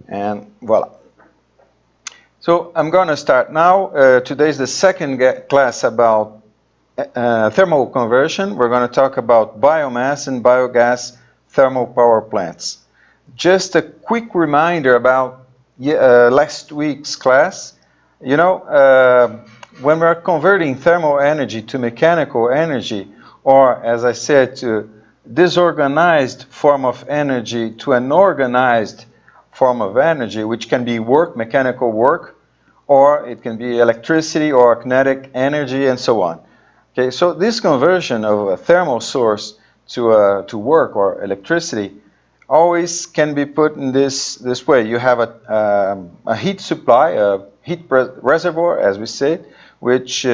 And voila. So I'm going to start now. Today's the second class about thermal conversion. We're going to talk about biomass and biogas thermal power plants. Just a quick reminder about last week's class. You know, when we're converting thermal energy to mechanical energy, or as I said, to disorganized form of energy to an organized form of energy, which can be work, mechanical work, or it can be electricity or kinetic energy and so on. Okay, so this conversion of a thermal source to work or electricity always can be put in this way. You have a heat supply, a heat reservoir, as we say, which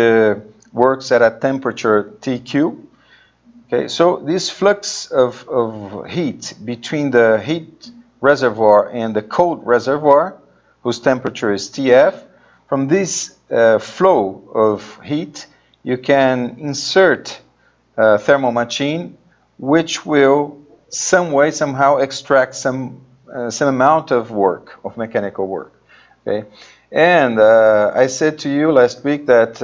works at a temperature TQ. Okay, so this flux of heat between the heat reservoir and the cold reservoir, whose temperature is TF, from this flow of heat, you can insert a thermal machine which will somehow extract some amount of work, of mechanical work. Okay, and I said to you last week that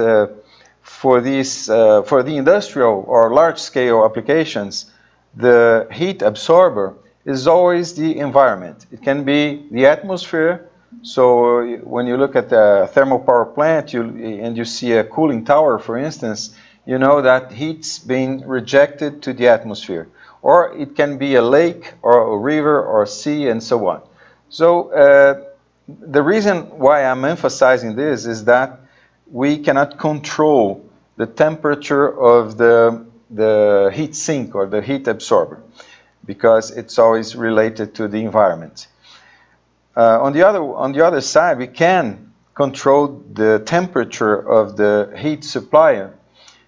for the industrial or large-scale applications, the heat absorber is always the environment. It can be the atmosphere. So when you look at the thermal power plant and you see a cooling tower, for instance, you know that heat's being rejected to the atmosphere. Or it can be a lake or a river or a sea and so on. So the reason why I'm emphasizing this is that we cannot control the temperature of the heat sink or the heat absorber because it's always related to the environment. On the other side, we can control the temperature of the heat supplier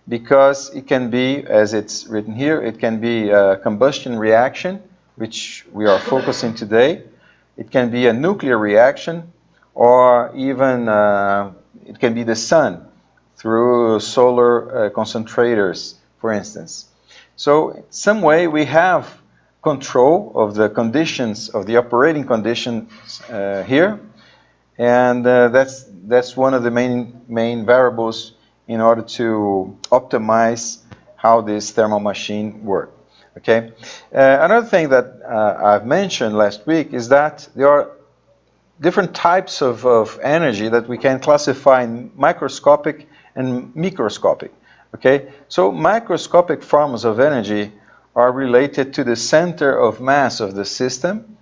because it can be, as it's written here, it can be a combustion reaction, which we are focusing today. It can be a nuclear reaction, or even it can be the sun through solar concentrators, for instance. So some way we have control of the conditions, of the operating conditions here, and that's one of the main variables in order to optimize how this thermal machine works. Okay. Another thing that I've mentioned last week is that there are different types of energy that we can classify in microscopic and microscopic. Okay. So microscopic forms of energy are related to the center of mass of the system.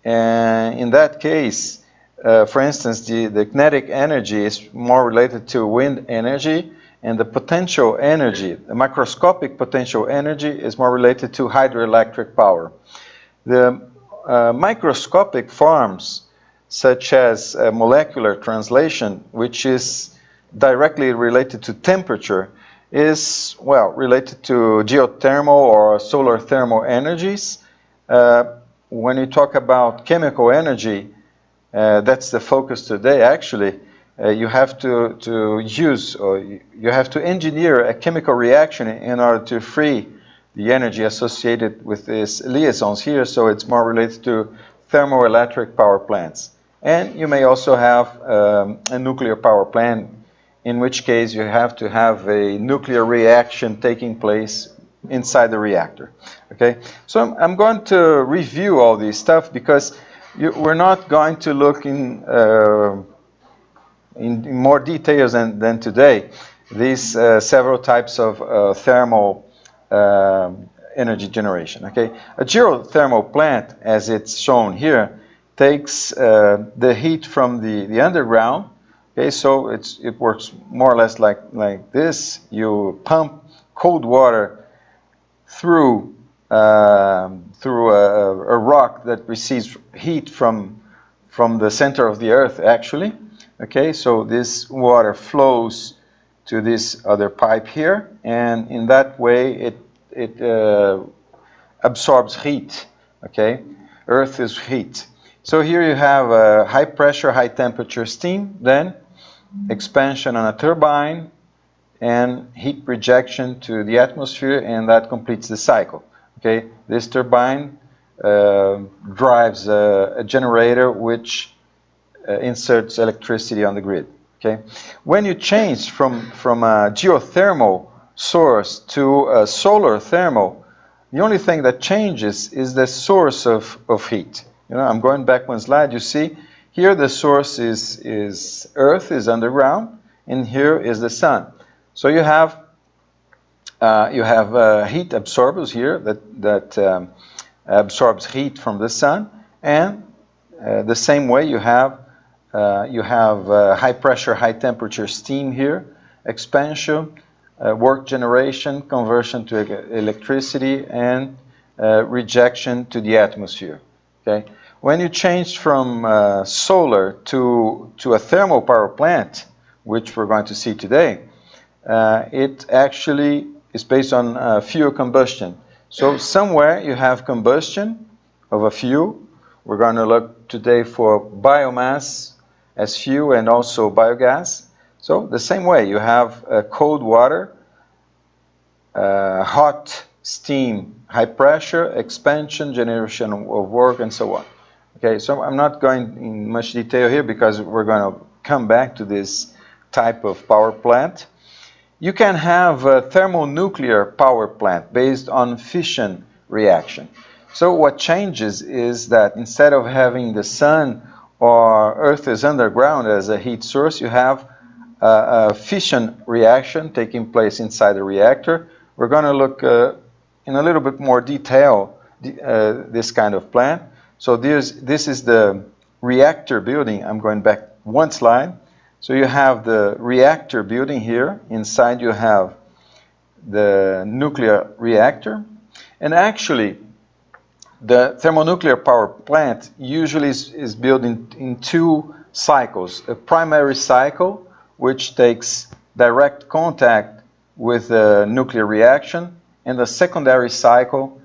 And in that case, for instance, the kinetic energy is more related to wind energy, and the potential energy, the microscopic potential energy, is more related to hydroelectric power. The microscopic forms, such as molecular translation, which is directly related to temperature, is, well, related to geothermal or solar thermal energies. When you talk about chemical energy, that's the focus today, actually. You have to use, or you have to engineer a chemical reaction in order to free the energy associated with these liaisons here, so it's more related to thermoelectric power plants. And you may also have a nuclear power plant, in which case you have to have a nuclear reaction taking place inside the reactor. Okay, so I'm going to review all this stuff because we're not going to look in more details than today. These several types of thermal energy generation. Okay, a geothermal plant, as it's shown here, takes the heat from the underground. Okay, so it works more or less like this. You pump cold water through a rock that receives heat from the center of the earth, actually. Okay, so this water flows to this other pipe here, and in that way it absorbs heat. Okay, earth is heat. So here you have a high pressure, high temperature steam, then expansion on a turbine, and heat rejection to the atmosphere, and that completes the cycle. Okay, this turbine drives a generator which inserts electricity on the grid. Okay, when you change from a geothermal source to a solar thermal, the only thing that changes is the source of heat. You know, I'm going back one slide. You see here the source is Earth, is underground, and here is the sun. So you have heat absorbers here that absorbs heat from the sun, and the same way you have high pressure, high temperature steam here, expansion, work generation, conversion to electricity, and rejection to the atmosphere. Okay, when you change from solar to a thermal power plant, which we're going to see today, it actually is based on fuel combustion. So somewhere you have combustion of a fuel. We're going to look today for biomass as fuel and also biogas. So the same way, you have cold water, hot steam, high pressure, expansion, generation of work, and so on. Okay, so I'm not going in much detail here because we're going to come back to this type of power plant. You can have a thermonuclear power plant based on fission reaction. So what changes is that instead of having the sun or Earth is underground as a heat source, you have a fission reaction taking place inside the reactor. We're going to look in a little bit more detail this kind of plant. So this is the reactor building. I'm going back one slide. So you have the reactor building here. Inside you have the nuclear reactor. And actually, the thermonuclear power plant usually is built in two cycles. A primary cycle, which takes direct contact with the nuclear reaction, and the secondary cycle,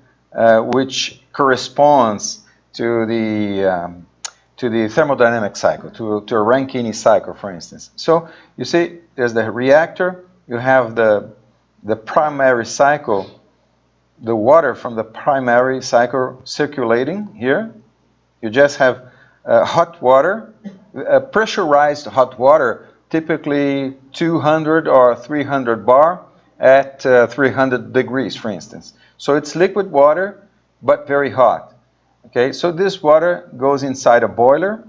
which corresponds to the thermodynamic cycle, to a Rankine cycle, for instance. So you see, there's the reactor, you have the primary cycle, the water from the primary cycle circulating here. You just have hot water, pressurized hot water, typically 200 or 300 bar at 300 degrees, for instance. So it's liquid water, but very hot. Okay, so this water goes inside a boiler,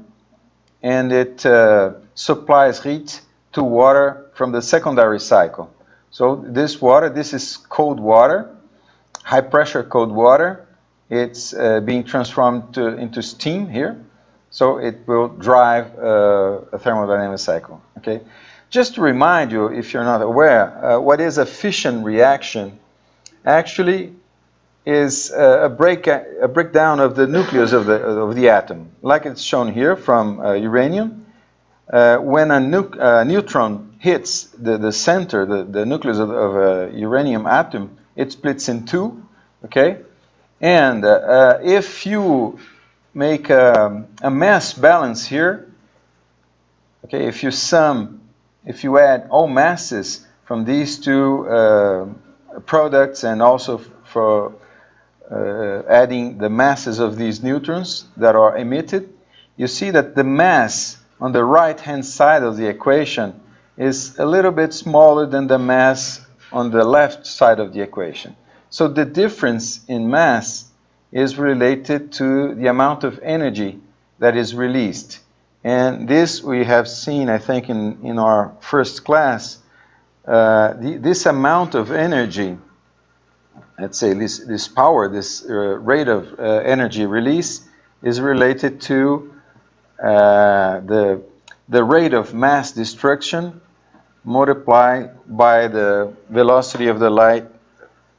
and it supplies heat to water from the secondary cycle. So this water, this is cold water, high pressure cold water. It's being transformed into steam here. So it will drive a thermodynamic cycle. Okay, just to remind you, if you're not aware, what is a fission reaction? Actually, is a breakdown of the nucleus of the atom, like it's shown here from uranium. When a neutron hits the center, the nucleus of a uranium atom, it splits in two. Okay, and if you make a mass balance here, okay, if you add all masses from these two products, and also for adding the masses of these neutrons that are emitted, you see that the mass on the right-hand side of the equation is a little bit smaller than the mass on the left side of the equation. So the difference in mass is related to the amount of energy that is released. And this we have seen, I think, in our first class. This amount of energy, let's say this power, this rate of energy release, is related to the rate of mass destruction multiplied by the velocity of the light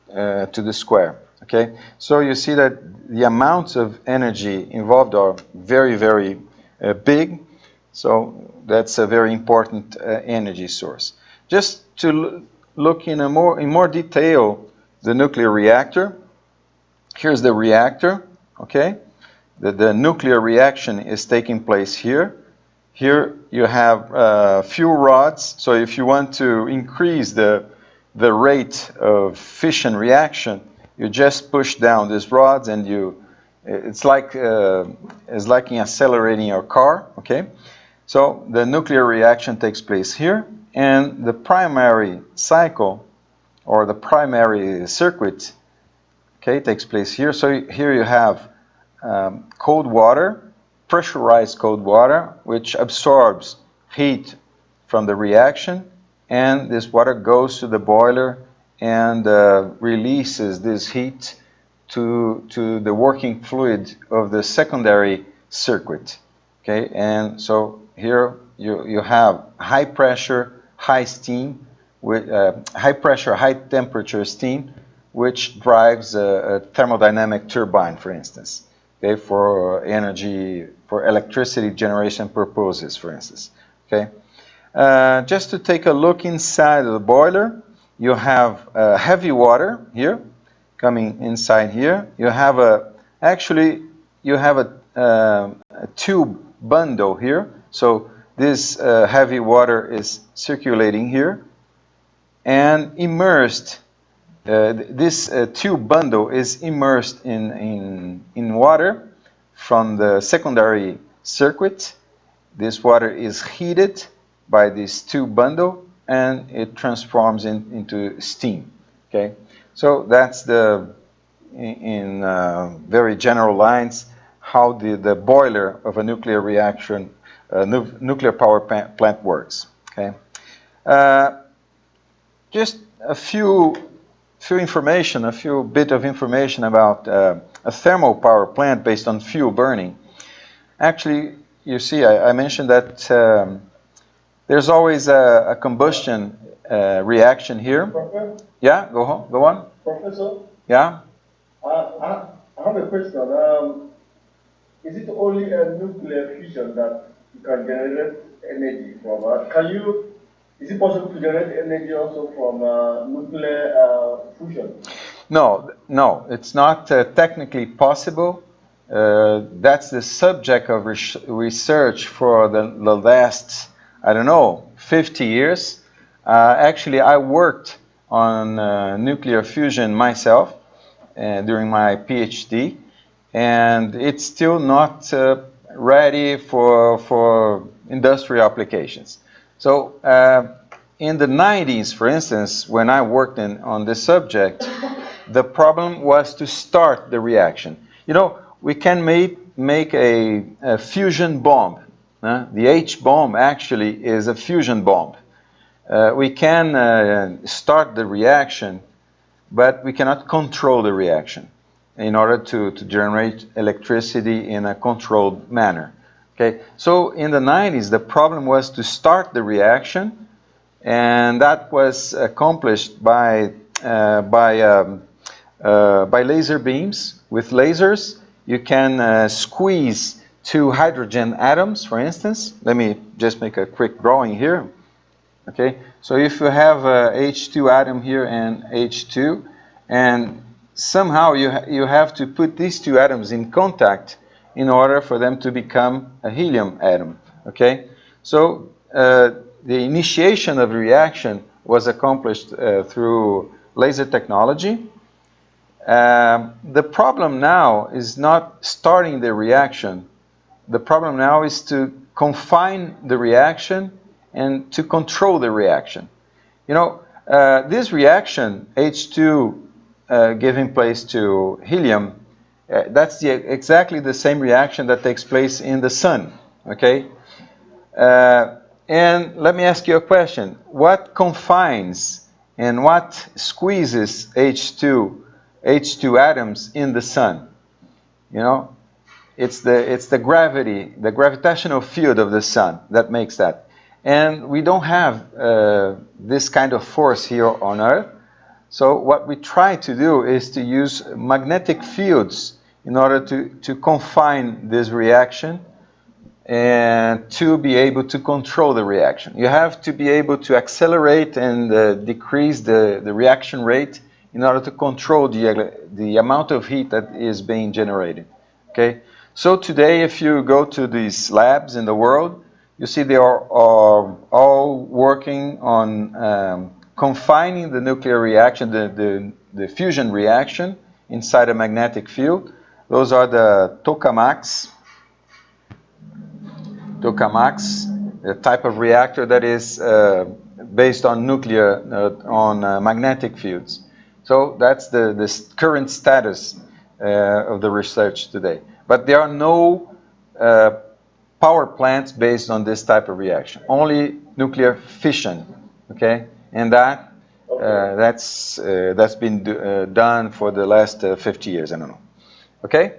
to the square. Okay, so you see that the amounts of energy involved are very, very big. So that's a very important energy source. Just to look in more detail, the nuclear reactor. Here's the reactor. Okay, the nuclear reaction is taking place here. Here you have fuel rods. So if you want to increase the rate of fission reaction, you just push down these rods and you it's like in accelerating your car, okay? So the nuclear reaction takes place here, and the primary cycle, or the primary circuit, okay, takes place here. So here you have cold water, pressurized cold water, which absorbs heat from the reaction, and this water goes to the boiler and releases this heat to the working fluid of the secondary circuit. Okay, and so here you have high pressure, high steam, with high pressure, high temperature steam, which drives a thermodynamic turbine, for instance, okay, for energy, for electricity generation purposes, for instance. Okay, just to take a look inside of the boiler, you have heavy water here coming inside here. You have a tube bundle here. So this heavy water is circulating here and immersed. This tube bundle is immersed in water from the secondary circuit. This water is heated by this tube bundle and it transforms into steam. Okay, so that's in very general lines how the boiler of a nuclear reaction, nuclear power plant works. Okay, just a few bit of information about a thermal power plant based on fuel burning. Actually, you see, I mentioned that there's always a combustion reaction here. Professor? Yeah, go on. Professor? Yeah? I have a question. Is it only a nuclear fusion that you can generate energy from? Is it possible to generate energy also from nuclear fusion? No, it's not technically possible. That's the subject of research for the last, I don't know, 50 years. Actually, I worked on nuclear fusion myself during my PhD, and it's still not ready for industrial applications. So in the 90s, for instance, when I worked on this subject, the problem was to start the reaction. You know, we can make a fusion bomb. The H-bomb actually is a fusion bomb. We can start the reaction, but we cannot control the reaction in order to generate electricity in a controlled manner. Okay, so in the 90s, the problem was to start the reaction, and that was accomplished by laser beams. With lasers, you can squeeze two hydrogen atoms, for instance. Let me just make a quick drawing here. Okay, so if you have a H2 atom here and H2, and somehow you have to put these two atoms in contact in order for them to become a helium atom. Okay, so the initiation of the reaction was accomplished through laser technology. The problem now is not starting the reaction. The problem now is to confine the reaction and to control the reaction. You know, this reaction, H2 giving place to helium, that's exactly the same reaction that takes place in the sun, okay? And let me ask you a question. What confines and what squeezes H2 atoms in the sun? You know, it's the gravity, the gravitational field of the sun that makes that. And we don't have this kind of force here on Earth. So what we try to do is to use magnetic fields in order to confine this reaction and to be able to control the reaction. You have to be able to accelerate and decrease the reaction rate in order to control the amount of heat that is being generated. Okay? So today, if you go to these labs in the world, you see they are all working on confining the nuclear reaction, the fusion reaction inside a magnetic field. Those are the tokamaks. Tokamaks, a type of reactor that is based on nuclear, on magnetic fields. So that's the current status of the research today. But there are no power plants based on this type of reaction. Only nuclear fission, okay? And that's been done for the last 50 years. I don't know. Okay?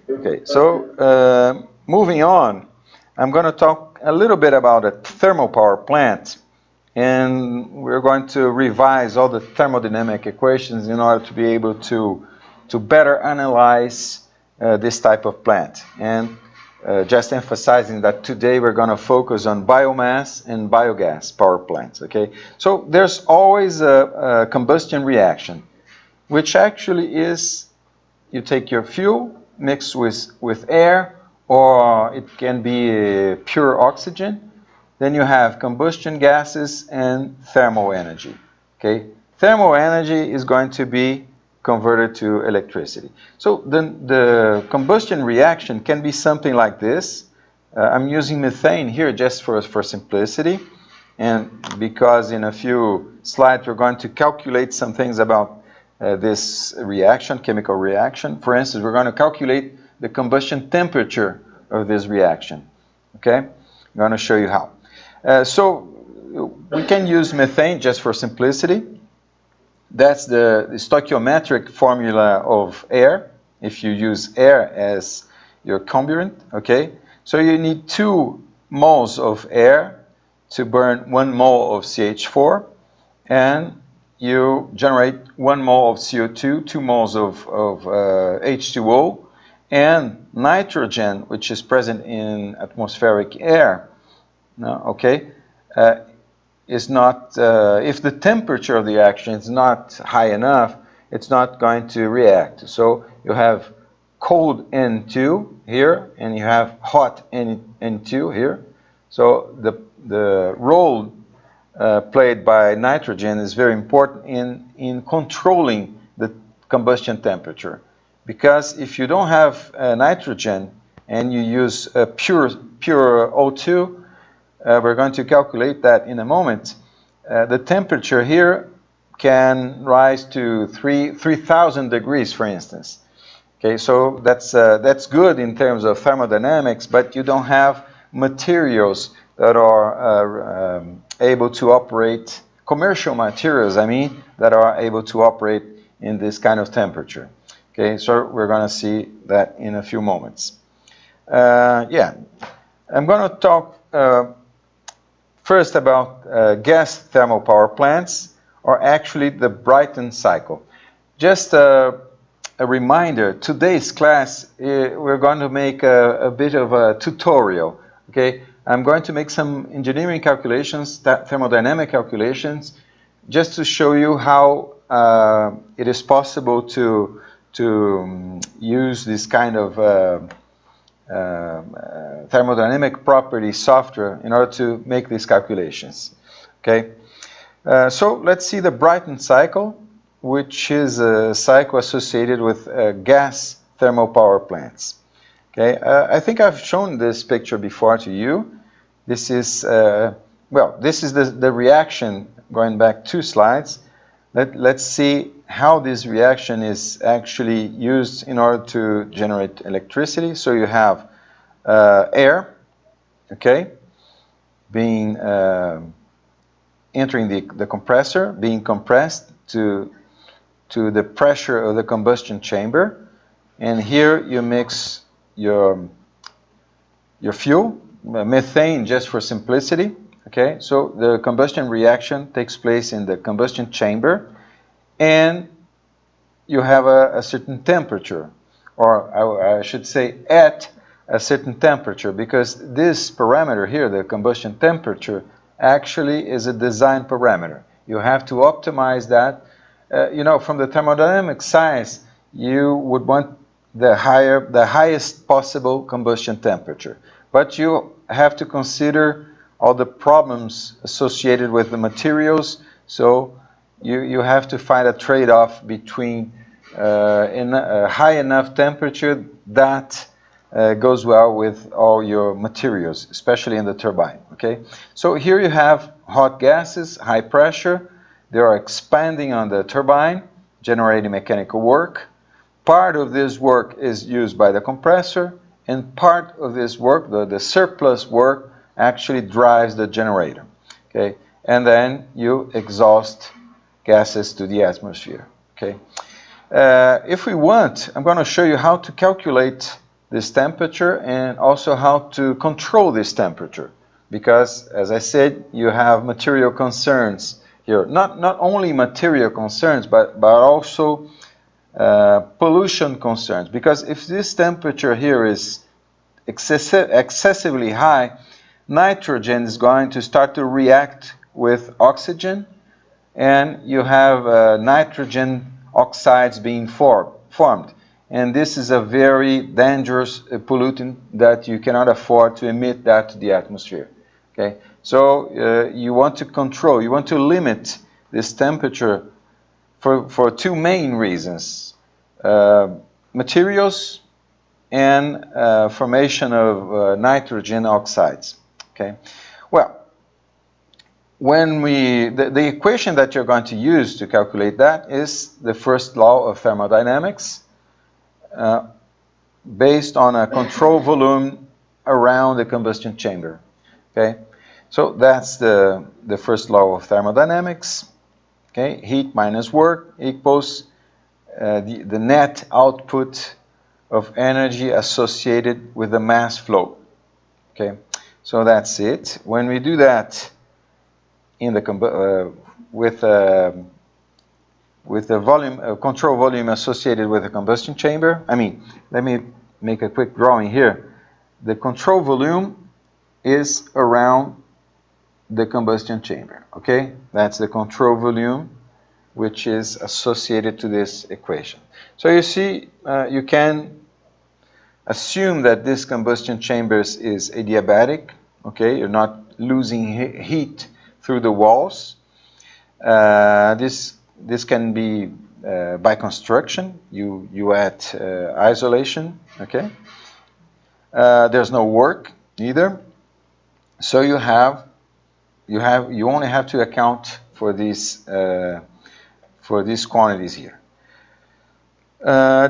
Okay. So moving on, I'm going to talk a little bit about a thermal power plant, and we're going to revise all the thermodynamic equations in order to be able to better analyze this type of plant. And just emphasizing that today we're going to focus on biomass and biogas power plants. Okay, so there's always a combustion reaction, which actually is you take your fuel mixed with air, or it can be pure oxygen. Then you have combustion gases and thermal energy. Okay, thermal energy is going to be converted to electricity. So the combustion reaction can be something like this. I'm using methane here just for simplicity, and because in a few slides we're going to calculate some things about this reaction, chemical reaction. For instance, we're going to calculate the combustion temperature of this reaction. Okay, I'm going to show you how. So we can use methane just for simplicity. That's the stoichiometric formula of air, if you use air as your comburant, okay? So you need 2 moles of air to burn 1 mole of CH4, and you generate 1 mole of CO2, 2 moles of H2O, and nitrogen, which is present in atmospheric air, okay? Is not, if the temperature of the reaction is not high enough, it's not going to react. So you have cold N2 here, and you have hot N2 here. So the role played by nitrogen is very important in controlling the combustion temperature. Because if you don't have nitrogen and you use pure O2, we're going to calculate that in a moment. The temperature here can rise to 3,000 degrees, for instance. Okay, so that's good in terms of thermodynamics, but you don't have materials that are able to operate, commercial materials, I mean, that are able to operate in this kind of temperature. Okay, so we're going to see that in a few moments. Yeah, I'm going to talk first about gas thermal power plants, or actually the Brayton cycle. Just a reminder, today's class, we're going to make a bit of a tutorial, okay? I'm going to make some engineering calculations, thermodynamic calculations, just to show you how it is possible to use this kind of thermodynamic property software in order to make these calculations. Okay, so let's see the Brayton cycle, which is a cycle associated with gas thermal power plants. Okay, I think I've shown this picture before to you. This is well, this is the reaction. Going back 2 slides, let's see how this reaction is actually used in order to generate electricity. So you have air, okay, being entering the compressor, being compressed to the pressure of the combustion chamber, and here you mix your fuel, methane, just for simplicity. Okay, so the combustion reaction takes place in the combustion chamber, and you have a certain temperature, or I should say at a certain temperature, because this parameter here, the combustion temperature, actually is a design parameter. You have to optimize that. You know, from the thermodynamic science, you would want the highest possible combustion temperature, but you have to consider all the problems associated with the materials, so you have to find a trade-off between in a high enough temperature that goes well with all your materials, especially in the turbine. Okay, so here you have hot gases, high pressure. They are expanding on the turbine, generating mechanical work. Part of this work is used by the compressor, and part of this work, the surplus work, actually drives the generator. Okay, and then you exhaust gases to the atmosphere. Okay, if we want, I'm going to show you how to calculate this temperature and also how to control this temperature, because as I said, you have material concerns here. Not only material concerns, but also pollution concerns, because if this temperature here is excessively high, nitrogen is going to start to react with oxygen, and you have nitrogen oxides being formed. And this is a very dangerous pollutant that you cannot afford to emit that to the atmosphere. Okay, so you want to control, you want to limit this temperature for two main reasons: materials and formation of nitrogen oxides. Okay, well, when the equation that you're going to use to calculate that is the first law of thermodynamics, based on a control volume around the combustion chamber. Okay, so that's the first law of thermodynamics. Okay, heat minus work equals the net output of energy associated with the mass flow. Okay, so that's it. When we do that in the with the volume control volume associated with the combustion chamber, I mean, let me make a quick drawing here. The control volume is around the combustion chamber. Okay, that's the control volume, which is associated to this equation. So you see, you can assume that this combustion chamber is adiabatic. Okay, you're not losing heat through the walls. This can be by construction. You add isolation. Okay, there's no work either. So you only have to account for these quantities here.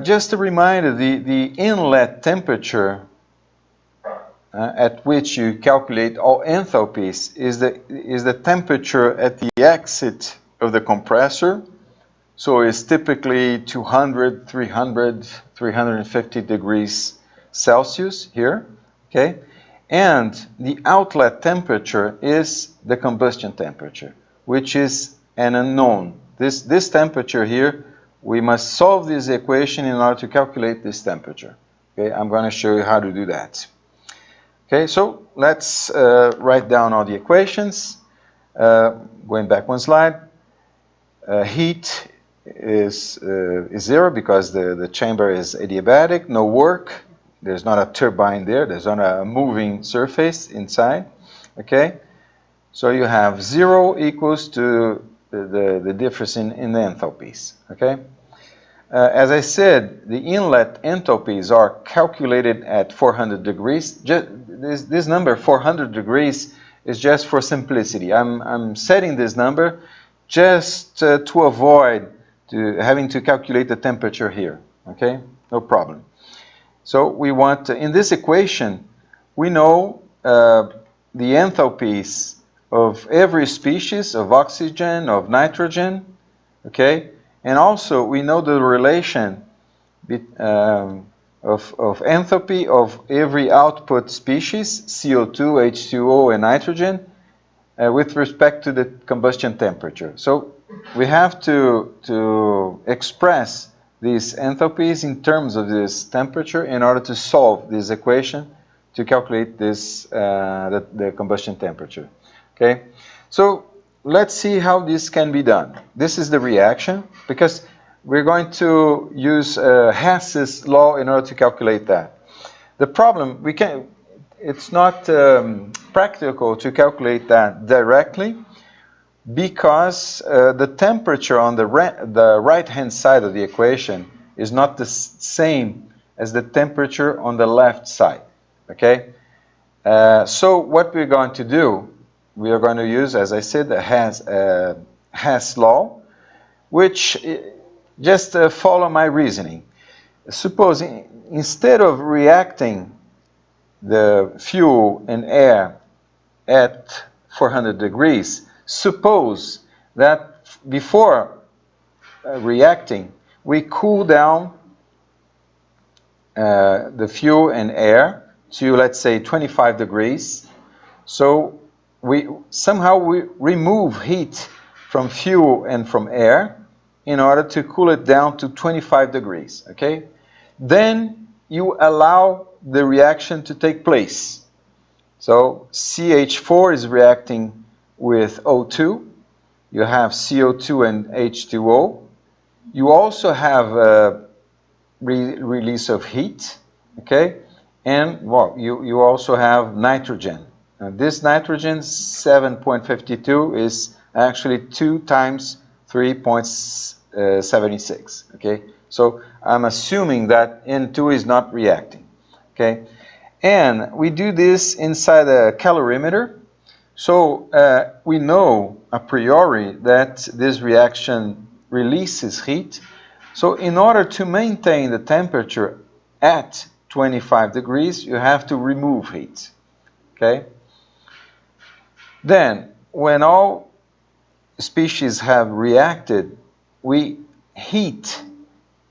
Just a reminder, the inlet temperature at which you calculate all enthalpies is the temperature at the exit of the compressor. So it's typically 200, 300, 350 degrees Celsius here. Okay, and the outlet temperature is the combustion temperature, which is an unknown. This temperature here, we must solve this equation in order to calculate this temperature. Okay, I'm going to show you how to do that. Okay, so let's write down all the equations. Going back one slide. Heat is 0 because the chamber is adiabatic, no work. There's not a turbine there. There's not a moving surface inside. Okay, so you have 0 equals to the difference in the enthalpies. Okay, as I said, the inlet enthalpies are calculated at 400 degrees. This number 400 degrees is just for simplicity. I'm setting this number just to avoid having to calculate the temperature here. Okay, no problem. So we want, in this equation, we know the enthalpies of every species of oxygen, of nitrogen, okay? And also we know the relation of enthalpy of every output species, CO2, H2O, and nitrogen, with respect to the combustion temperature. So we have to express these enthalpies in terms of this temperature in order to solve this equation to calculate this the combustion temperature. Okay, so let's see how this can be done. This is the reaction, because we're going to use Hess's law in order to calculate that. The problem, it's not practical to calculate that directly, because the temperature on the right-hand side of the equation is not the same as the temperature on the left side, okay? So what we're going to do, we are going to use, as I said, the Hess law, which just follow my reasoning. Suppose instead of reacting the fuel and air at 400 degrees, suppose that before reacting, we cool down the fuel and air to, let's say, 25 degrees. So we somehow remove heat from fuel and from air in order to cool it down to 25 degrees, okay? Then you allow the reaction to take place. So CH4 is reacting with O2. You have CO2 and H2O. You also have a release of heat, okay? And well, you also have nitrogen. Now, this nitrogen, 7.52, is actually 2 times 3.76, okay? So I'm assuming that N2 is not reacting, okay? And we do this inside a calorimeter. So we know a priori that this reaction releases heat. So in order to maintain the temperature at 25 degrees, you have to remove heat, okay? Then, when all species have reacted, we heat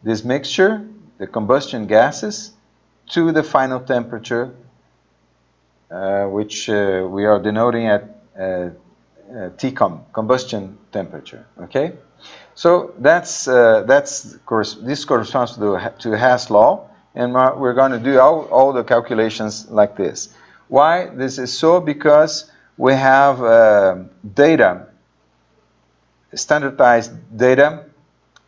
this mixture, the combustion gases, to the final temperature, which we are denoting at TCOM, combustion temperature, okay? So this corresponds to Hess law, and we're going to do all the calculations like this. Why this is so? Because we have data, standardized data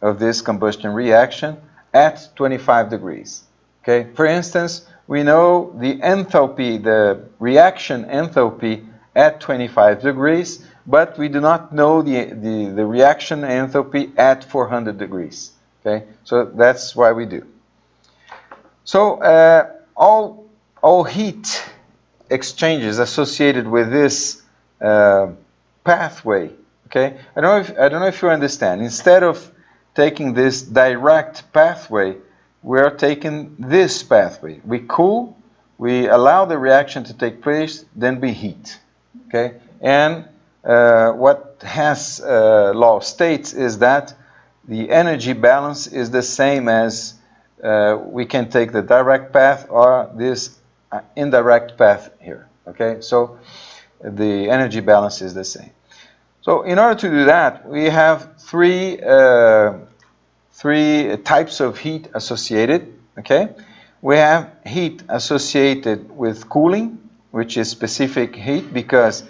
of this combustion reaction at 25 degrees. Okay. For instance, we know the enthalpy, the reaction enthalpy at 25 degrees, but we do not know the reaction enthalpy at 400 degrees. Okay. So that's why we do. So all heat exchanges associated with this pathway. Okay. I don't know if you understand. Instead of taking this direct pathway, we are taking this pathway. We cool, we allow the reaction to take place, then we heat. Okay, and what Hess law states is that the energy balance is the same as we can take the direct path or this indirect path here. Okay, so the energy balance is the same. So in order to do that, we have three types of heat associated, okay? We have heat associated with cooling, which is specific heat because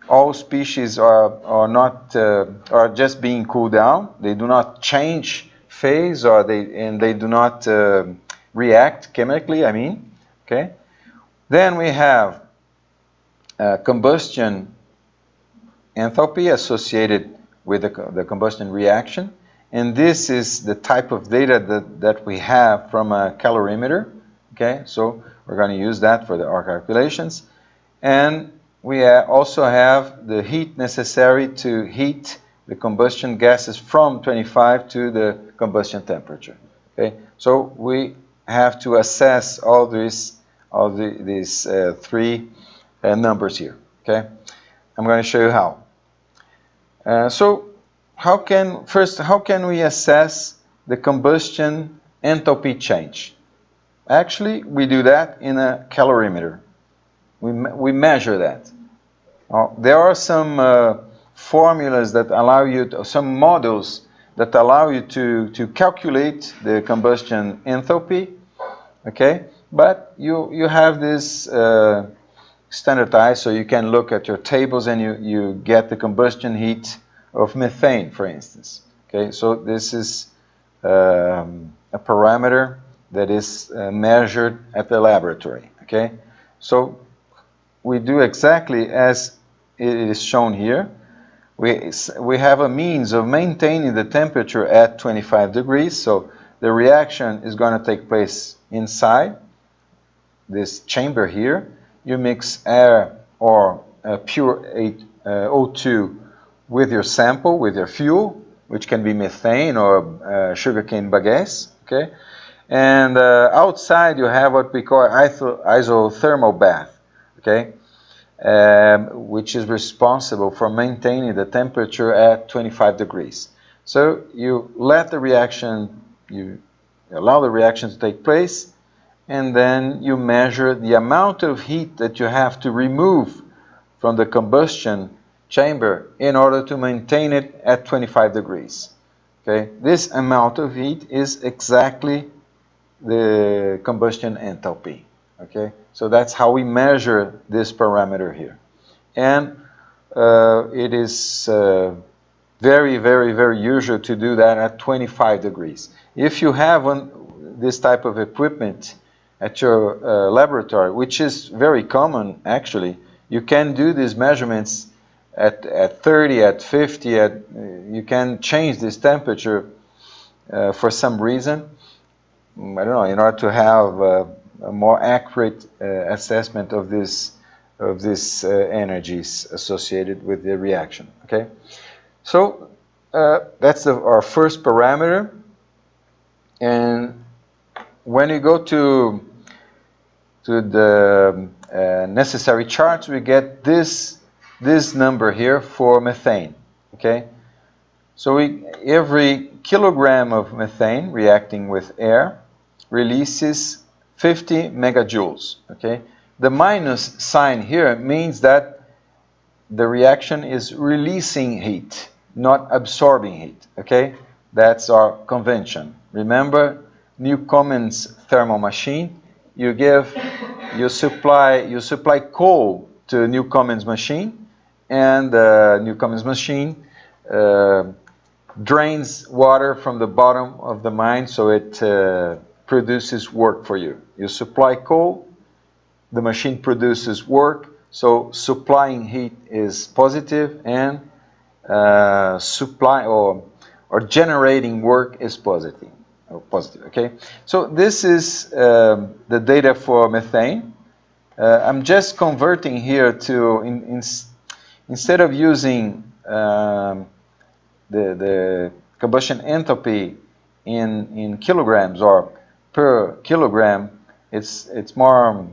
all species are just being cooled down. They do not change phase they do not react chemically, I mean, okay? Then we have combustion enthalpy associated with the combustion reaction. And this is the type of data that we have from a calorimeter. Okay, so we're going to use that for our calculations. And we also have the heat necessary to heat the combustion gases from 25 to the combustion temperature. Okay, so we have to assess all these three numbers here. Okay, I'm going to show you how. So how can we assess the combustion enthalpy change? Actually, we do that in a calorimeter. We measure that. There are some formulas that allow you some models that allow you to calculate the combustion enthalpy. Okay, but you have this standardized, so you can look at your tables and you get the combustion heat of methane, for instance. Okay, so this is a parameter that is measured at the laboratory. Okay, so we do exactly as it is shown here. We have a means of maintaining the temperature at 25 degrees. So The reaction is going to take place inside this chamber here. You mix air or pure O2 with your sample, with your fuel, which can be methane or sugarcane bagasse, okay? And outside you have what we call isothermal bath, okay? Which is responsible for maintaining the temperature at 25 degrees. So you let the reaction, you allow the reaction to take place, and then you measure the amount of heat that you have to remove from the combustion chamber in order to maintain it at 25 degrees. Okay? This amount of heat is exactly the combustion enthalpy. Okay? So that's how we measure this parameter here. And it is very, very, very usual to do that at 25 degrees. If you have this type of equipment at your laboratory, which is very common actually, you can do these measurements at 30, at 50, you can change this temperature for some reason. I don't know, in order to have a more accurate assessment of these energies associated with the reaction. Okay, so that's our first parameter. And when you go to the necessary charts, we get this number here for methane. Okay, so every kilogram of methane reacting with air releases 50 megajoules. Okay, the minus sign here means that the reaction is releasing heat, not absorbing heat. Okay, that's our convention. Remember Newcomen's thermal machine. You supply coal to Newcomen's machine, and Newcomen's machine drains water from the bottom of the mine, so it produces work for you. You supply coal, the machine produces work, so supplying heat is positive, and supply or generating work is positive. Okay, so this is the data for methane. I'm just converting here to instead of using the combustion enthalpy in kilograms or per kilogram, it's more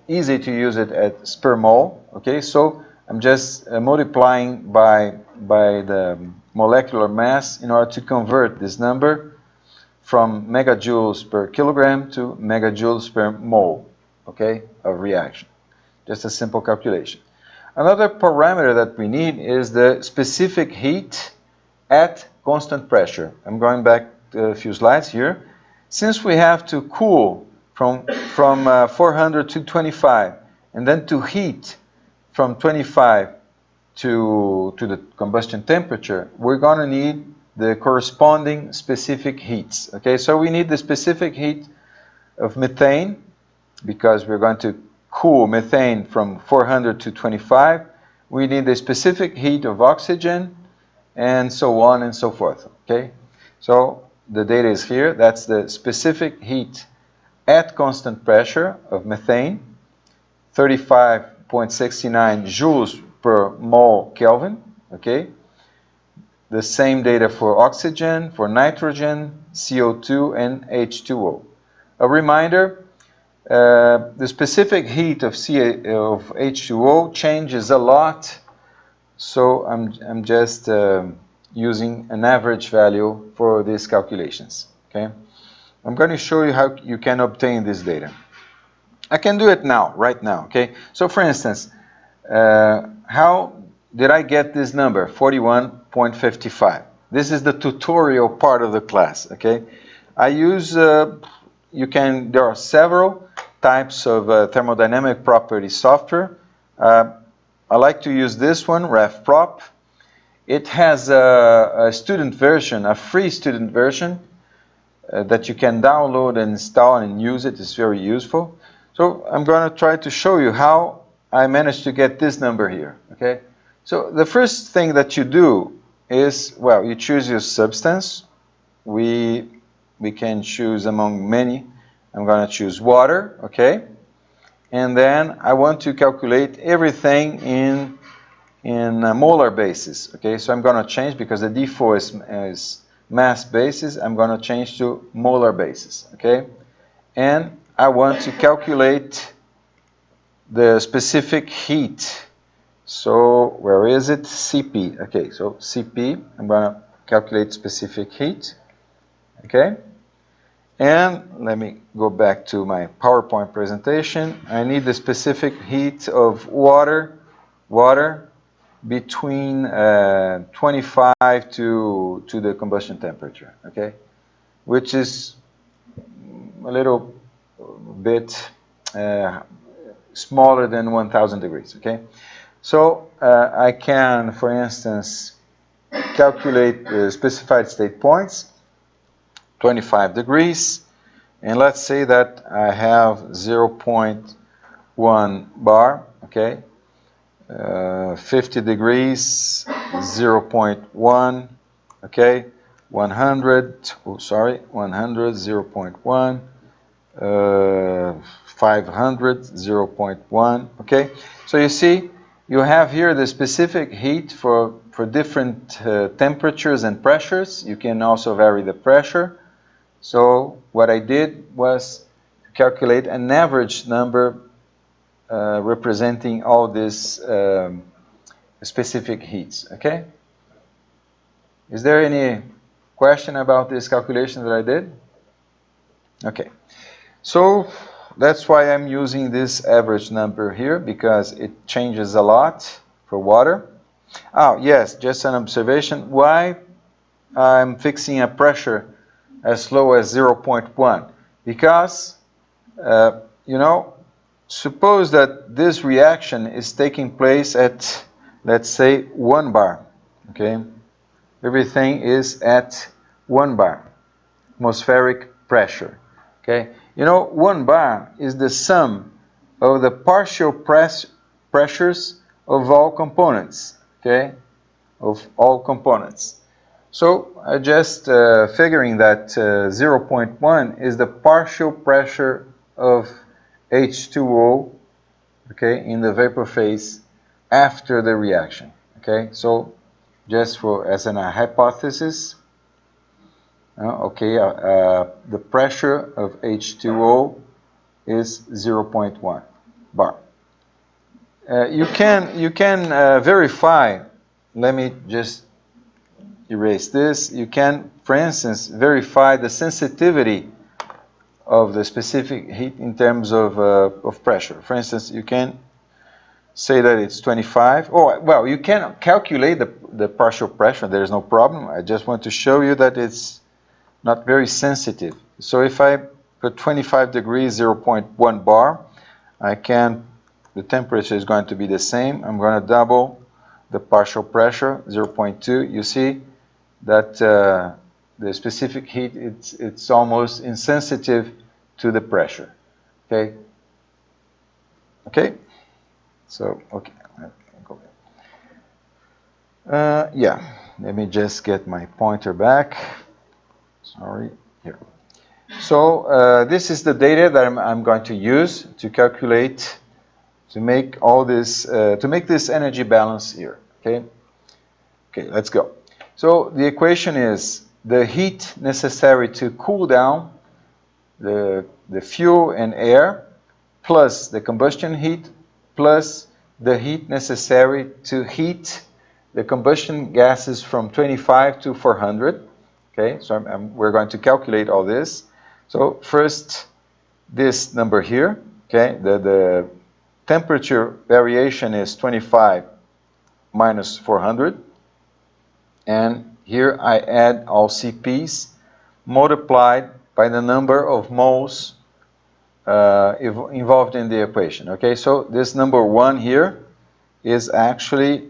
easy to use it as per mole. Okay, so I'm just multiplying by the molecular mass in order to convert this number from megajoules per kilogram to megajoules per mole, okay, of reaction. Just a simple calculation. Another parameter that we need is the specific heat at constant pressure. I'm going back a few slides here. Since we have to cool from 400 to 25, and then to heat from 25 to the combustion temperature, we're going to need the corresponding specific heats. Okay, so we need the specific heat of methane, because we're going to cool methane from 400 to 25. We need the specific heat of oxygen, and so on and so forth. Okay, so the data is here. That's the specific heat at constant pressure of methane, 35.69 joules per mole Kelvin. Okay, the same data for oxygen, for nitrogen, CO2, and H2O. A reminder, the specific heat of H2O changes a lot, so I'm just using an average value for these calculations. Okay, I'm going to show you how you can obtain this data. I can do it now, right now. Okay, so for instance, how did I get this number, 41.55? This is the tutorial part of the class. Okay, I use there are several types of thermodynamic property software. I like to use this one, RefProp. It has a student version, a free student version that you can download and install and use it. It's very useful. So I'm going to try to show you how I managed to get this number here. Okay, so the first thing that you do is, well, you choose your substance. We we can choose among many. I'm going to choose water, okay? And then I want to calculate everything in molar basis, okay? So I'm going to change, because the default is mass basis, I'm going to change to molar basis, okay? And I want to calculate the specific heat. So where is it? CP. Okay, so CP, I'm going to calculate specific heat. Okay? And let me go back to my PowerPoint presentation. I need the specific heat of water between 25 to the combustion temperature. Okay? Which is a little bit smaller than 1000 degrees. Okay? So I can, for instance, calculate the specified state points, 25 degrees, and let's say that I have 0.1 bar, okay, 50 degrees, 0.1, okay, 100, 100, 0.1, 500, 0.1, okay. So you see, you have here the specific heat for different temperatures and pressures. You can also vary the pressure. So what I did was to calculate an average number representing all these specific heats, okay? Is there any question about this calculation that I did? Okay. So that's why I'm using this average number here, because it changes a lot for water. Oh, yes, just an observation. Why I'm fixing a pressure as low as 0.1? Because, you know, suppose that this reaction is taking place at, let's say, 1 bar, okay? Everything is at 1 bar, atmospheric pressure, okay? You know, 1 bar is the sum of the partial pressures of all components, okay? Of all components. So I just figuring that 0.1 is the partial pressure of H2O, okay, in the vapor phase after the reaction, okay? So just for as a hypothesis, the pressure of H2O is 0.1 bar. You can verify. Let me just erase this. You can, for instance, verify the sensitivity of the specific heat in terms of pressure. For instance, you can say that it's 25. Oh, well, you can calculate the partial pressure. There's no problem. I just want to show you that it's not very sensitive. So if I put 25 degrees, 0.1 bar, the temperature is going to be the same. I'm going to double the partial pressure, 0.2. You see that the specific heat, it's almost insensitive to the pressure. Okay? Okay? So, okay. Yeah, let me just get my pointer back. Sorry, here. So this is the data that I'm going to use to calculate, to make all this, to make this energy balance here. Okay. Okay, let's go. So the equation is the heat necessary to cool down the fuel and air, plus the combustion heat, plus the heat necessary to heat the combustion gases from 25 to 400. Okay, so we're going to calculate all this. So first, this number here, okay, the temperature variation is 25 minus 400. And here I add all CPs multiplied by the number of moles involved in the equation. Okay, so this number 1 here is actually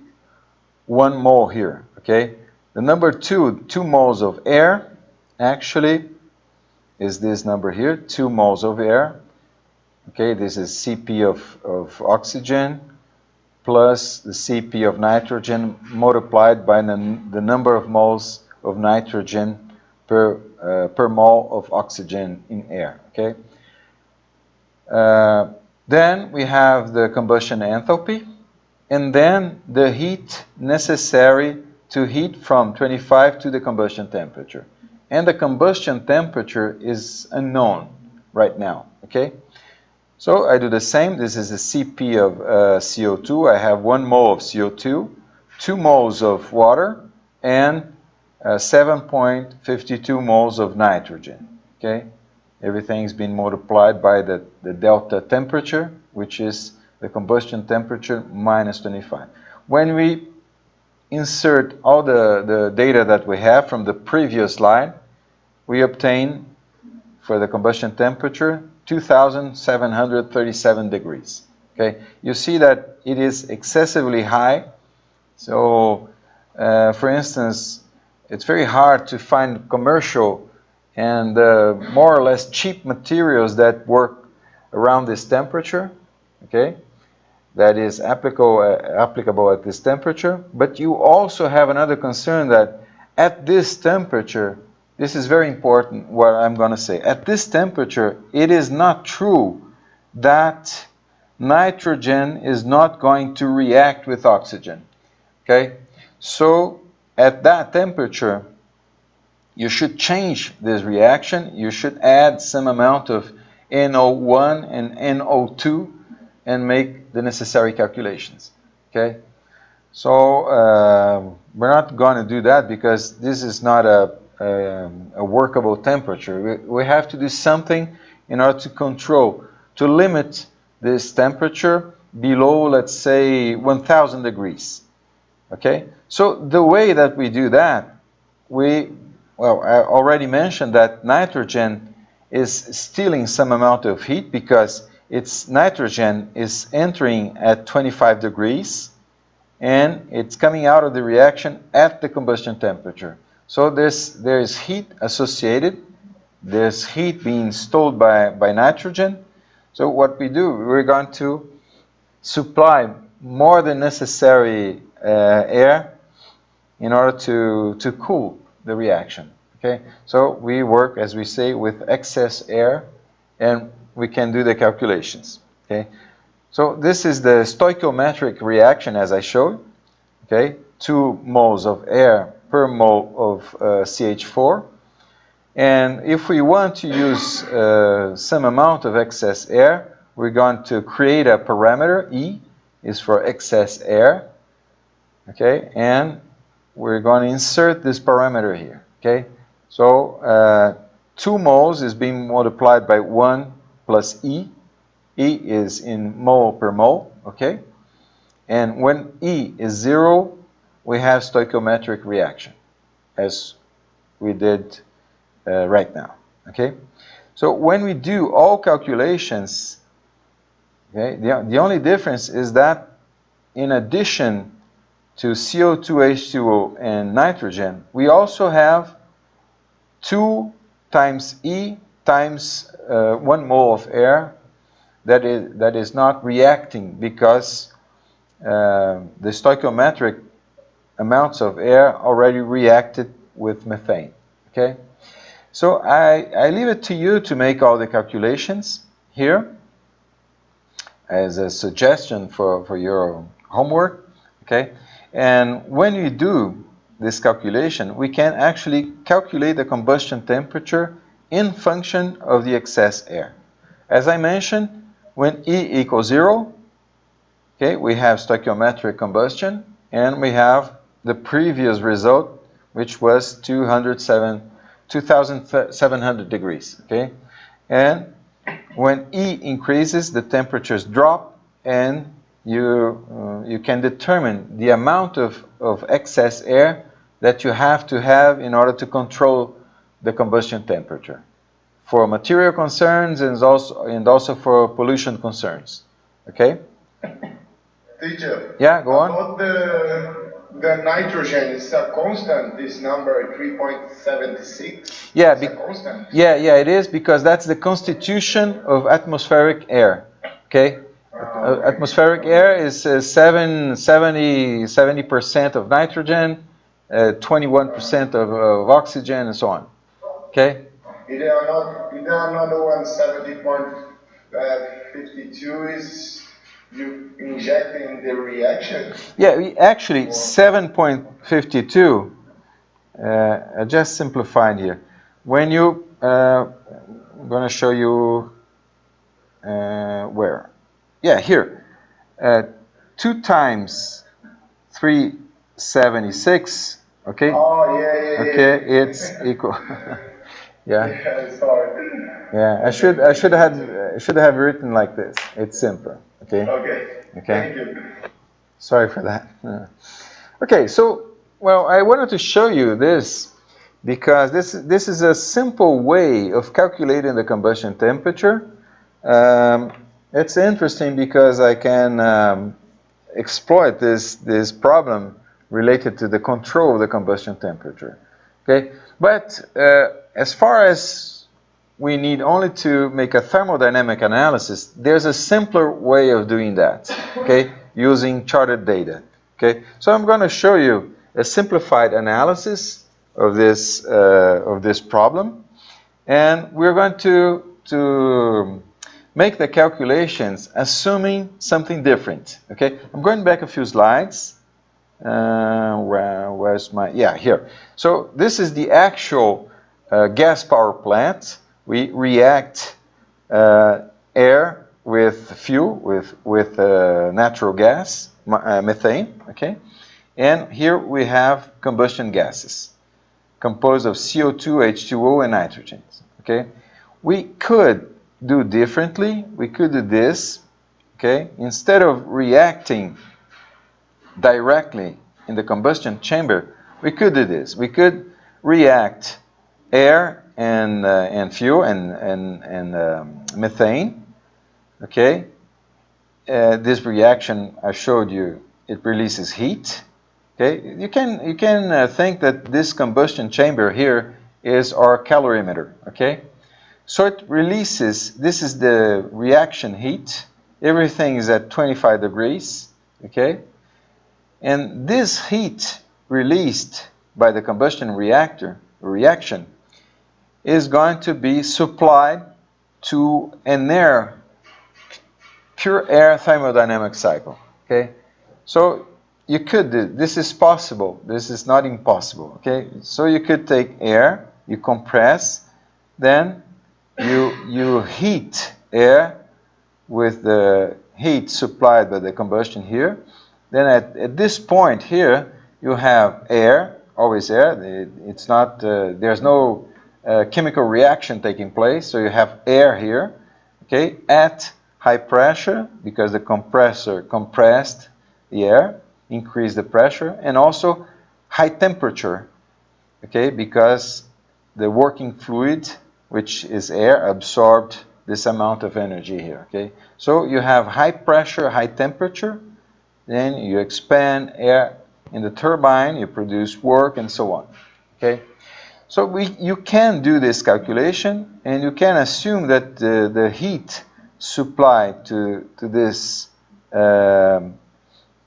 1 mole here. Okay, the number 2 moles of air, actually is this number here, 2 moles of air. Okay, this is CP of oxygen plus the CP of nitrogen multiplied by the number of moles of nitrogen per per mole of oxygen in air. Okay. Then we have the combustion enthalpy, and then the heat necessary to heat from 25 to the combustion temperature. And the combustion temperature is unknown right now. Okay. So I do the same. This is a Cp of CO2. I have 1 mole of CO2, 2 moles of water, and 7.52 moles of nitrogen. Okay, everything's been multiplied by the delta temperature, which is the combustion temperature minus 25. When we insert all the data that we have from the previous slide, we obtain for the combustion temperature 2,737 degrees. Okay, you see that it is excessively high. So, for instance, it's very hard to find commercial and more or less cheap materials that work around this temperature. Okay, that is applicable at this temperature. But you also have another concern that at this temperature, this is very important what I'm going to say. At this temperature, it is not true that nitrogen is not going to react with oxygen. Okay? So at that temperature, you should change this reaction. You should add some amount of NO1 and NO2 and make the necessary calculations. Okay? So we're not going to do that because this is not a workable temperature. We have to do something in order to control, to limit this temperature below, let's say, 1,000 degrees. Okay? So the way that we do that, I already mentioned that nitrogen is stealing some amount of heat because its nitrogen is entering at 25 degrees and it's coming out of the reaction at the combustion temperature. So there is heat associated. There's heat being stored by nitrogen. So what we do, we're going to supply more than necessary air in order to cool the reaction. Okay, so we work, as we say, with excess air, and we can do the calculations. Okay, so this is the stoichiometric reaction, as I showed. Okay, 2 moles of air per mole of CH4. And if we want to use some amount of excess air, we're going to create a parameter. E is for excess air. Okay, and we're going to insert this parameter here. Okay, so 2 moles is being multiplied by 1 plus E. E is in mole per mole. Okay, and when E is 0, we have stoichiometric reaction, as we did right now. Okay, so when we do all calculations, okay, the only difference is that in addition to CO2, H2O, and nitrogen, we also have 2 times E times 1 mole of air that is not reacting because the stoichiometric amounts of air already reacted with methane. Okay, so I leave it to you to make all the calculations here as a suggestion for your homework. Okay, and when you do this calculation, we can actually calculate the combustion temperature in function of the excess air. As I mentioned, when E equals 0, okay, we have stoichiometric combustion, and we have the previous result, which was 2,700 degrees. Okay, and when E increases, the temperatures drop, and you can determine the amount of excess air that you have to have in order to control the combustion temperature for material concerns and also for pollution concerns. Okay? Teacher. Yeah, go on. About the nitrogen, is a constant, this number 3.76? Yeah, it's a constant. Yeah, it is, because that's the constitution of atmospheric air. Okay? Atmospheric air is 70% of nitrogen, 21% of oxygen, and so on. Okay. Is there another one 70.52 is you injecting the reaction? Yeah, we actually 7.52. I just simplified here. When you, I'm going to show you where. Yeah, here. 2 times 376. Okay. Oh yeah. Okay, it's equal. Yeah. Yeah, sorry. Yeah, I should have written like this. It's simpler. Okay. Okay. Okay. Thank you. Sorry for that. Okay, so well, I wanted to show you this because this is a simple way of calculating the combustion temperature. It's interesting because I can exploit this problem related to the control of the combustion temperature. Okay, but as far as we need only to make a thermodynamic analysis, there's a simpler way of doing that, okay, using charted data. Okay, so I'm going to show you a simplified analysis of this problem, and we're going to make the calculations assuming something different. Okay, I'm going back a few slides. Where's my, yeah, here. So this is the actual gas power plant. We react air with fuel, with natural gas, methane, okay? And here we have combustion gases composed of CO2, H2O, and nitrogen, okay? We could do differently. We could do this, okay? Instead of reacting directly in the combustion chamber, we could do this. We could react air and fuel and methane. Okay, this reaction I showed you, it releases heat. Okay, you can think that this combustion chamber here is our calorimeter. Okay, so it releases. This is the reaction heat. Everything is at 25 degrees. Okay, and this heat released by the combustion reaction is going to be supplied to an pure air thermodynamic cycle. Okay, so you could do this. Is possible. This is not impossible. Okay, so you could take air, you compress, then you heat air with the heat supplied by the combustion here. Then at this point here, you have air, always air. It's not there's no chemical reaction taking place, so you have air here, okay, at high pressure because the compressor compressed the air, increased the pressure, and also high temperature, okay, because the working fluid, which is air, absorbed this amount of energy here, okay. So you have high pressure, high temperature, then you expand air in the turbine, you produce work, and so on, okay. So you can do this calculation, and you can assume that the heat supplied to this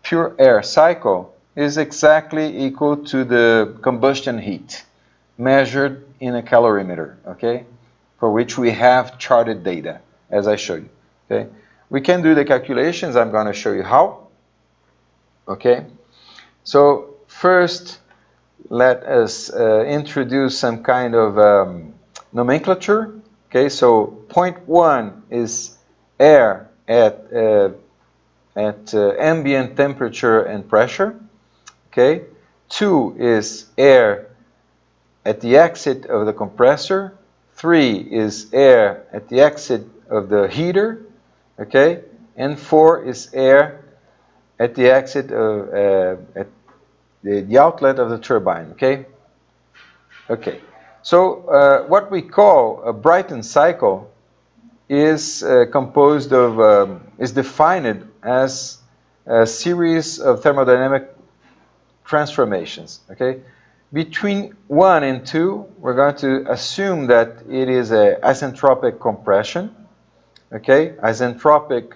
pure air cycle is exactly equal to the combustion heat measured in a calorimeter, okay, for which we have charted data, as I showed you, okay. We can do the calculations. I'm going to show you how, okay. So first, let us introduce some kind of nomenclature. Okay, so point 1 is air at ambient temperature and pressure. Okay, 2 is air at the exit of the compressor. 3 is air at the exit of the heater. Okay, and 4 is air at the exit of the outlet of the turbine, okay? Okay, so what we call a Brayton cycle is composed of, is defined as a series of thermodynamic transformations, okay? Between 1 and 2, we're going to assume that it is a isentropic compression, okay? Isentropic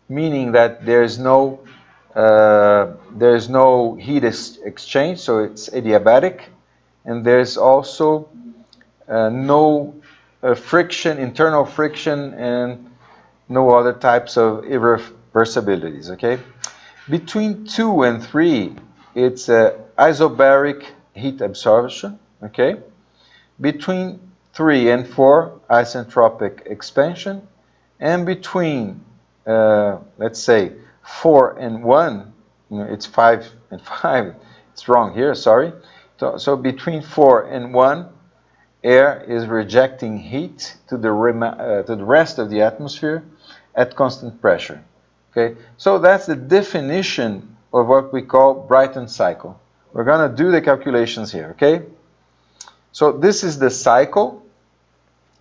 meaning that there's no heat exchange, so it's adiabatic, and there's also no friction, internal friction, and no other types of irreversibilities, okay? Between 2 and 3, it's isobaric heat absorption, okay? Between 3 and 4, isentropic expansion. And between, let's say, 4 and 1, it's 5 and 5, it's wrong here, sorry. So between 4 and 1, air is rejecting heat to the rest of the atmosphere at constant pressure. Okay, so that's the definition of what we call Brayton cycle. We're going to do the calculations here, okay? So this is the cycle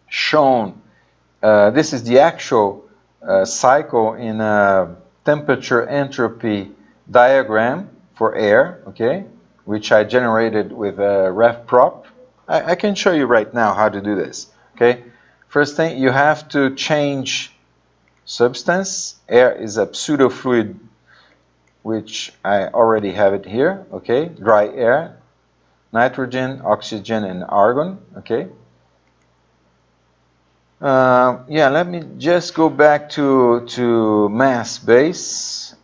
shown. This is the actual cycle in a temperature entropy diagram for air, okay, which I generated with a ref prop. I can show you right now how to do this, okay? First thing, you have to change substance. Air is a pseudo fluid, which I already have it here, okay? Dry air, nitrogen, oxygen, and argon, okay? Yeah, let me just go back to mass base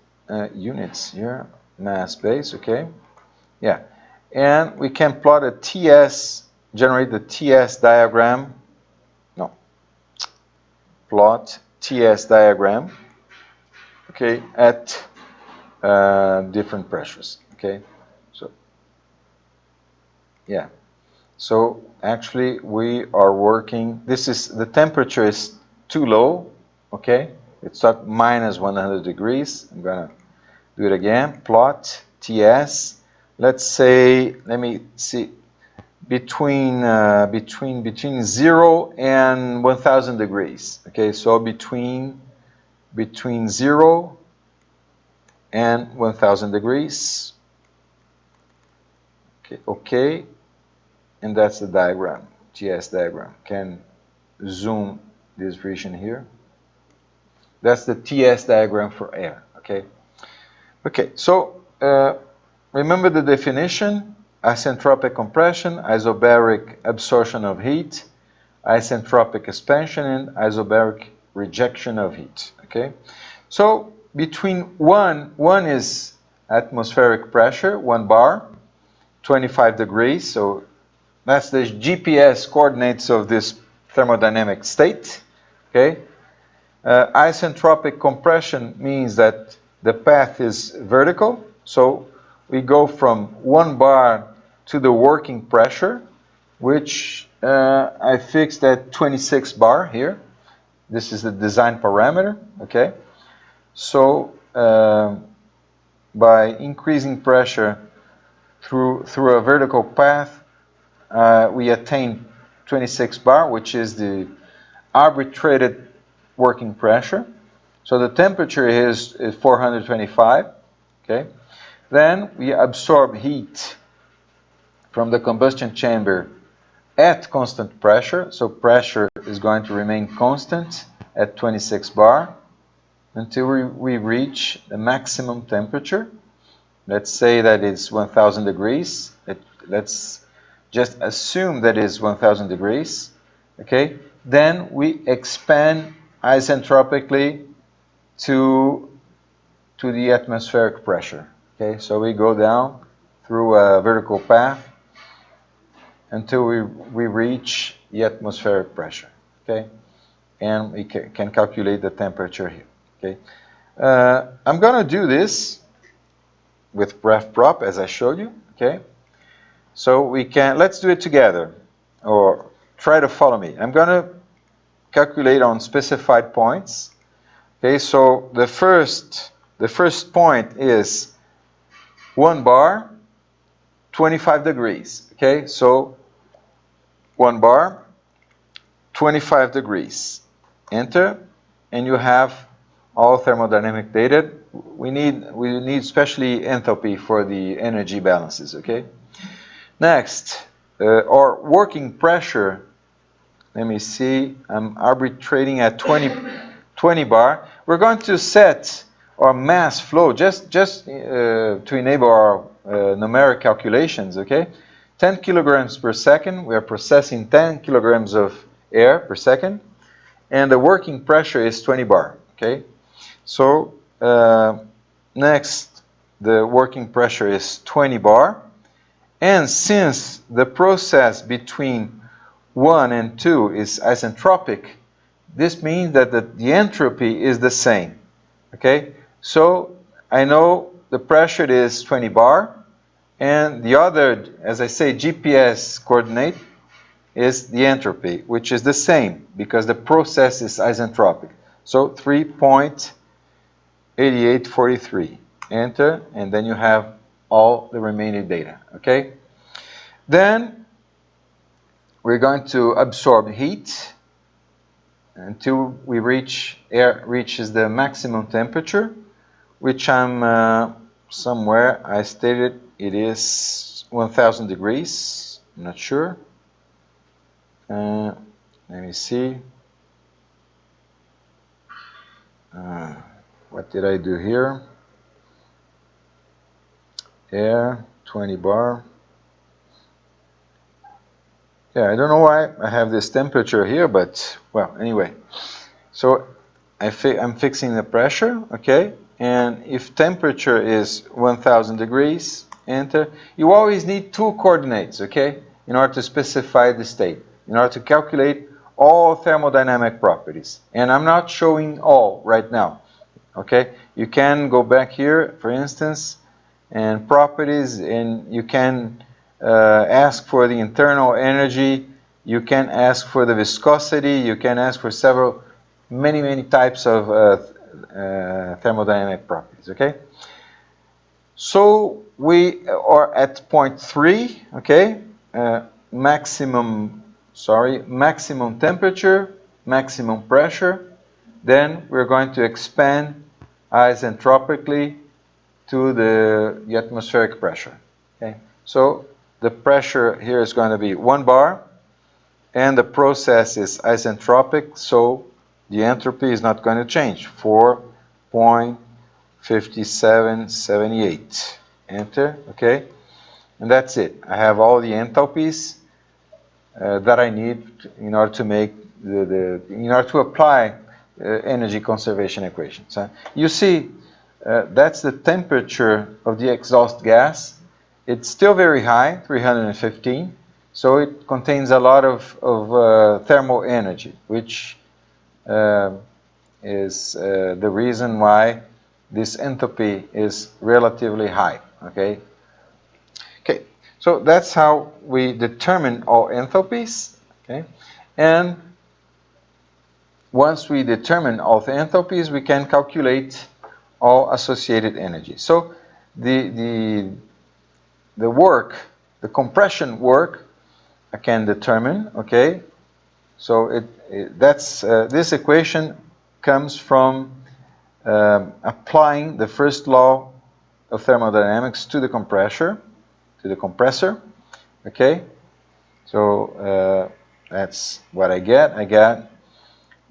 units here, mass base, okay? Yeah, and we can plot a TS, generate the TS diagram. No, plot TS diagram, okay, at different pressures, okay? So, yeah. So actually we are working, the temperature is too low, okay? It's at minus 100 degrees. I'm gonna do it again, plot TS. Let's say, let me see, between 0 and 1000 degrees, okay? So between 0 and 1000 degrees, okay. And that's the diagram, TS diagram. Can zoom this region here. That's the TS diagram for air, okay? Okay, so remember the definition: isentropic compression, isobaric absorption of heat, isentropic expansion, and isobaric rejection of heat, okay? So between 1 is atmospheric pressure, 1 bar, 25 degrees, so that's the GPS coordinates of this thermodynamic state, okay? Isentropic compression means that the path is vertical, so we go from 1 bar to the working pressure, which I fixed at 26 bar here. This is the design parameter, okay? So by increasing pressure through a vertical path, we attain 26 bar, which is the arbitrated working pressure. So the temperature is 425, okay? Then we absorb heat from the combustion chamber at constant pressure. So pressure is going to remain constant at 26 bar until we reach the maximum temperature. Let's say that it's 1000 degrees. Let's just assume that is 1000 degrees, okay? Then we expand isentropically to the atmospheric pressure, okay? So we go down through a vertical path until we reach the atmospheric pressure, okay? And we can calculate the temperature here, okay? I'm gonna do this with ref prop as I showed you, okay? So let's do it together, or try to follow me. I'm going to calculate on specified points. Okay, so the first point is 1 bar, 25 degrees. Okay, so 1 bar, 25 degrees. Enter, and you have all thermodynamic data. We need especially enthalpy for the energy balances, okay? Next, our working pressure, let me see, I'm arbitrating at 20 bar. We're going to set our mass flow just to enable our numeric calculations, okay? 10 kilograms per second. We are processing 10 kilograms of air per second. And the working pressure is 20 bar, okay? So next, the working pressure is 20 bar. And since the process between 1 and 2 is isentropic, this means that the entropy is the same, okay? So I know the pressure is 20 bar, and the other, as I say, GPS coordinate is the entropy, which is the same because the process is isentropic. So 3.8843. Enter, and then you have all the remaining data, okay? Then we're going to absorb heat until we air reaches the maximum temperature, which I'm somewhere, I stated it is 1000 degrees, I'm not sure. Let me see. What did I do here? Air, 20 bar. Yeah, I don't know why I have this temperature here, but, well, anyway. So I'm fixing the pressure, okay? And if temperature is 1000 degrees, enter. You always need two coordinates, okay, in order to specify the state, in order to calculate all thermodynamic properties. And I'm not showing all right now, okay? You can go back here, for instance, and properties, and you can ask for the internal energy, you can ask for the viscosity, you can ask for many types of thermodynamic properties, okay? So we are at point 3, okay? Maximum temperature, maximum pressure. Then we're going to expand isentropically to the atmospheric pressure, okay? So the pressure here is going to be 1 bar, and the process is isentropic, so the entropy is not going to change, 4.5778. Enter, okay? And that's it. I have all the enthalpies that I need in order to make in order to apply energy conservation equations. You see, that's the temperature of the exhaust gas. It's still very high, 315. So it contains a lot of thermal energy, which is the reason why this enthalpy is relatively high, okay? Okay, so that's how we determine all enthalpies, okay? And once we determine all the enthalpies, we can calculate all associated energy. So the work, the compression work, I can determine, okay? So this equation comes from applying the first law of thermodynamics to the compressor, okay? So that's what I get. I get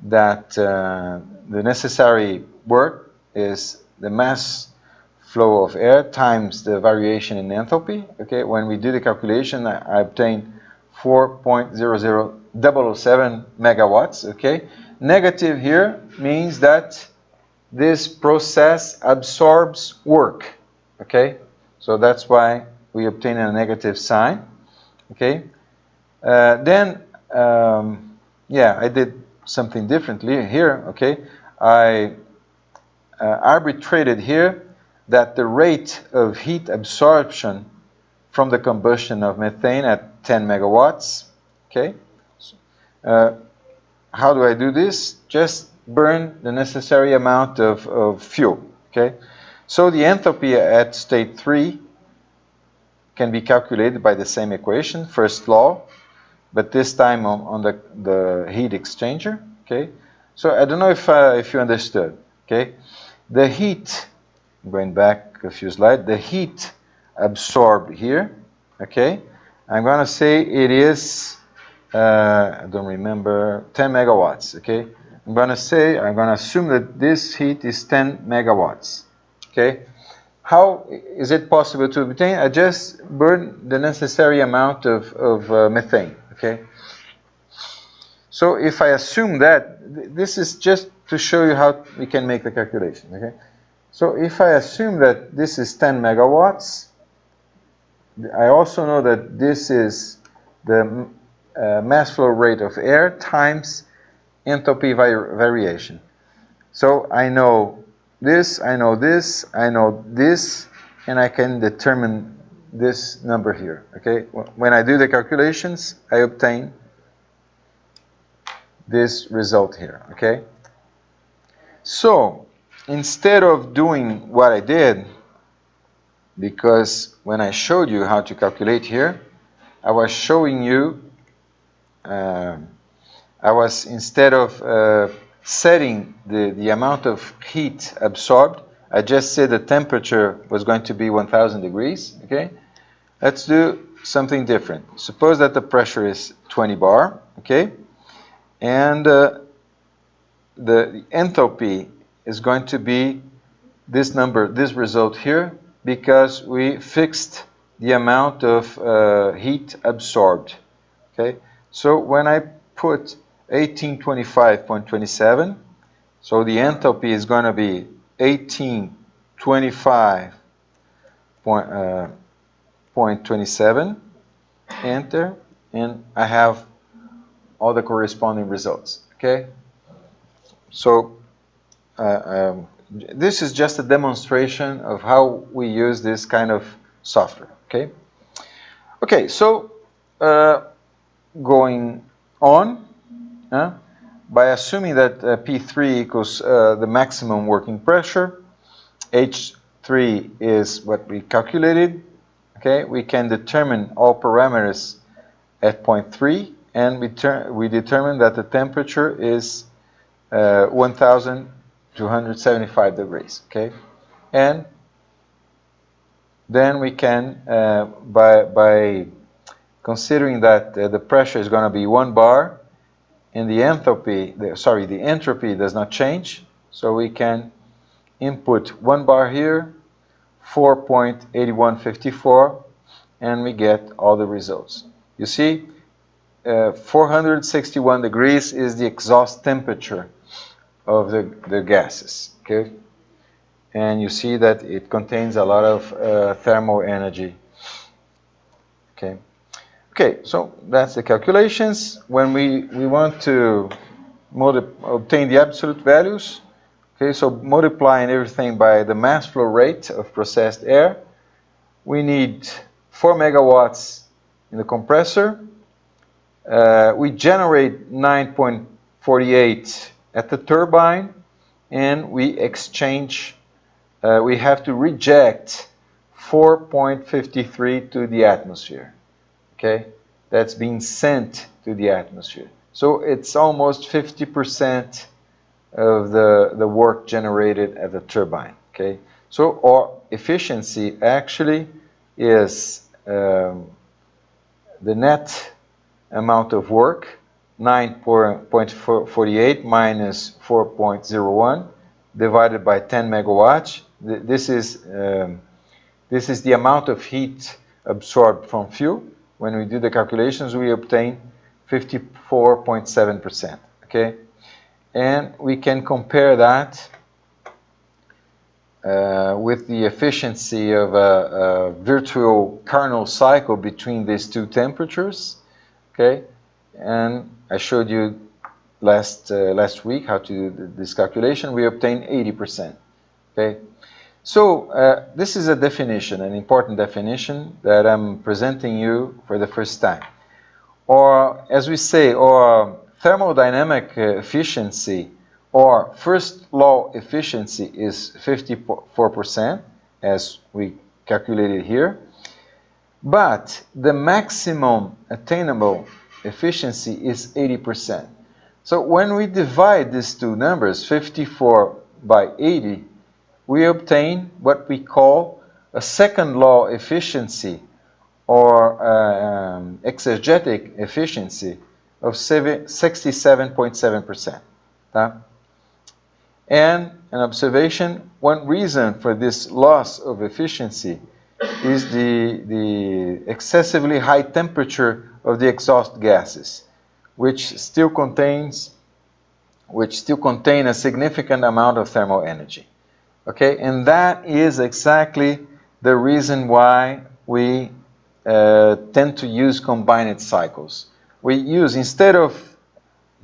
that the necessary work is the mass flow of air times the variation in enthalpy, okay? When we do the calculation, I obtained 4.007 megawatts, okay? Negative here means that this process absorbs work, okay? So that's why we obtain a negative sign, okay? Yeah, I did something differently here, okay? I arbitrated here that the rate of heat absorption from the combustion of methane at 10 megawatts, okay? How do I do this? Just burn the necessary amount of fuel, okay? So the enthalpy at state 3 can be calculated by the same equation, first law, but this time on the heat exchanger, okay? So I don't know if you understood, okay? The heat, going back a few slides, the heat absorbed here, okay? I'm going to say it is, I don't remember, 10 megawatts, okay? I'm going to assume that this heat is 10 megawatts, okay? how is it possible to obtain? I just burn the necessary amount of methane, okay? So if I assume that, this is just to show you how we can make the calculation, okay? So if I assume that this is 10 megawatts, I also know that this is the mass flow rate of air times enthalpy variation. So I know this, I know this, I know this, and I can determine this number here, okay? When I do the calculations, I obtain this result here, okay? So instead of doing what I did, because when I showed you how to calculate here, I was showing you, instead of setting the amount of heat absorbed, I just said the temperature was going to be 1000 degrees, okay? Let's do something different. Suppose that the pressure is 20 bar, okay? And the enthalpy is going to be this number, this result here, because we fixed the amount of heat absorbed, okay? So when I put 1825.27, so the enthalpy is going to be 1825.27, enter, and I have all the corresponding results, okay? So this is just a demonstration of how we use this kind of software, okay? Okay, so going on, by assuming that P3 equals the maximum working pressure, H3 is what we calculated, okay? We can determine all parameters at point 3, and we determine that the temperature is 1275 degrees, okay? And then we can, by considering that the pressure is going to be 1 bar, and the enthalpy, the entropy does not change, so we can input 1 bar here, 4.8154, and we get all the results. You see, 461 degrees is the exhaust temperature of the gases, okay? And you see that it contains a lot of thermal energy, okay? Okay, so that's the calculations. When we want to obtain the absolute values, okay, so multiplying everything by the mass flow rate of processed air, we need 4 megawatts in the compressor. We generate 9.48 at the turbine, and we exchange, we have to reject 4.53 to the atmosphere. Okay, that's being sent to the atmosphere. So it's almost 50% of the work generated at the turbine. Okay, so our efficiency actually is the net amount of work, 9.48 minus 4.01 divided by 10 megawatts. This is the amount of heat absorbed from fuel. When we do the calculations, we obtain 54.7%, okay? And we can compare that with the efficiency of a virtual Carnot cycle between these two temperatures, okay? And I showed you last week how to do this calculation. We obtain 80%, okay? So this is a definition, an important definition that I'm presenting you for the first time. Or as we say, or thermodynamic efficiency, or first law efficiency is 54%, as we calculated here. But the maximum attainable efficiency is 80%. So when we divide these two numbers, 54 by 80, we obtain what we call a second law efficiency, or exergetic efficiency of 67.7%. And an observation, one reason for this loss of efficiency is the excessively high temperature of the exhaust gases, which still contain a significant amount of thermal energy. Okay, and that is exactly the reason why we tend to use combined cycles. We use, instead of,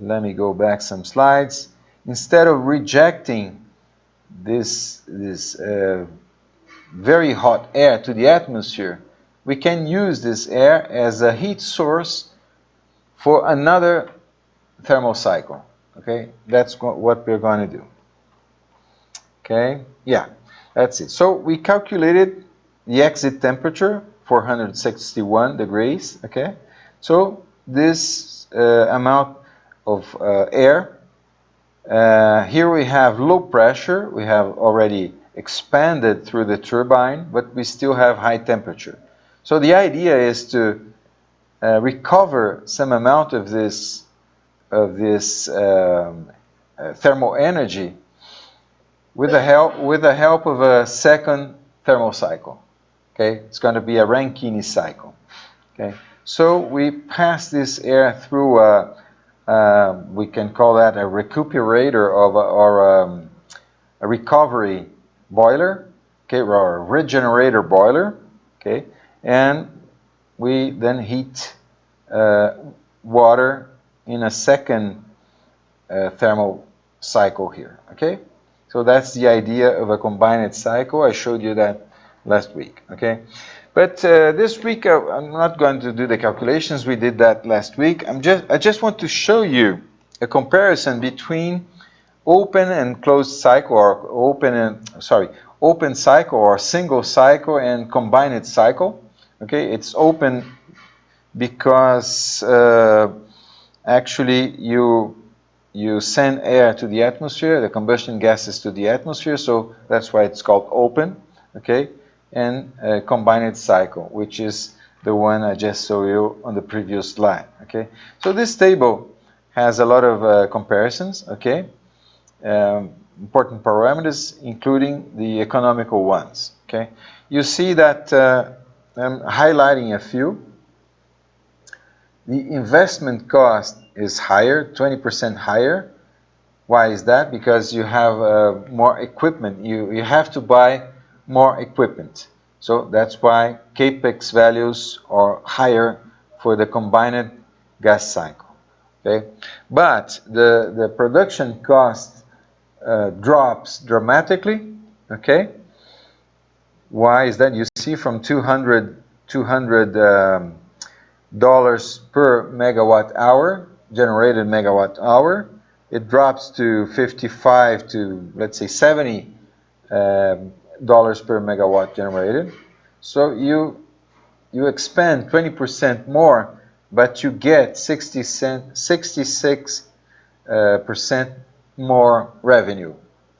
let me go back some slides, instead of rejecting this very hot air to the atmosphere, we can use this air as a heat source for another thermal cycle. Okay, that's what we're going to do. Okay, yeah, that's it. So we calculated the exit temperature, 461 degrees. Okay, so this amount of air, here we have low pressure. We have already expanded through the turbine, but we still have high temperature. So the idea is to recover some amount of this thermal energy with the help of a second thermal cycle. Okay, it's going to be a Rankine cycle. Okay, so we pass this air through we can call that a recuperator or a recovery boiler, okay, or a regenerator boiler, okay, and we then heat water in a second thermal cycle here, okay. So that's the idea of a combined cycle. I showed you that last week, okay. But this week I'm not going to do the calculations. We did that last week. I just want to show you a comparison between open and closed cycle, or open cycle or single cycle and combined cycle. Okay, it's open because actually you send air to the atmosphere, the combustion gases to the atmosphere, so that's why it's called open, okay, and combined cycle, which is the one I just showed you on the previous slide, okay. So this table has a lot of comparisons, okay, important parameters, including the economical ones, okay. You see that I'm highlighting a few. The investment cost is higher, 20% higher. Why is that? Because you have more equipment. You have to buy more equipment. So that's why capex values are higher for the combined gas cycle. Okay, but the production cost drops dramatically. Okay, why is that? You see from $200 per megawatt hour, generated megawatt hour, it drops to 55 to, let's say, $70 per megawatt generated. So you expend 20% more, but you get 66% more revenue.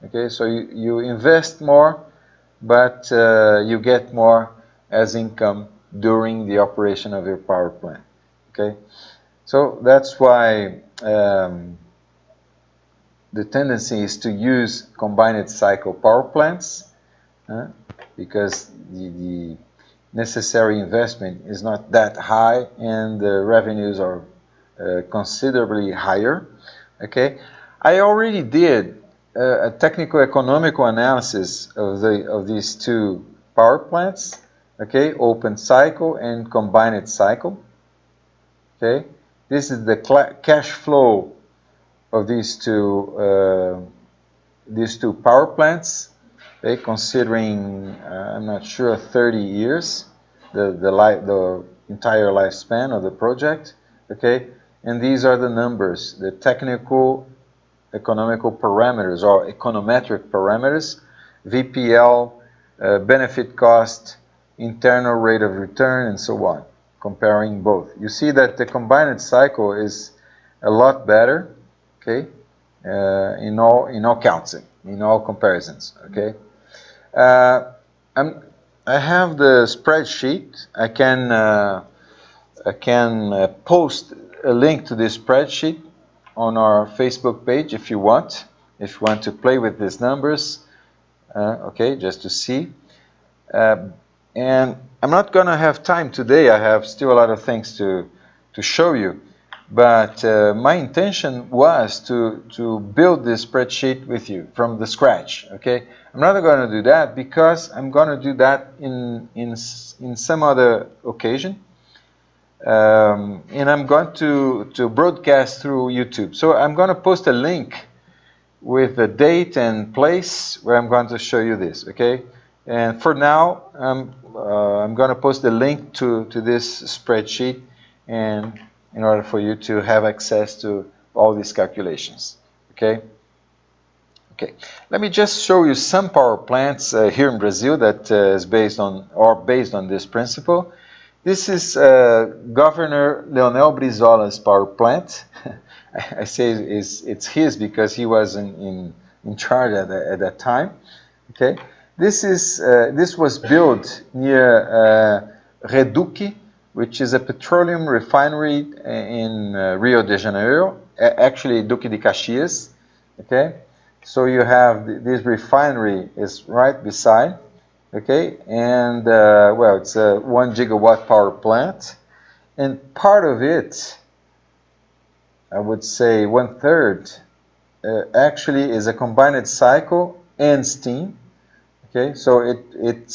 Okay, so you invest more, but you get more as income during the operation of your power plant. Okay, so that's why the tendency is to use combined cycle power plants because the necessary investment is not that high and the revenues are considerably higher. Okay, I already did a technical economical analysis of these two power plants. Okay, open cycle and combined cycle. Okay, this is the cash flow of these two power plants. Okay, considering I'm not sure 30 years, the entire lifespan of the project. Okay, and these are the numbers, the technical economical parameters or econometric parameters, VPL, benefit cost, internal rate of return, and so on, comparing both. You see that the combined cycle is a lot better, okay, in all counts, in all comparisons, okay. I have the spreadsheet. I can post a link to this spreadsheet on our Facebook page if you want. if you want to play with these numbers, okay, just to see. And I'm not going to have time today. I have still a lot of things to show you. But my intention was to build this spreadsheet with you from the scratch, okay? I'm not going to do that because I'm going to do that in some other occasion. And I'm going to broadcast through YouTube. So I'm going to post a link with the date and place where I'm going to show you this, okay? And for now, I'm going to post the link to this spreadsheet, and in order for you to have access to all these calculations, okay? Okay, let me just show you some power plants here in Brazil that is based on this principle. This is Governor Leonel Brizola's power plant. I say it's his because he was in charge at that time. Okay, this was built near Reduc, which is a petroleum refinery in Rio de Janeiro, actually Duque de Caxias. Okay, so you have this refinery is right beside. Okay, and well, it's a 1 gigawatt power plant, and part of it, I would say 1/3, actually is a combined cycle and steam. Okay, so it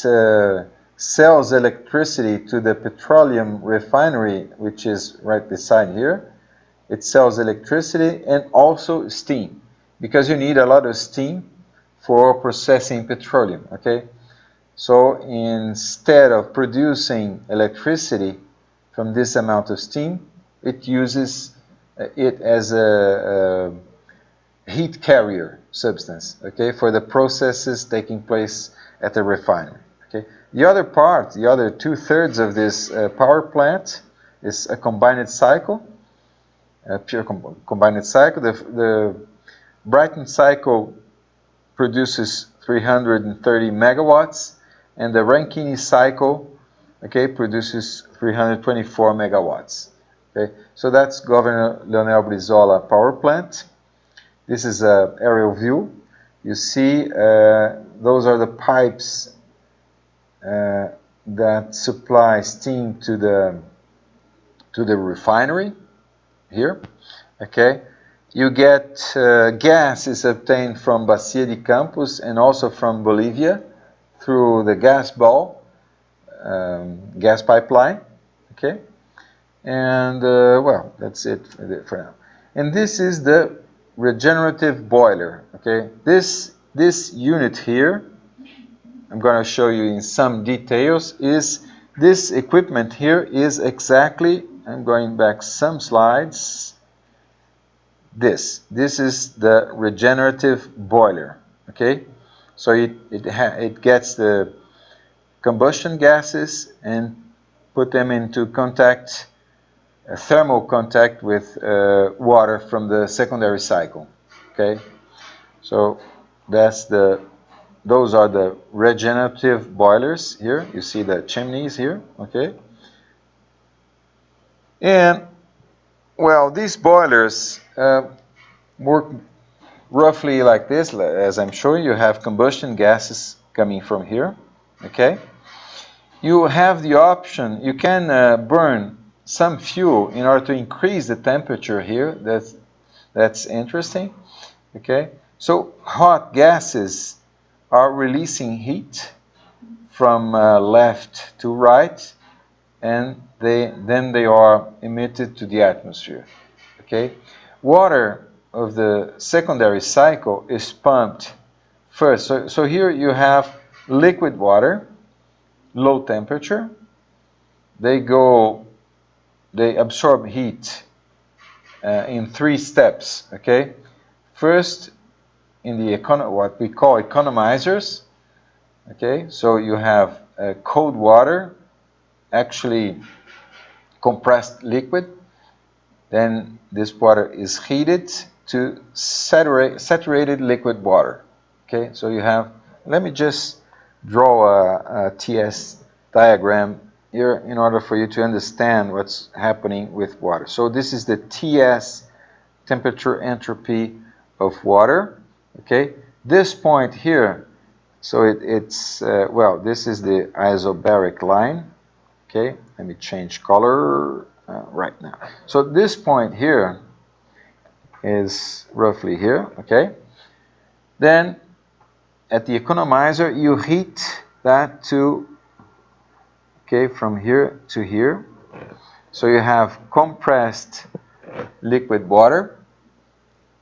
sells electricity to the petroleum refinery, which is right beside here. It sells electricity and also steam, because you need a lot of steam for processing petroleum. Okay. So instead of producing electricity from this amount of steam, it uses it as a heat carrier substance, okay, for the processes taking place at the refinery. Okay. The other part, the other 2/3 of this power plant is a combined cycle, a pure combined cycle. The Brayton cycle produces 330 megawatts. And the Rankine cycle, okay, produces 324 megawatts. Okay, so that's Governor Leonel Brizola power plant. This is an aerial view. You see, those are the pipes that supply steam to the refinery here. Okay, you get gas is obtained from Bacia de Campos and also from Bolivia, through the gas ball, gas pipeline, okay? And, well, that's it for now. And this is the regenerative boiler, okay? This unit here, I'm going to show you in some details, is this equipment here is exactly, I'm going back some slides, this is the regenerative boiler, okay? So it gets the combustion gases and put them into contact, thermal contact with water from the secondary cycle. Okay, so those are the regenerative boilers here. You see the chimneys here. Okay, and well, these boilers work roughly like this. As I'm showing you, have combustion gases coming from here, okay? You have the option, you can burn some fuel in order to increase the temperature here. That's interesting, okay? So hot gases are releasing heat from left to right, and then they are emitted to the atmosphere, okay? Water of the secondary cycle is pumped first. So here you have liquid water, low temperature. They absorb heat in 3 steps, okay? First, in the what we call economizers, okay? So you have cold water, actually compressed liquid. Then this water is heated to saturated liquid water. Okay, so you have, let me just draw a TS diagram here in order for you to understand what's happening with water. So this is the TS temperature entropy of water. Okay, this point here, so it's well, this is the isobaric line. Okay, let me change color right now. So this point here is roughly here. Okay, then at the economizer you heat that to, okay, from here to here. So you have compressed liquid water.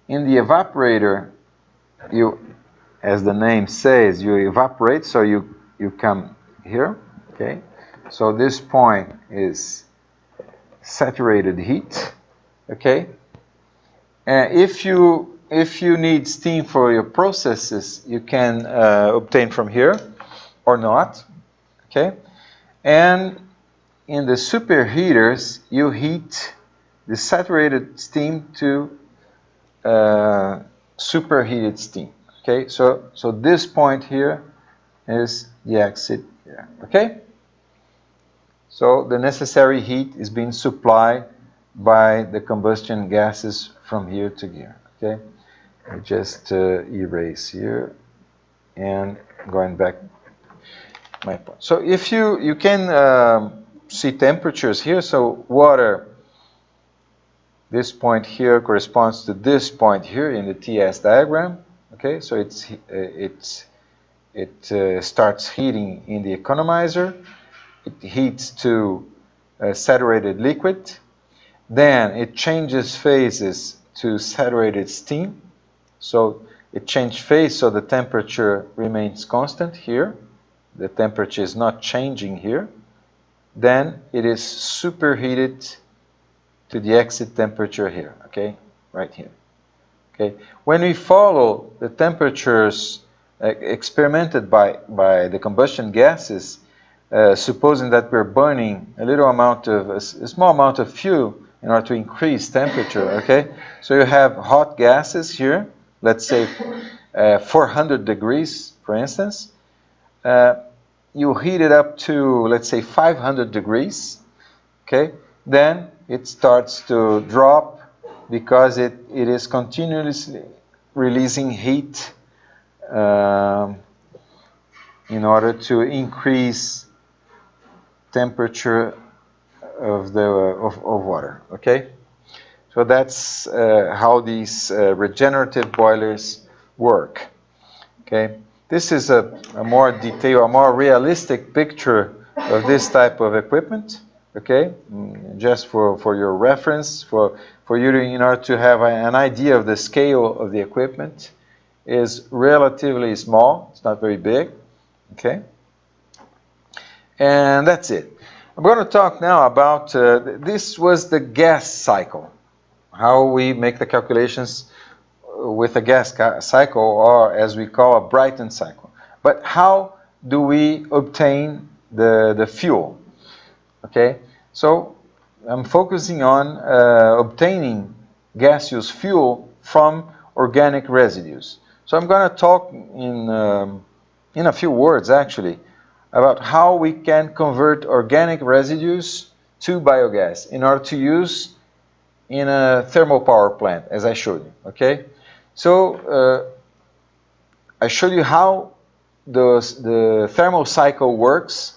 In the evaporator, you, as the name says, you evaporate, so you come here, okay? So this point is saturated heat, okay? If you need steam for your processes, you can obtain from here or not, okay? And in the superheaters, you heat the saturated steam to superheated steam. Okay, so this point here is the exit here. Okay, so the necessary heat is being supplied by the combustion gases from here to here. Okay, I just erase here and going back my point. So if you can see temperatures here. So water, this point here corresponds to this point here in the TS diagram. Okay, so it starts heating in the economizer. It heats to saturated liquid. Then it changes phases to saturated steam. So it changed phase, so the temperature remains constant here. The temperature is not changing here. Then it is superheated to the exit temperature here, okay, right here. Okay, when we follow the temperatures experimented by the combustion gases, supposing that we're burning a small amount of fuel in order to increase temperature, okay, so you have hot gases here, let's say 400 degrees, for instance. You heat it up to, let's say, 500 degrees, okay, then it starts to drop because it is continuously releasing heat in order to increase temperature of water. Okay, so that's how these regenerative boilers work. Okay, this is a more detailed, a more realistic picture of this type of equipment. Okay, just for your reference, for you to, in order to have an idea of the scale of the equipment, is relatively small. It's not very big. Okay, and that's it. I'm going to talk now about this was the gas cycle, how we make the calculations with a gas cycle, or as we call a Brayton cycle. But how do we obtain the fuel? Okay, so I'm focusing on obtaining gaseous fuel from organic residues. So I'm going to talk in a few words, actually, about how we can convert organic residues to biogas in order to use in a thermal power plant, as I showed you. Okay, so I showed you how the thermal cycle works,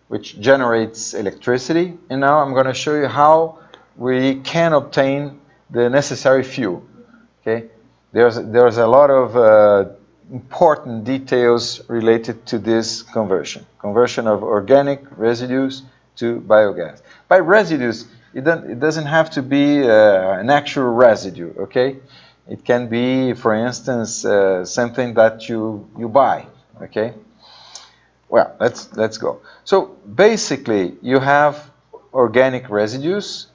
which generates electricity, and now I'm going to show you how we can obtain the necessary fuel. Okay, there's a lot of important details related to this conversion of organic residues to biogas. By residues, it doesn't have to be an actual residue. Okay, it can be, for instance, something that you buy. Okay. Well, let's go. So basically, you have organic residues.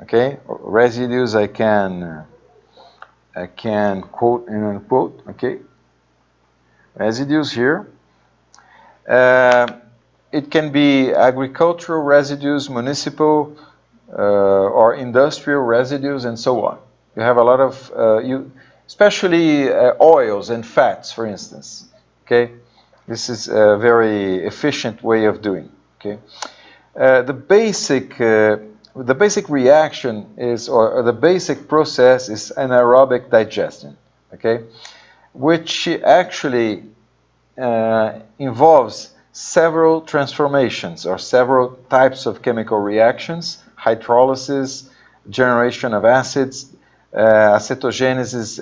Okay, residues I can quote and unquote. Okay, residues here. It can be agricultural residues, municipal or industrial residues, and so on. You have a lot of especially oils and fats, for instance. Okay. This is a very efficient way of doing. Okay, the basic reaction is, or the basic process is anaerobic digestion. Okay, which actually involves several transformations or several types of chemical reactions: hydrolysis, generation of acids, acetogenesis,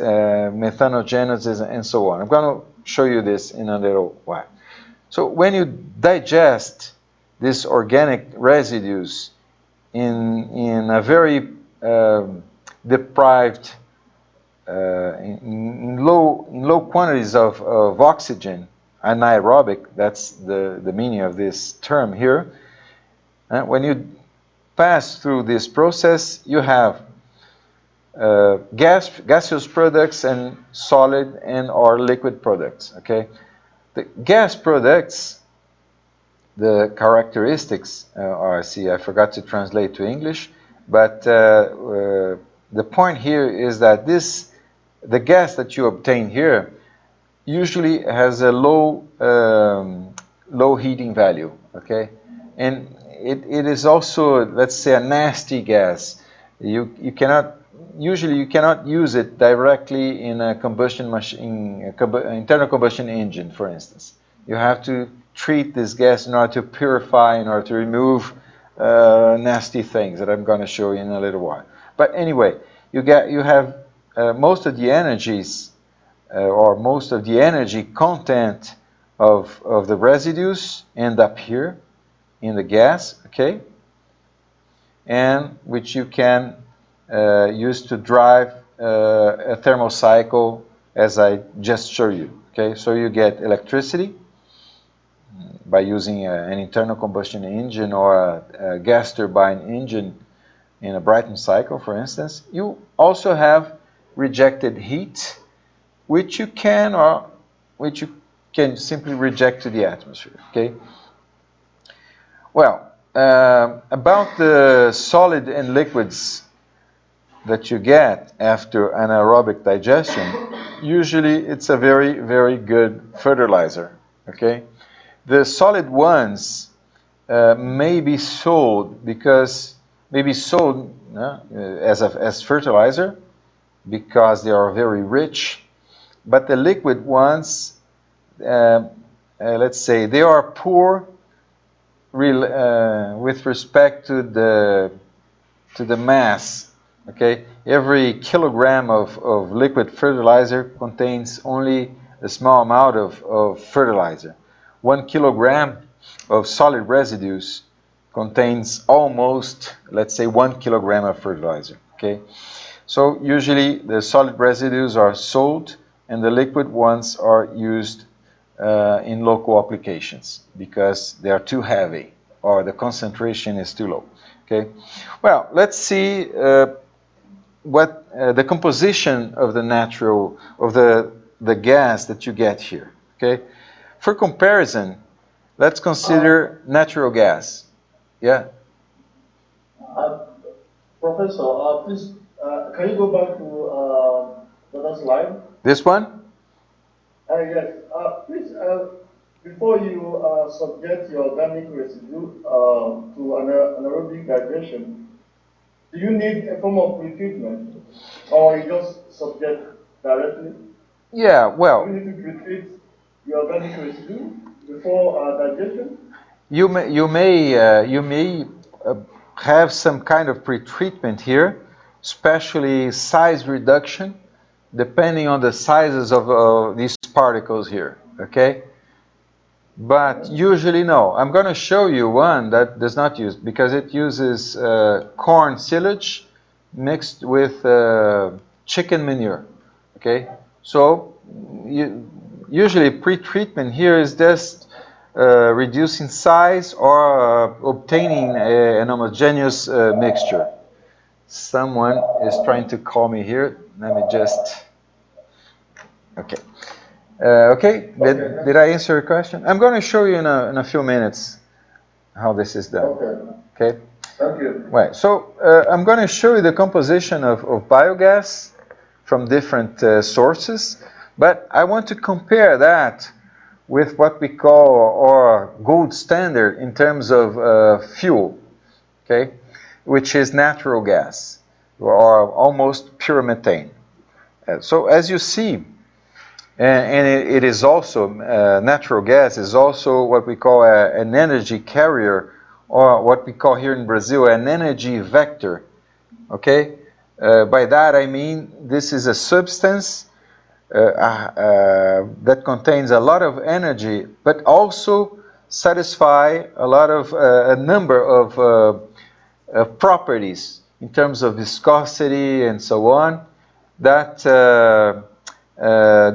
methanogenesis, and so on. I'm going to show you this in a little while. So when you digest these organic residues in a very deprived, in low quantities of oxygen, anaerobic, that's the meaning of this term here. When you pass through this process, you have gaseous products and solid and or liquid products. Okay, the gas products, the characteristics, I forgot to translate to English, but the point here is that the gas that you obtain here usually has a low heating value, okay, and it is also, let's say, a nasty gas. You cannot use it directly in a combustion machine, internal combustion engine, for instance. You have to treat this gas in order to purify, in order to remove nasty things that I'm going to show you in a little while. But anyway, you have most of the energies or most of the energy content of the residues end up here in the gas, okay, and which you can use to drive a thermal cycle, as I just showed you. Okay, so you get electricity by using an internal combustion engine or a gas turbine engine in a Brayton cycle, for instance. You also have rejected heat, which you can simply reject to the atmosphere. Okay. Well, about the solid and liquids that you get after anaerobic digestion, usually it's a very, very good fertilizer. Okay. The solid ones may be sold as fertilizer because they are very rich, but the liquid ones, let's say, they are poor with respect to the mass. Okay, every kilogram of liquid fertilizer contains only a small amount of fertilizer. 1 kilogram of solid residues contains almost, let's say, 1 kilogram of fertilizer. Okay, so usually the solid residues are sold and the liquid ones are used in local applications because they are too heavy or the concentration is too low. Okay, well, let's see what the composition of the gas that you get here. Okay, for comparison, let's consider natural gas. Yeah. Professor, please, can you go back to the slide? This one? Yes. Please, before you subject your organic residue to anaerobic digestion, do you need a form of pretreatment, or you just subject directly? Yeah, well, Do you need to pretreat your organic residue before digestion? you may have some kind of pretreatment here, especially size reduction, depending on the sizes of these particles here. Okay, but usually no. I'm going to show you one that does not use, because it uses corn silage mixed with chicken manure. Okay, so usually pretreatment here is just reducing size or obtaining an homogeneous mixture. Someone is trying to call me here. Let me just... Okay. Okay, did I answer your question? I'm going to show you in a few minutes how this is done. Okay. Thank you. Right, so I'm going to show you the composition of biogas from different sources, but I want to compare that with what we call our gold standard in terms of fuel, okay, which is natural gas, or almost pure methane. So as you see, And it is also, natural gas is also what we call an energy carrier, or what we call here in Brazil an energy vector. Okay? By that I mean this is a substance that contains a lot of energy, but also satisfy a number of properties in terms of viscosity and so on that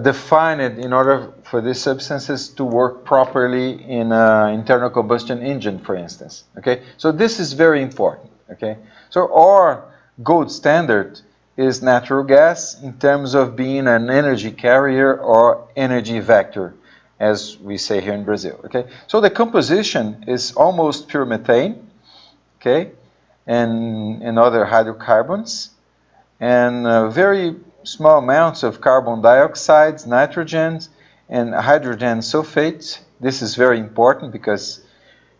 define it in order for these substances to work properly in an internal combustion engine, for instance. Okay, so this is very important. Okay, so our gold standard is natural gas in terms of being an energy carrier or energy vector, as we say here in Brazil. Okay, so the composition is almost pure methane. Okay, and other hydrocarbons, and very small amounts of carbon dioxide, nitrogen, and hydrogen sulfate. This is very important because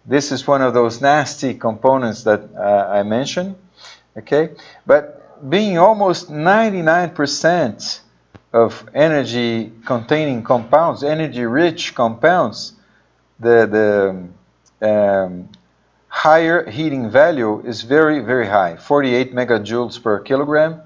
this is one of those nasty components that I mentioned. Okay, but being almost 99% of energy containing compounds, energy rich compounds, the higher heating value is very, very high, 48 megajoules per kilogram.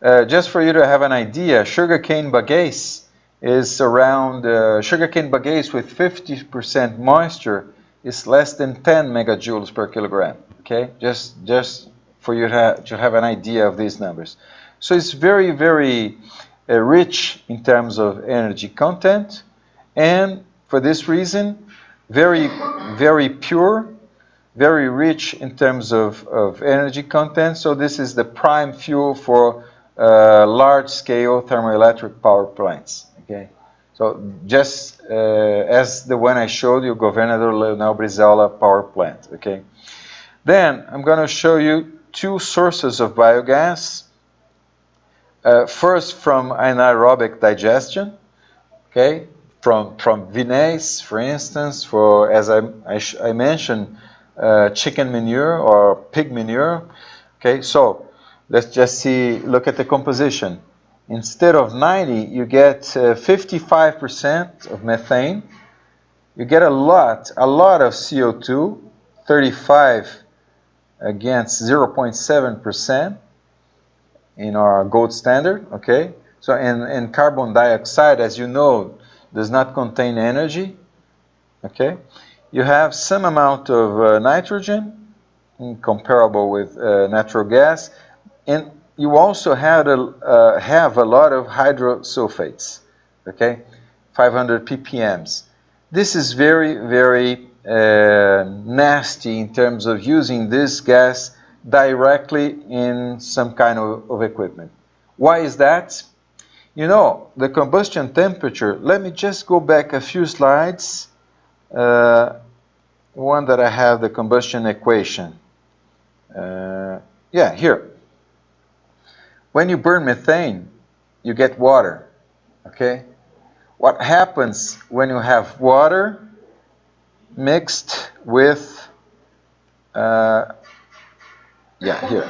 Just for you to have an idea, sugarcane bagasse is around, sugarcane bagasse with 50% moisture is less than 10 megajoules per kilogram. Okay, just for you to have an idea of these numbers. So it's very, very rich in terms of energy content, and for this reason, very, very pure, very rich in terms of energy content. So this is the prime fuel for large-scale thermoelectric power plants. Okay, so just as the one I showed you, Governador Leonel Brizola power plant. Okay, then I'm going to show you two sources of biogas. First, from anaerobic digestion. Okay, from vinasse, for instance, for, as I mentioned, chicken manure or pig manure. Okay, so let's just look at the composition. Instead of 90, you get 55% of methane. You get a lot of CO2, 35 against 0.7% in our gold standard. Okay, so and carbon dioxide, as you know, does not contain energy. Okay, you have some amount of nitrogen, comparable with natural gas, and you also have a lot of hydrosulfates. Okay, 500 ppms. This is very, very nasty in terms of using this gas directly in some kind of equipment. Why is that? You know, the combustion temperature, let me just go back a few slides. One that I have the combustion equation. Yeah, here. When you burn methane, you get water. Okay? What happens when you have water mixed with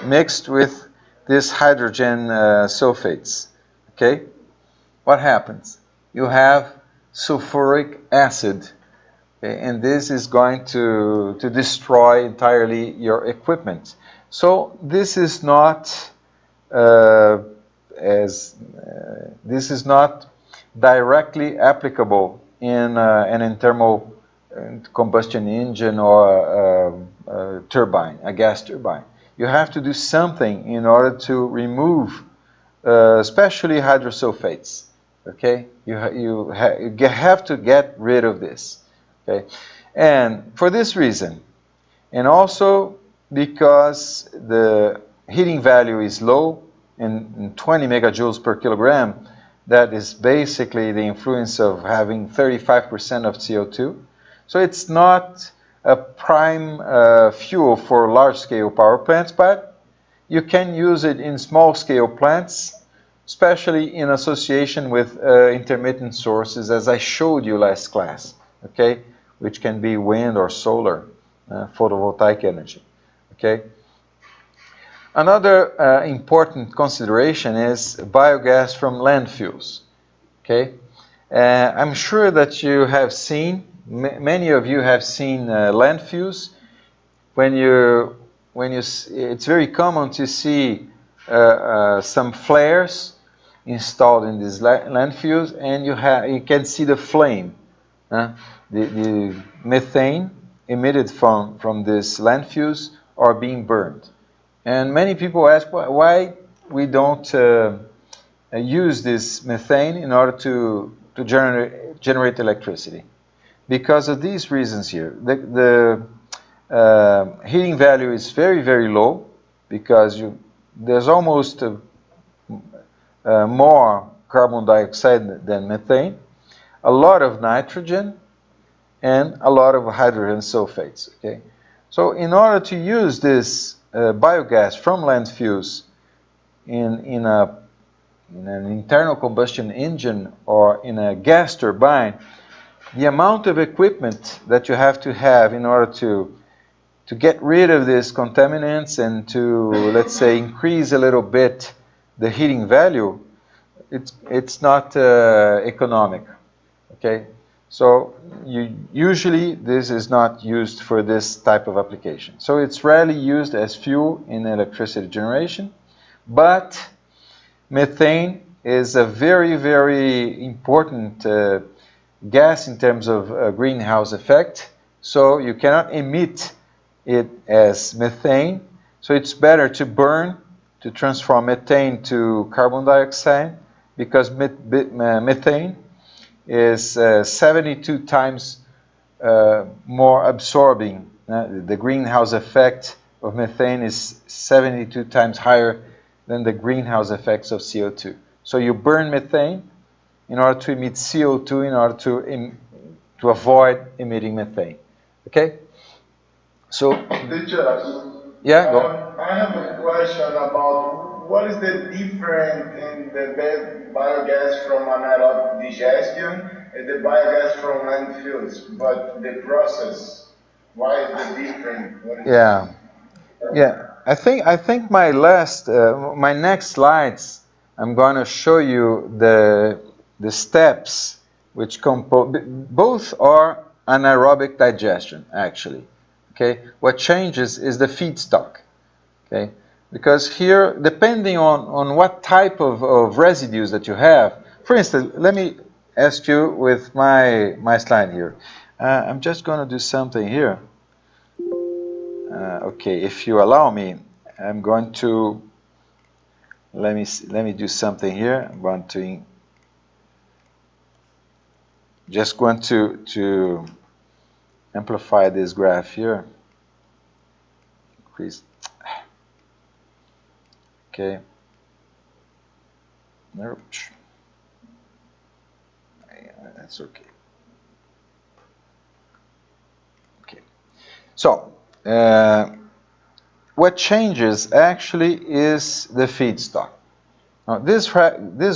mixed with this hydrogen sulfates? Okay, what happens? You have sulfuric acid, okay, and this is going to destroy entirely your equipment. So this is not this is not directly applicable in an internal combustion engine or a turbine, a gas turbine. You have to do something in order to remove especially hydrosulfates. Okay, you have to get rid of this. Okay, and for this reason, and also because the heating value is low, in 20 megajoules per kilogram, that is basically the influence of having 35% of CO2. So it's not a prime fuel for large-scale power plants, but you can use it in small-scale plants, especially in association with intermittent sources, as I showed you last class, okay, which can be wind or solar, photovoltaic energy, okay. Another important consideration is biogas from landfills, okay. I'm sure that you have seen, many of you have seen landfills. It's very common to see some flares installed in these landfills, and you can see the flame, the methane emitted from these landfills are being burned. And many people ask why we don't use this methane in order to generate electricity. Because of these reasons here. The heating value is very, very low because there's almost more carbon dioxide than methane, a lot of nitrogen, and a lot of hydrogen sulfates. Okay, so in order to use this biogas from landfills in an internal combustion engine or in a gas turbine, the amount of equipment that you have to have in order to get rid of these contaminants and to, let's say, increase a little bit the heating value, it's not economic. Okay, so usually this is not used for this type of application. So it's rarely used as fuel in electricity generation, but methane is a very, very important gas in terms of greenhouse effect. So you cannot emit it as methane. So it's better to burn, to transform methane to carbon dioxide, because methane is 72 times more absorbing. The greenhouse effect of methane is 72 times higher than the greenhouse effects of CO2. So you burn methane in order to emit CO2 in order to avoid emitting methane. Okay? So, Teacher, yeah, go. I have a question about what is the difference in the biogas from anaerobic digestion and the biogas from landfills, but the process, why is the difference? Yeah. Yeah, I think my next slides, I'm going to show you the steps which both are anaerobic digestion actually. Okay, what changes is the feedstock. Okay, because here, depending on what type of residues that you have, for instance, let me ask you with my slide here. I'm just going to do something here. Okay, if you allow me, I'm going to let me do something here. I'm going to just going to amplify this graph here. Increase. Okay. Nope. That's okay. Okay. So. What changes actually is the feedstock. Now, this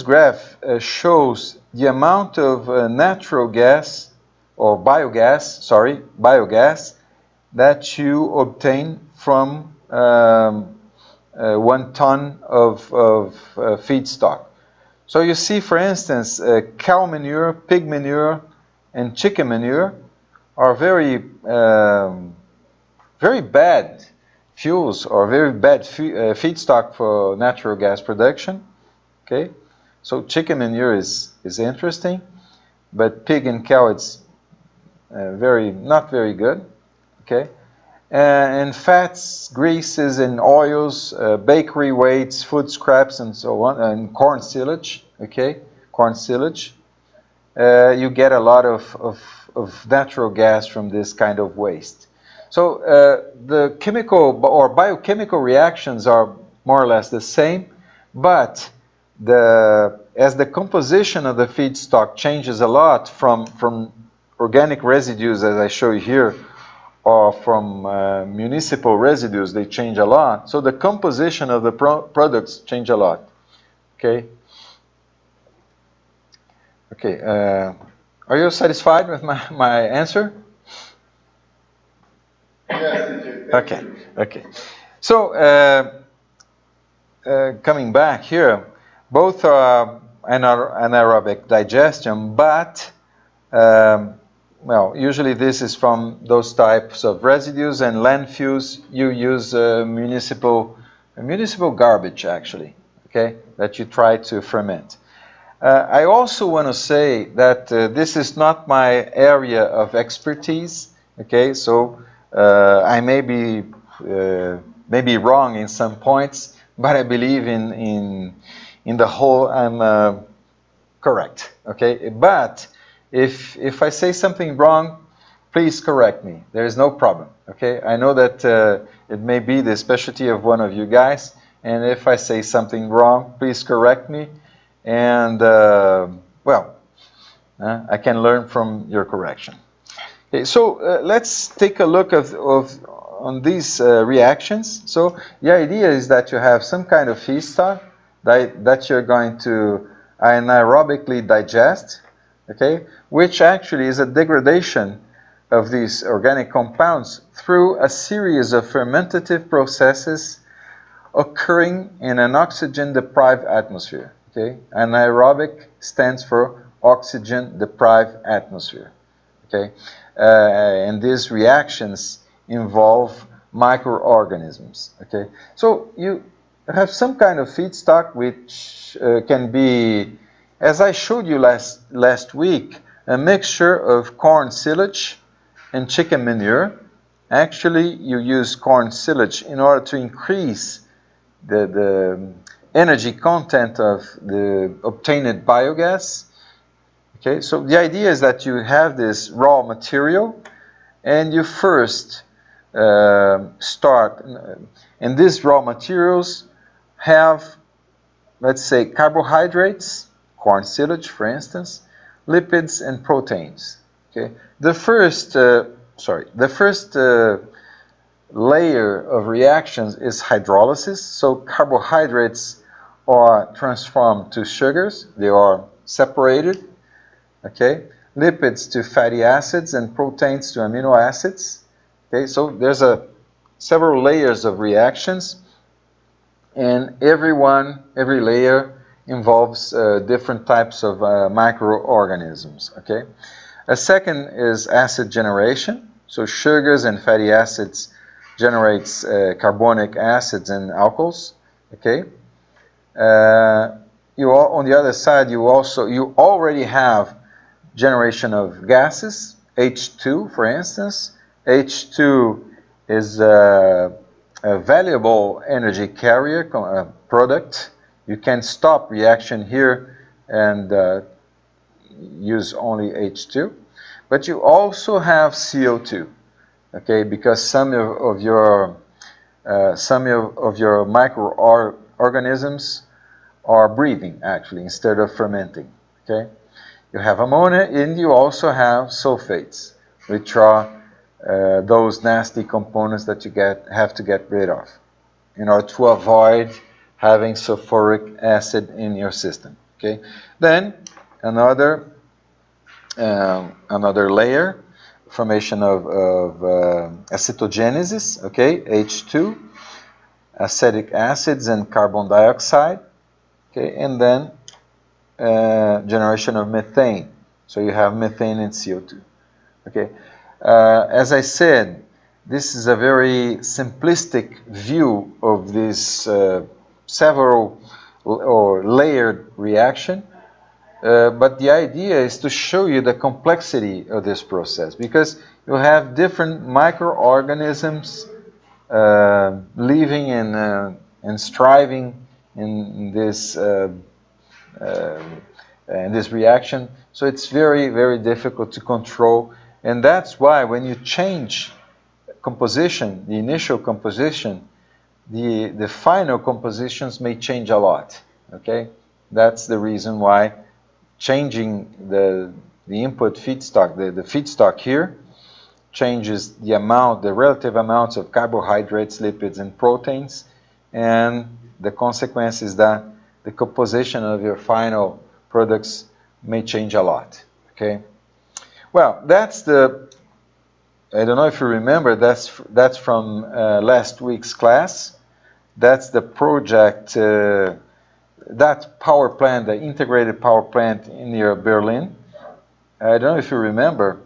graph shows the amount of natural gas or biogas that you obtain from 1 ton of feedstock. So you see, for instance, cow manure, pig manure, and chicken manure are very bad fuels or very bad feedstock for natural gas production. Okay, so chicken manure is interesting, but pig and cow it's not very good. Okay, and fats, greases, and oils, bakery weights, food scraps, and so on, and corn silage. Okay, corn silage. You get a lot of natural gas from this kind of waste. So the chemical or biochemical reactions are more or less the same, but as the composition of the feedstock changes a lot from organic residues, as I show you here, or from municipal residues, they change a lot. So the composition of the products change a lot. Okay. Okay. Are you satisfied with my answer? Yes, teacher. Okay, okay. So coming back here, both are anaerobic digestion, but well, usually this is from those types of residues, and landfills you use municipal garbage actually, okay, that you try to ferment. I also want to say that this is not my area of expertise, okay, so I may be wrong in some points, but I believe in the whole I'm correct, okay, but if I say something wrong, please correct me. There is no problem, okay? I know that it may be the specialty of one of you guys, and if I say something wrong, please correct me. And, well, I can learn from your correction. Okay, so let's take a look on these reactions. So the idea is that you have some kind of feedstock that you're going to anaerobically digest, okay, which actually is a degradation of these organic compounds through a series of fermentative processes occurring in an oxygen-deprived atmosphere. Okay, anaerobic stands for oxygen-deprived atmosphere. Okay, and these reactions involve microorganisms. Okay, so you have some kind of feedstock which can be, as I showed you last week, a mixture of corn silage and chicken manure. Actually, you use corn silage in order to increase the energy content of the obtained biogas. Okay, so the idea is that you have this raw material, and you first start, and these raw materials have, let's say, carbohydrates, corn silage, for instance, lipids and proteins. Okay, the first layer of reactions is hydrolysis. So carbohydrates are transformed to sugars; they are separated. Okay, lipids to fatty acids and proteins to amino acids. Okay, so there's several layers of reactions, and every layer involves different types of microorganisms. Okay, a second is acid generation. So sugars and fatty acids generates carbonic acids and alcohols. Okay, on the other side, you already have generation of gases, H2, for instance. H2 is a valuable energy carrier product. You can stop reaction here and use only H2. But you also have CO2, okay, because some of your microorganisms are breathing, actually, instead of fermenting. Okay, you have ammonia, and you also have sulfates, which are those nasty components that you have to get rid of in order to avoid having sulfuric acid in your system. Okay, then another layer, formation of acetogenesis. Okay, H2, acetic acids and carbon dioxide. Okay, and then generation of methane. So you have methane and CO2. Okay, as I said, this is a very simplistic view of this several or layered reaction, but the idea is to show you the complexity of this process, because you have different microorganisms living and striving in this reaction. So it's very, very difficult to control, and that's why when you change composition, the initial composition, the final compositions may change a lot. Okay, that's the reason why changing the input feedstock, the feedstock here, changes the relative amounts of carbohydrates, lipids, and proteins, and the consequence is that the composition of your final products may change a lot. Okay, well, that's I don't know if you remember, that's from last week's class. That's the project that power plant, the integrated power plant near Berlin. I don't know if you remember.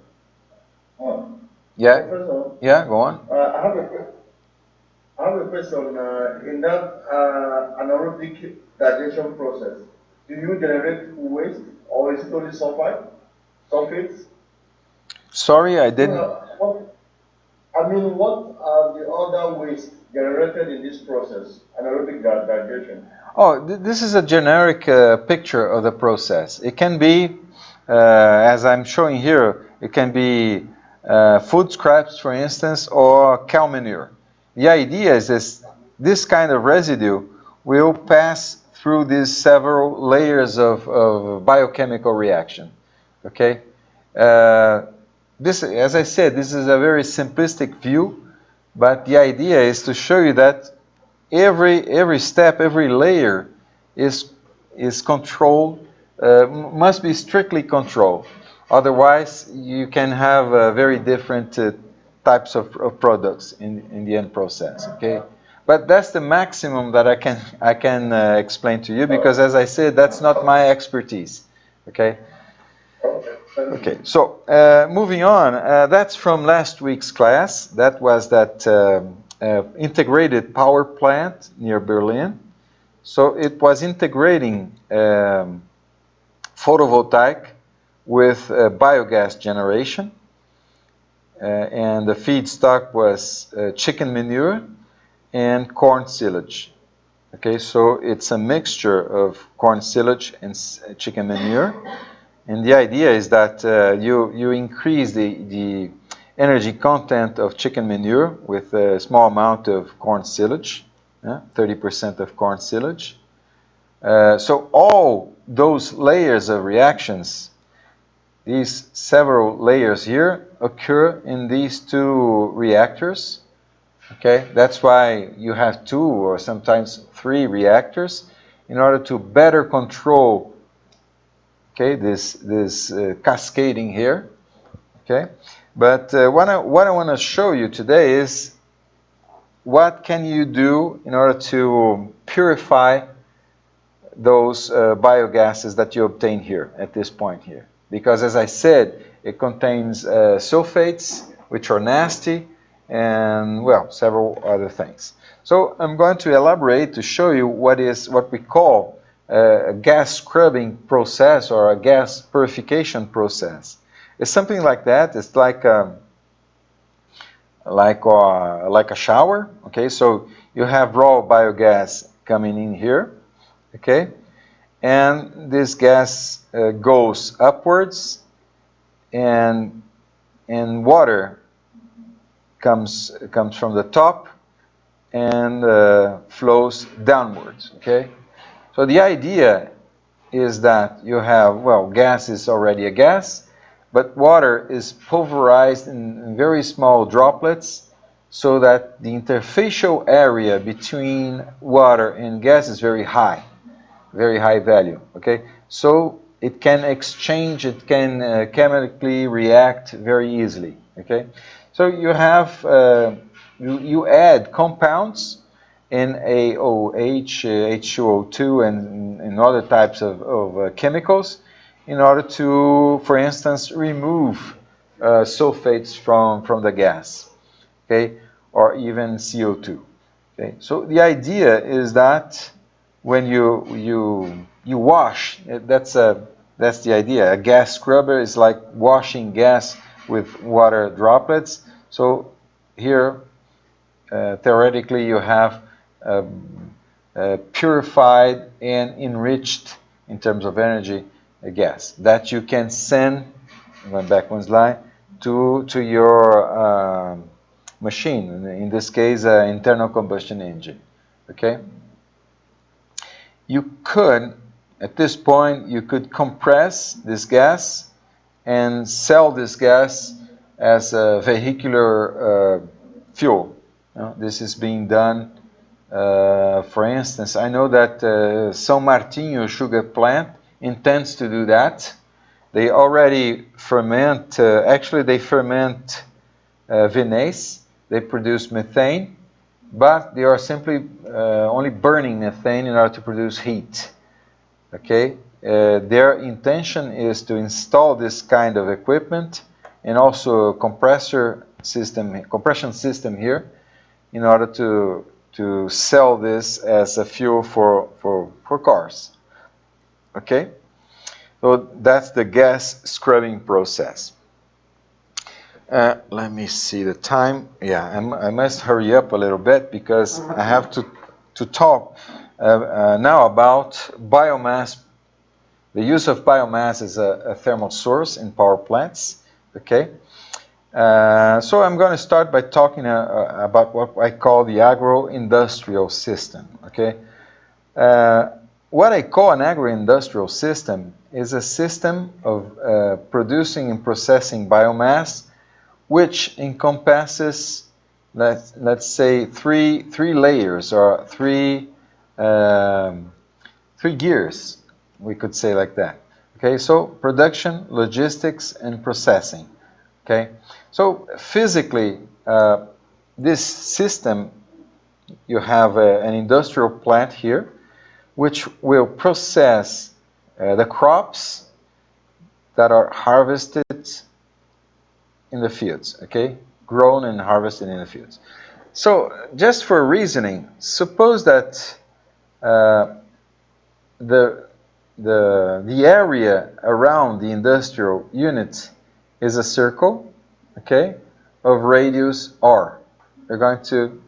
Yeah. Professor, Yeah, go on. I have a question. In that anaerobic digestion process, do you generate waste or is it only sulfates? Sorry, I didn't. What are the other wastes generated in this process, anaerobic digestion? Oh, this is a generic picture of the process. It can be, as I'm showing here, it can be food scraps, for instance, or cow manure. The idea is this kind of residue will pass through these several layers of biochemical reaction. Okay? This, as I said, this is a very simplistic view, but the idea is to show you that every step, every layer is controlled, must be strictly controlled. Otherwise, you can have very different types of products in the end process. Okay, but that's the maximum that I can explain to you, because, as I said, that's not my expertise. Okay. Okay, so moving on, that's from last week's class. That was that integrated power plant near Berlin. So it was integrating photovoltaic with biogas generation. And the feedstock was chicken manure and corn silage. Okay, so it's a mixture of corn silage and chicken manure. And the idea is that you increase the energy content of chicken manure with a small amount of corn silage, 30% of corn silage. So all those layers of reactions, these several layers here, occur in these two reactors. Okay, that's why you have 2 or sometimes 3 reactors in order to better control, okay, this cascading here. Okay, but what I want to show you today is what can you do in order to purify those biogases that you obtain here at this point here. Because, as I said, it contains sulfates, which are nasty, and, well, several other things. So I'm going to elaborate to show you what we call a gas scrubbing process or a gas purification process. It's something like that. It's like a shower. Okay, so you have raw biogas coming in here. Okay, and this gas goes upwards, and water comes from the top and flows downwards. Okay, so the idea is that you have, well, gas is already a gas, but water is pulverized in very small droplets, so that the interfacial area between water and gas is very high value. Okay, so it can exchange, it can chemically react very easily. Okay, so you have you add compounds, NaOH, H2O2, and other types of chemicals in order to, for instance, remove sulfates from the gas, okay, or even CO2. Okay, so the idea is that when you wash, that's the idea. A gas scrubber is like washing gas with water droplets. So here, theoretically, you have purified and enriched, in terms of energy, a gas that you can send, going back one slide, to your machine. In this case, internal combustion engine. Okay. You could, at this point, you could compress this gas and sell this gas as a vehicular fuel. This is being done, for instance, I know that São Martinho sugar plant intends to do that. They already ferment, actually they ferment vinasse, they produce methane, but they are simply only burning methane in order to produce heat. Okay, their intention is to install this kind of equipment and also a compression system here in order to sell this as a fuel for cars. Okay, so that's the gas scrubbing process. Let me see the time. Yeah, I must hurry up a little bit because I have to talk now about biomass. The use of biomass as a thermal source in power plants. Okay, so I'm going to start by talking about what I call the agro-industrial system. Okay, what I call an agro-industrial system is a system of producing and processing biomass, which encompasses, let's say, three layers or three gears, we could say like that. Okay, so production, logistics, and processing. Okay, so physically, this system, you have an industrial plant here, which will process the crops that are harvested in the fields, okay? Grown and harvested in the fields. So, just for reasoning, suppose that the area around the industrial unit is a circle, okay, of radius r. You're going to,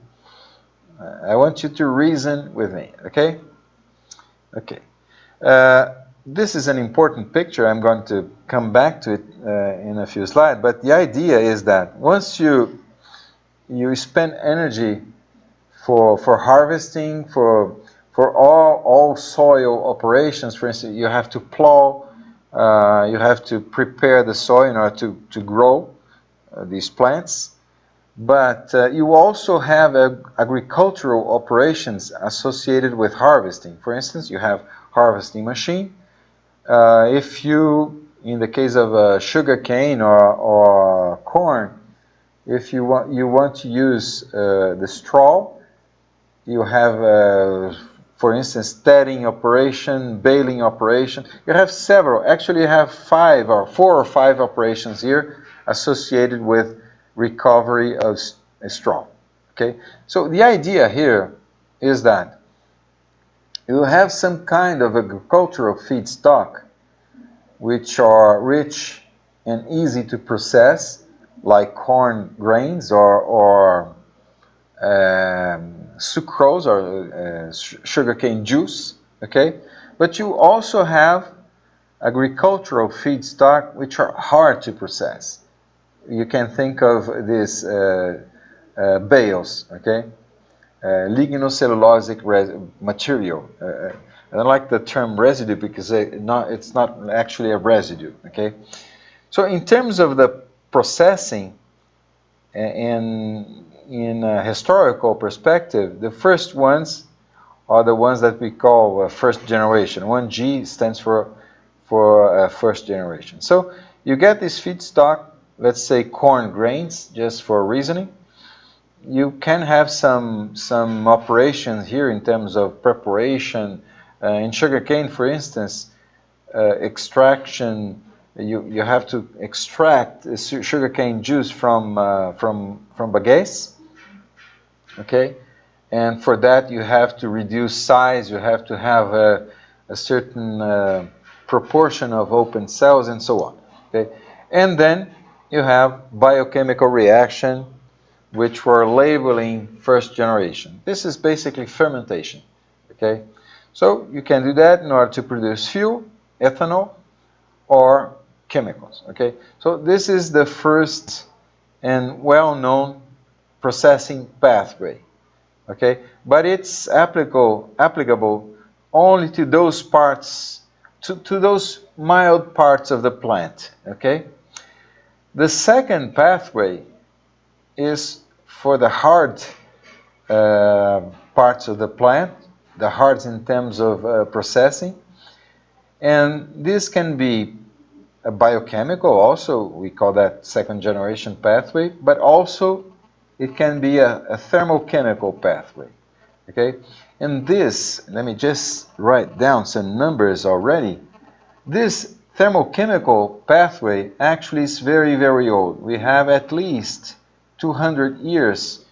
I want you to reason with me, okay? Okay. This is an important picture. I'm going to come back to it in a few slides. But the idea is that once you spend energy for harvesting, for all soil operations, for instance, you have to plow, you have to prepare the soil in order to grow these plants. But you also have agricultural operations associated with harvesting. For instance, you have harvesting machine. If you, in the case of sugar cane or corn, if you want to use the straw, you have, for instance, tearing operation, baling operation. You have several. Actually, you have 4 or 5 operations here associated with recovery of straw. Okay, so the idea here is that you have some kind of agricultural feedstock which are rich and easy to process, like corn grains or sucrose or sugarcane juice. Okay, but you also have agricultural feedstock which are hard to process. You can think of this bales, okay? Lignocellulosic material. I don't like the term residue because it's not actually a residue, okay? So in terms of the processing, in a historical perspective, the first ones are the ones that we call first generation. 1G stands for first generation. So you get this feedstock, let's say corn grains, just for reasoning. You can have some operations here in terms of preparation. In sugarcane, for instance, extraction. You have to extract sugarcane juice from bagasse. Okay, and for that you have to reduce size. You have to have a certain proportion of open cells and so on. Okay, and then you have biochemical reaction, which we're labeling first generation. This is basically fermentation. Okay, so you can do that in order to produce fuel, ethanol, or chemicals. Okay, so this is the first and well-known processing pathway. Okay, but it's applicable only to those parts, to those mild parts of the plant. Okay, the second pathway is for the hard parts of the plant, the hards in terms of processing, and this can be a biochemical, also we call that second generation pathway, but also it can be a thermochemical pathway. okay? And this, let me just write down some numbers already. This thermochemical pathway actually is very, very old. We have at least 200 years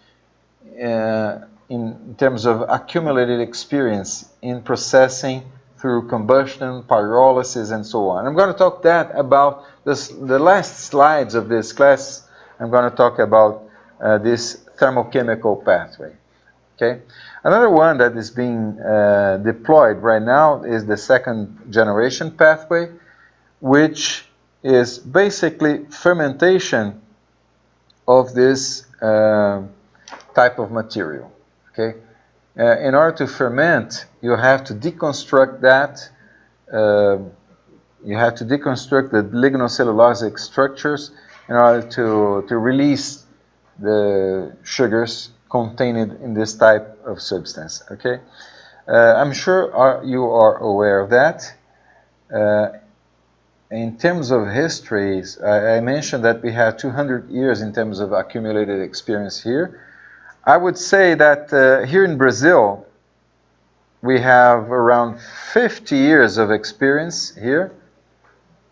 in terms of accumulated experience in processing through combustion, pyrolysis, and so on. I'm going to talk about the last slides of this class. I'm going to talk about this thermochemical pathway. Okay. Another one that is being deployed right now is the second generation pathway, which is basically fermentation of this type of material. Okay. In order to ferment, you have to deconstruct that. You have to deconstruct the lignocellulosic structures in order to release the sugars contained in this type of substance. Okay, I'm sure you are aware of that. In terms of histories, I mentioned that we have 200 years in terms of accumulated experience here. I would say that here in Brazil, we have around 50 years of experience here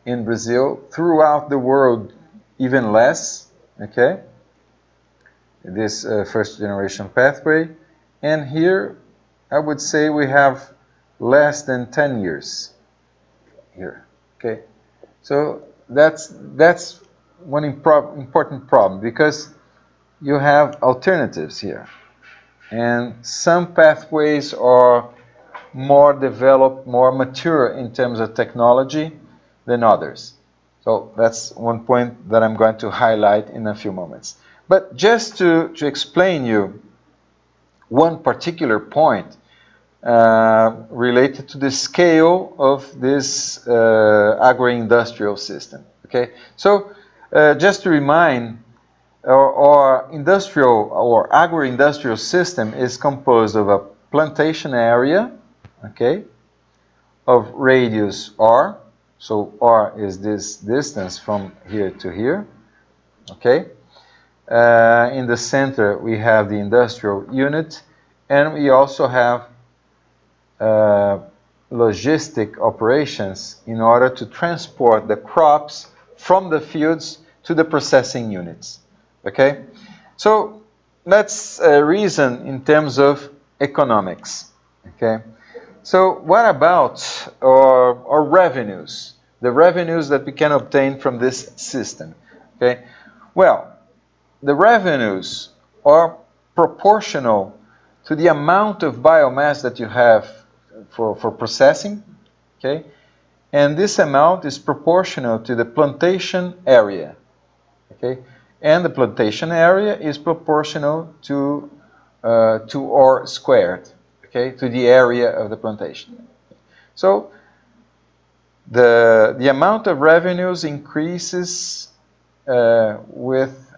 in Brazil. Throughout the world, even less, okay? This first generation pathway. And here, I would say we have less than 10 years here, okay? So that's one important problem, because you have alternatives here. And some pathways are more developed, more mature in terms of technology than others. So that's one point that I'm going to highlight in a few moments. But just to explain you one particular point related to the scale of this agro-industrial system. Okay, so just to remind, our industrial or agro-industrial system is composed of a plantation area, okay, of radius r. So r is this distance from here to here, okay. In the center we have the industrial unit, and we also have logistic operations in order to transport the crops from the fields to the processing units. Okay, so let's reason in terms of economics. Okay, so what about our revenues? The revenues that we can obtain from this system. Okay, well, the revenues are proportional to the amount of biomass that you have for processing. Okay, and this amount is proportional to the plantation area. Okay. And the plantation area is proportional to R squared, okay, to the area of the plantation. So the amount of revenues increases with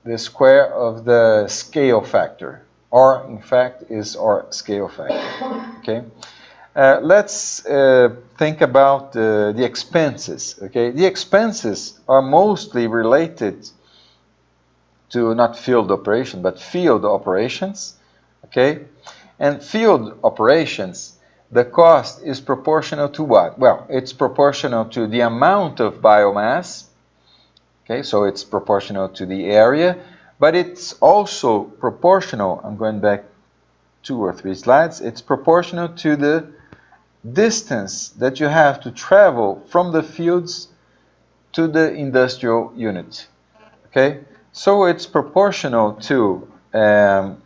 the square of the scale factor. R, in fact, is our scale factor. Okay. Let's think about the expenses. Okay, the expenses are mostly related to not field operation, but field operations, okay? And field operations, the cost is proportional to what? Well, it's proportional to the amount of biomass, okay? So it's proportional to the area, but it's also proportional, I'm going back 2 or 3 slides, it's proportional to the distance that you have to travel from the fields to the industrial unit, okay? So it's proportional to the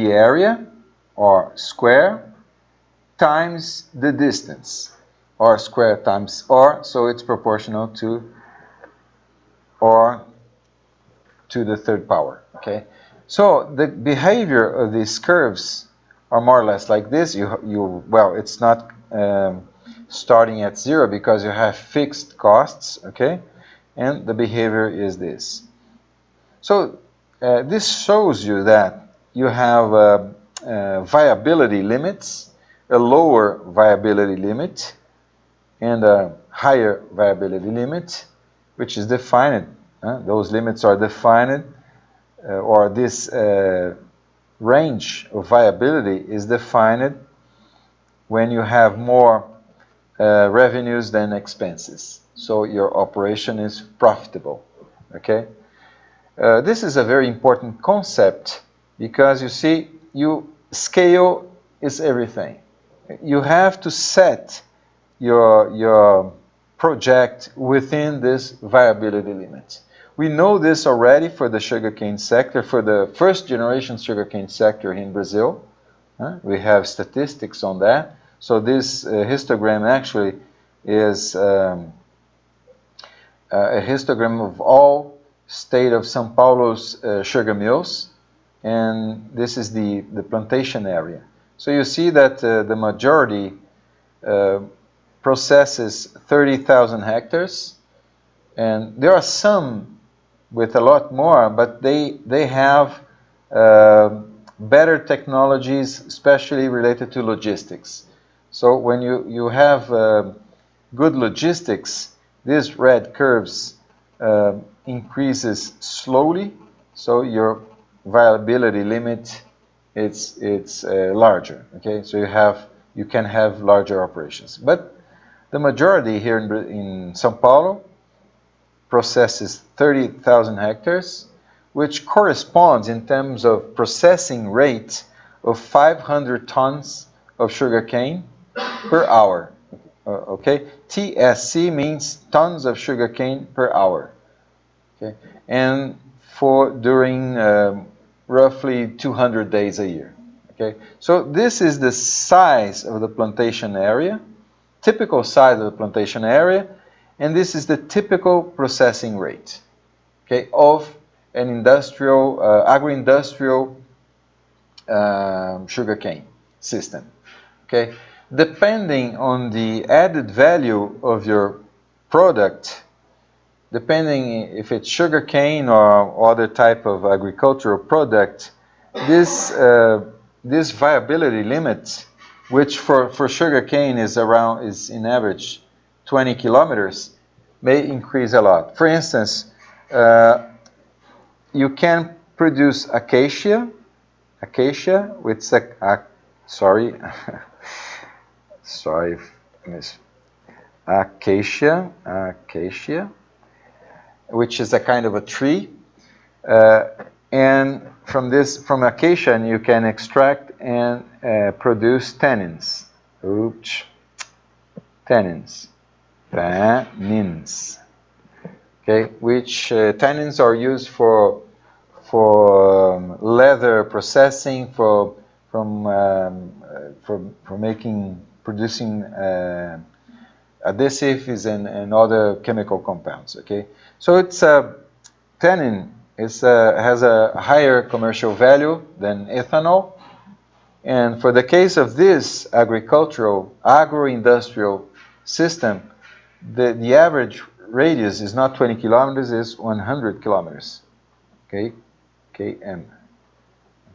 area, or square, times the distance, r squared times r. So it's proportional to r to the third power. Okay. So the behavior of these curves are more or less like this. Well, it's not starting at 0 because you have fixed costs. Okay. And the behavior is this. So this shows you that you have viability limits, a lower viability limit, and a higher viability limit, which is defined. Those limits are defined or this range of viability is defined when you have more revenues than expenses. So your operation is profitable, okay? This is a very important concept because you see, scale is everything. You have to set your project within this viability limit. We know this already for the sugarcane sector, for the first generation sugarcane sector in Brazil. We have statistics on that. So this histogram actually is a histogram of all state of São Paulo's sugar mills, and this is the plantation area. So you see that the majority processes 30,000 hectares, and there are some with a lot more, but they have better technologies, especially related to logistics. So when you have good logistics, these red curves increases slowly, so your viability limit it's larger. Okay, so you can have larger operations, but the majority here in São Paulo processes 30,000 hectares, which corresponds in terms of processing rate of 500 tons of sugarcane per hour. Okay, TSC means tons of sugarcane per hour. Okay, and during roughly 200 days a year. Okay, so this is the size of the plantation area, typical size of the plantation area, and this is the typical processing rate, okay, of an industrial, agro-industrial sugarcane system. Okay, depending on the added value of your product, depending if it's sugarcane or other type of agricultural product, this viability limit, which for sugarcane is in average 20 kilometers, may increase a lot. For instance, you can produce acacia, with sorry, miss, acacia, which is a kind of a tree, and from acacia you can extract and produce tannins. Oops, tannins. Okay, which tannins are used for leather processing, for producing adhesives and other chemical compounds. Okay, so it's tannin has a higher commercial value than ethanol, and for the case of this agro-industrial system, the average radius is not 20 kilometers, it's 100 kilometers. Okay, km.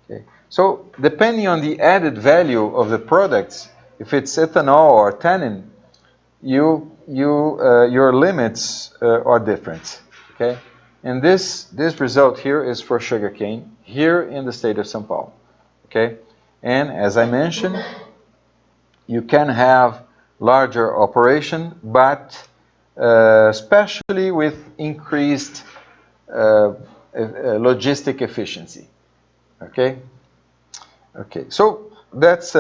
Okay, so depending on the added value of the products, if it's ethanol or tannin, your limits are different. Okay, and this result here is for sugarcane here in the state of São Paulo. Okay, and as I mentioned, you can have larger operation, but especially with increased logistic efficiency. Okay. Okay. So this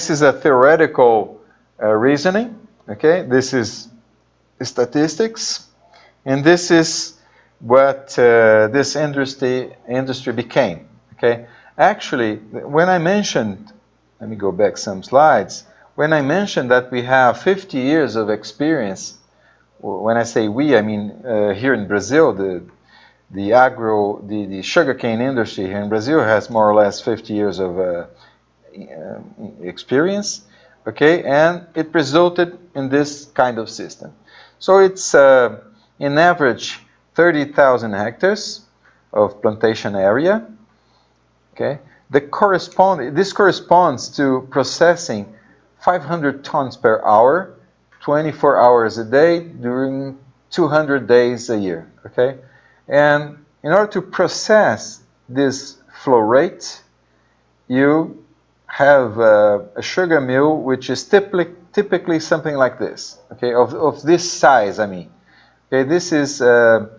is a theoretical reasoning. Okay. This is statistics, and this is what this industry became. Okay. Actually, when I mentioned, let me go back some slides. When I mentioned that we have 50 years of experience, when I say we, I mean here in Brazil, the sugarcane industry here in Brazil has more or less 50 years of experience, okay, and it resulted in this kind of system. So it's in average 30,000 hectares of plantation area, okay. This corresponds to processing 500 tons per hour, 24 hours a day during 200 days a year, okay? And in order to process this flow rate, you have a sugar mill which is typically something like this, okay, of this size, I mean. Okay, this is Usina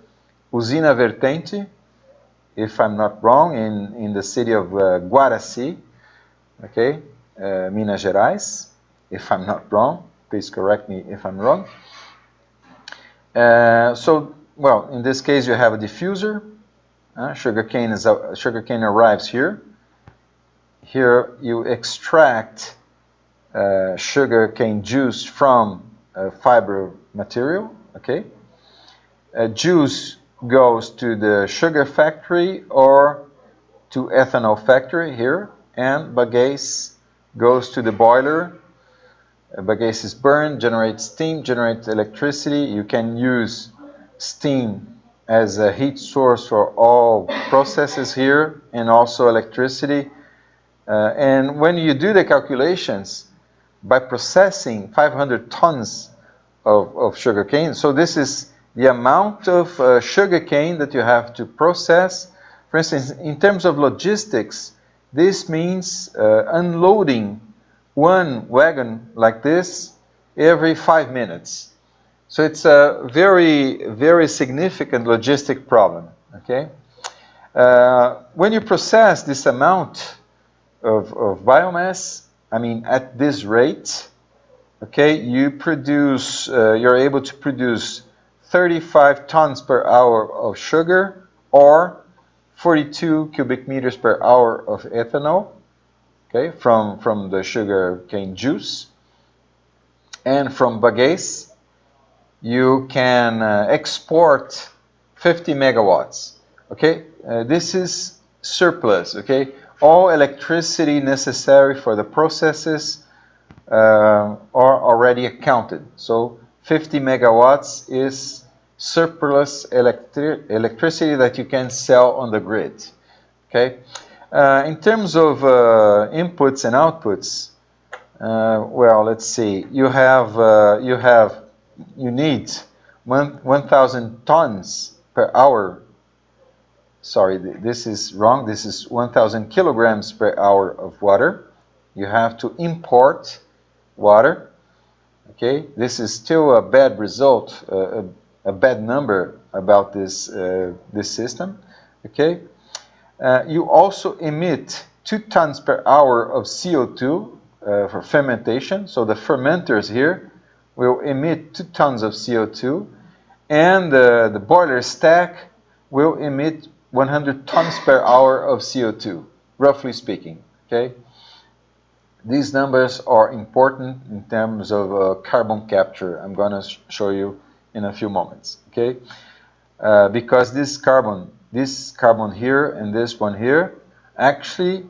Vertente, if I'm not wrong, in the city of Guaraci, okay, Minas Gerais, if I'm not wrong. Please correct me if I'm wrong. So, well, in this case, you have a diffuser. Sugarcane arrives here. Here you extract sugarcane juice from fiber material. Okay, juice goes to the sugar factory or to ethanol factory here, and bagasse goes to the boiler. Bagasse is burned, generates steam, generates electricity. You can use steam as a heat source for all processes here, and also electricity. And when you do the calculations, by processing 500 tons of sugarcane, so this is the amount of sugarcane that you have to process. For instance, in terms of logistics, this means unloading one wagon like this every 5 minutes. So it's a very, very significant logistic problem, okay? When you process this amount of biomass, I mean, at this rate, okay, you produce, you're able to produce 35 tons per hour of sugar or 42 cubic meters per hour of ethanol, okay, from the sugarcane juice. And from bagasse, you can export 50 megawatts, okay? This is surplus, okay? All electricity necessary for the processes are already accounted. So 50 megawatts is surplus electricity that you can sell on the grid, okay? In terms of inputs and outputs, well, let's see. You need 1,000 tons per hour. Sorry, this is wrong. This is 1,000 kilograms per hour of water. You have to import water. Okay, this is still a bad result, a bad number about this this system. Okay, you also emit 2 tons per hour of CO2 for fermentation. So the fermenters here will emit 2 tons of CO2, and the boiler stack will emit 100 tons per hour of CO2, roughly speaking. Okay, these numbers are important in terms of carbon capture. I'm going to show you in a few moments. Okay, because this carbon here and this one here actually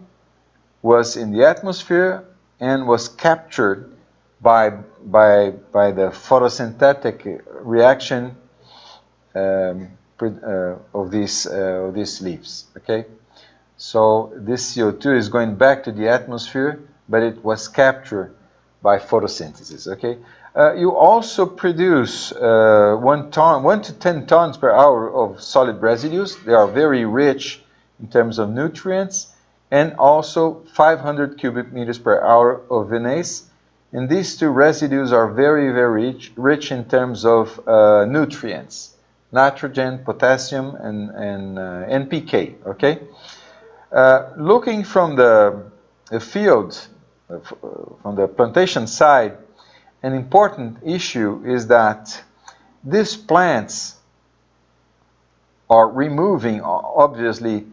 was in the atmosphere and was captured by the photosynthetic reaction of these leaves. Okay, so this CO2 is going back to the atmosphere, but it was captured by photosynthesis. Okay, you also produce 1 to 10 tons per hour of solid residues. They are very rich in terms of nutrients, and also 500 cubic meters per hour of vinasse. And these two residues are very, very rich in terms of nutrients, nitrogen, potassium, and NPK. Okay, looking from the field, from the plantation side, an important issue is that these plants are removing, obviously,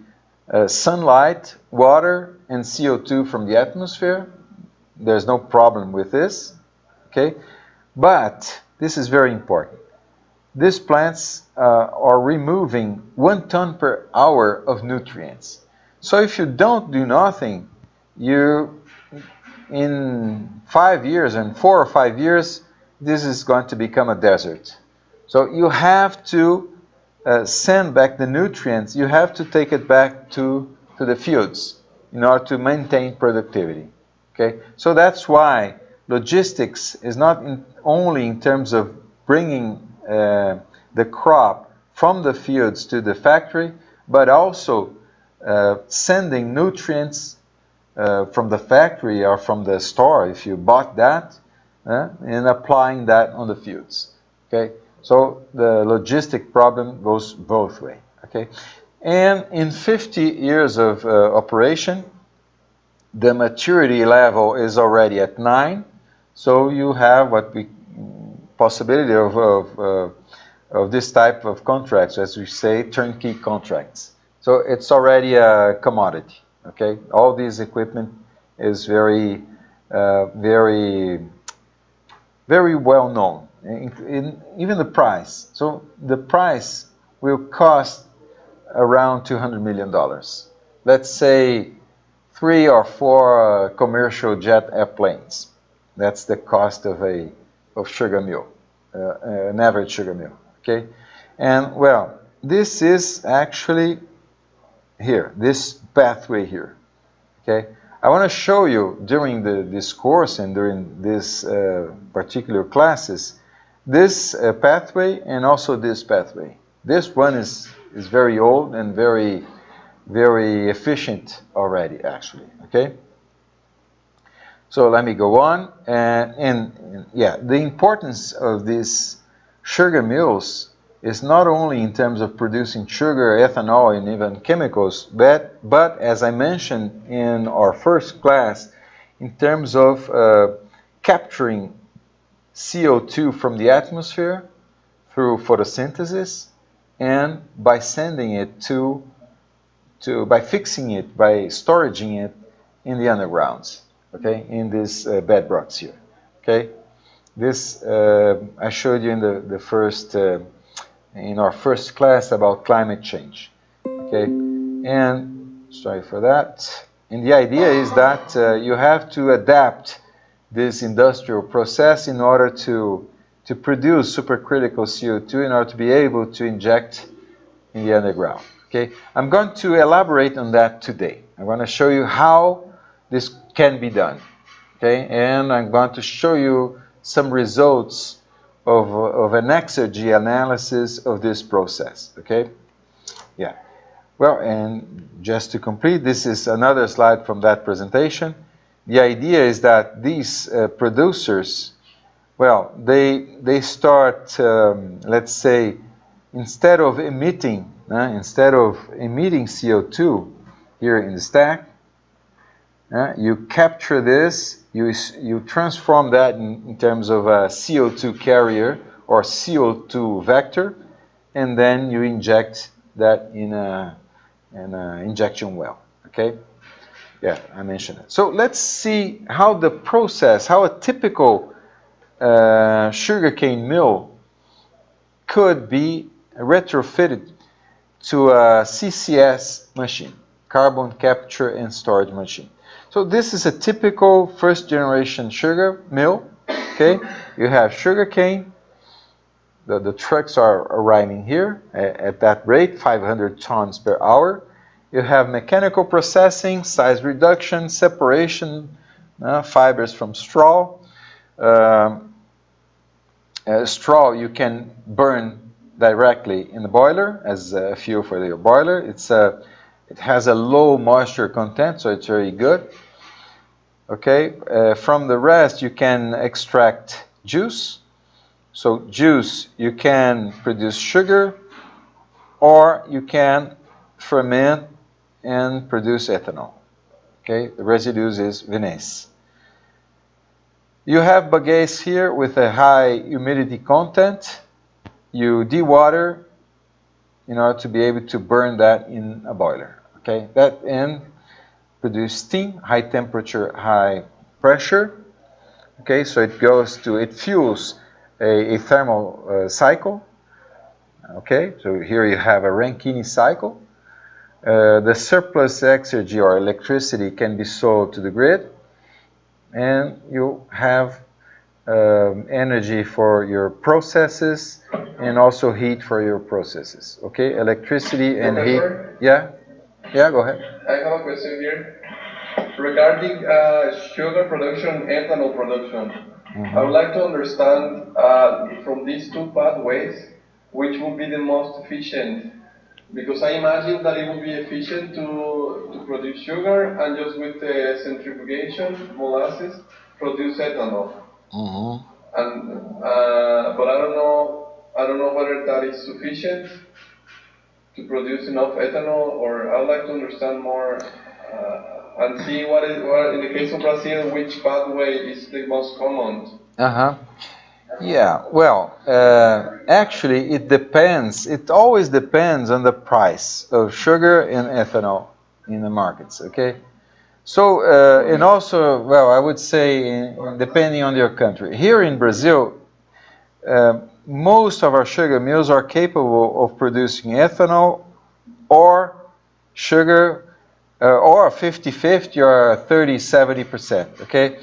sunlight, water, and CO2 from the atmosphere. There's no problem with this, okay? But this is very important. These plants are removing 1 ton per hour of nutrients. So if you don't do nothing, in 5 years, and 4 or 5 years, this is going to become a desert. So you have to send back the nutrients. You have to take it back to the fields in order to maintain productivity. Okay, so that's why logistics is not only in terms of bringing the crop from the fields to the factory, but also sending nutrients from the factory or from the store, if you bought that, and applying that on the fields. Okay, so the logistic problem goes both ways. Okay, and in 50 years of operation, the maturity level is already at 9, so you have what we possibility of this type of contracts, as we say, turnkey contracts. So it's already a commodity. Okay, all this equipment is very well known. Even the price. So the price will cost around $200 million. Let's say 3 or 4 commercial jet airplanes. That's the cost of a sugar mill, an average sugar mill. Okay, and well, this is actually here, this pathway here. Okay, I want to show you during this course and during this particular classes, this pathway and also this pathway. This one is very old and very efficient already, actually. Okay. So let me go on, and yeah, the importance of these sugar mills is not only in terms of producing sugar, ethanol, and even chemicals, but as I mentioned in our first class, in terms of capturing CO2 from the atmosphere through photosynthesis, and by sending it by fixing it, by storing it in the undergrounds. Okay, in these bedrocks here. Okay, this I showed you in the first in our first class about climate change. Okay, and sorry for that. And the idea is that you have to adapt this industrial process in order to produce supercritical CO2 in order to be able to inject in the underground. Okay, I'm going to elaborate on that today. I'm going to show you how this can be done. Okay, and I'm going to show you some results of an exergy analysis of this process. Okay, yeah. Well, and just to complete, this is another slide from that presentation. The idea is that these producers, well, they start, let's say, instead of emitting CO2 here in the stack, you capture this, you transform that in terms of a CO2 carrier or CO2 vector, and then you inject that in an injection well. Okay? Yeah, I mentioned it. So let's see how the process, how a typical sugarcane mill could be retrofitted to a CCS machine, carbon capture and storage machine. So this is a typical first generation sugar mill. Okay, you have sugarcane. The trucks are arriving here at that rate, 500 tons per hour. You have mechanical processing, size reduction, separation, fibers from straw. Straw you can burn directly in the boiler as a fuel for your boiler. It has a low moisture content, so it's very good. Okay, from the rest you can extract juice. So juice, you can produce sugar, or you can ferment and produce ethanol. Okay, the residues is vinasse. You have bagasse here with a high humidity content. You dewater in order to be able to burn that in a boiler. Okay, that and produce steam, high temperature, high pressure. Okay, so it fuels a thermal cycle. Okay, so here you have a Rankine cycle. The surplus exergy or electricity can be sold to the grid, and you have energy for your processes and also heat for your processes. Okay, electricity and heat. Yeah, go ahead. I have a question here regarding sugar production, ethanol production. I would like to understand from these two pathways, which would be the most efficient Because I imagine that it would be efficient to produce sugar and just with the centrifugation, molasses, produce ethanol. Mm-hmm. And but I don't know whether that is sufficient to produce enough ethanol, or I would like to understand more and see what in the case of Brazil, which pathway is the most common. Uh-huh. Yeah, well, actually, it depends. It always depends on the price of sugar and ethanol in the markets, okay? So, and also, well, I would say, depending on your country. Here in Brazil, most of our sugar mills are capable of producing ethanol or sugar, or 50-50 or 30-70%, okay?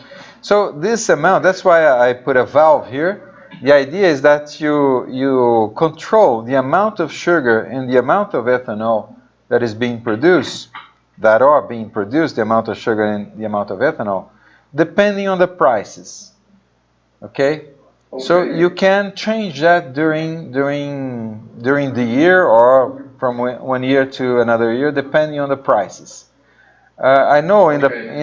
So this amount, that's why I put a valve here. The idea is that you control the amount of sugar and the amount of ethanol that is being produced, the amount of sugar and the amount of ethanol, depending on the prices, okay? So you can change that during the year or from one year to another year, depending on the prices. I know in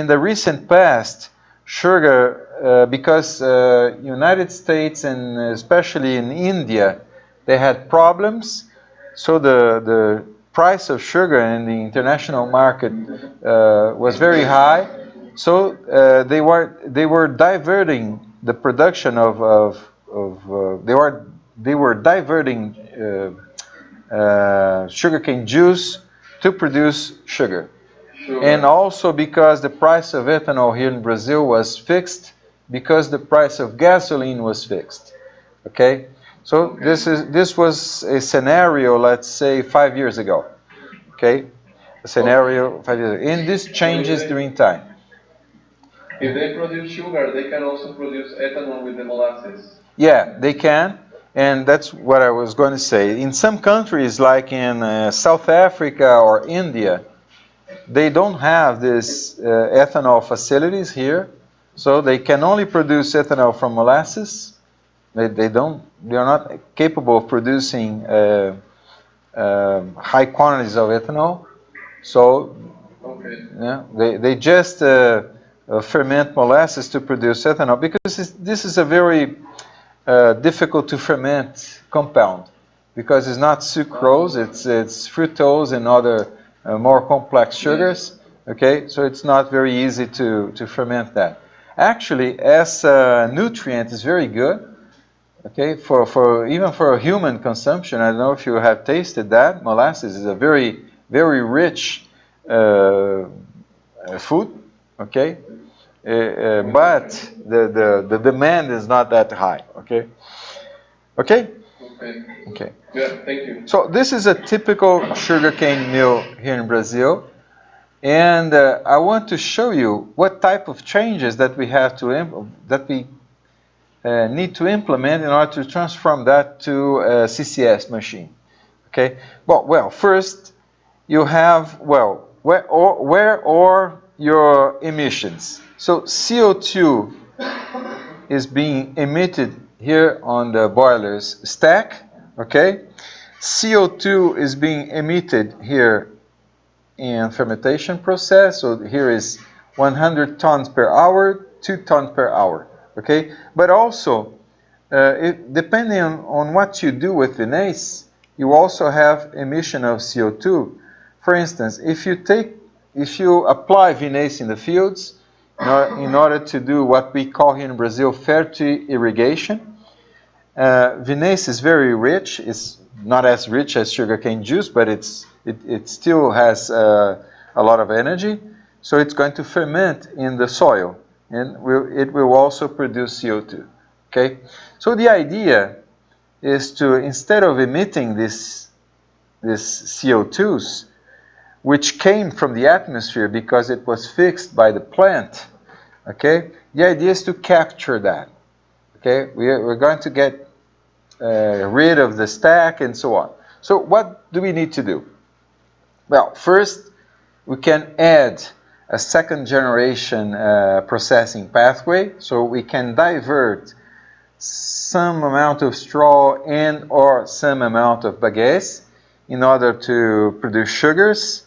the recent past, sugar, because United States and especially in India, they had problems. So the price of sugar in the international market was very high. So they were diverting the production they were diverting sugarcane juice to produce sugar. And also because the price of ethanol here in Brazil was fixed, because the price of gasoline was fixed. Okay? So this was a scenario, let's say 5 years ago. Okay? A scenario 5 years ago. And this changes during time. If they produce sugar, they can also produce ethanol with the molasses. Yeah, they can. And that's what I was going to say. In some countries, like in South Africa or India, they don't have this ethanol facilities here, so they can only produce ethanol from molasses. They are not capable of producing high quantities of ethanol. So yeah, they just ferment molasses to produce ethanol, because this is a very difficult to ferment compound, because it's not sucrose, it's fructose and other more complex sugars. Okay, so it's not very easy to ferment that. Actually, as a nutrient, is very good. Okay, for even for human consumption. I don't know if you have tasted that. Molasses is a very rich food. Okay, but the demand is not that high. Okay. Okay. Okay. Yeah, thank you. So this is a typical sugarcane mill here in Brazil, and I want to show you what type of changes that we have to need to implement in order to transform that to a CCS machine. Okay. Well, first you have where are your emissions? So CO2 is being emitted here on the boiler's stack, okay? CO2 is being emitted here in fermentation process, so here is 100 tons per hour, 2 tons per hour, okay? But also, depending on what you do with vinasse, you also have emission of CO2. For instance, if you apply vinasse in the fields, in order to do what we call here in Brazil ferti-irrigation. Vinasse is very rich. It's not as rich as sugarcane juice, but it still has a lot of energy. So it's going to ferment in the soil, and it will also produce CO2. Okay. So the idea is to, instead of emitting this CO2s, which came from the atmosphere because it was fixed by the plant, okay? The idea is to capture that, okay? We're going to get rid of the stack and so on. So what do we need to do? Well, first, we can add a second generation processing pathway, so we can divert some amount of straw and or some amount of bagasse in order to produce sugars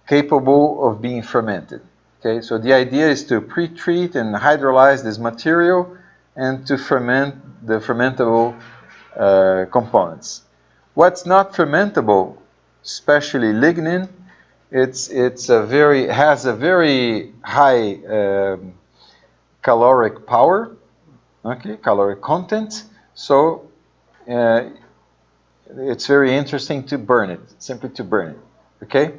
capable of being fermented. Okay, so the idea is to pre-treat and hydrolyze this material and to ferment the fermentable components. What's not fermentable, especially lignin, has a very high caloric power, okay, caloric content. So it's very interesting to burn it, simply to burn it. Okay.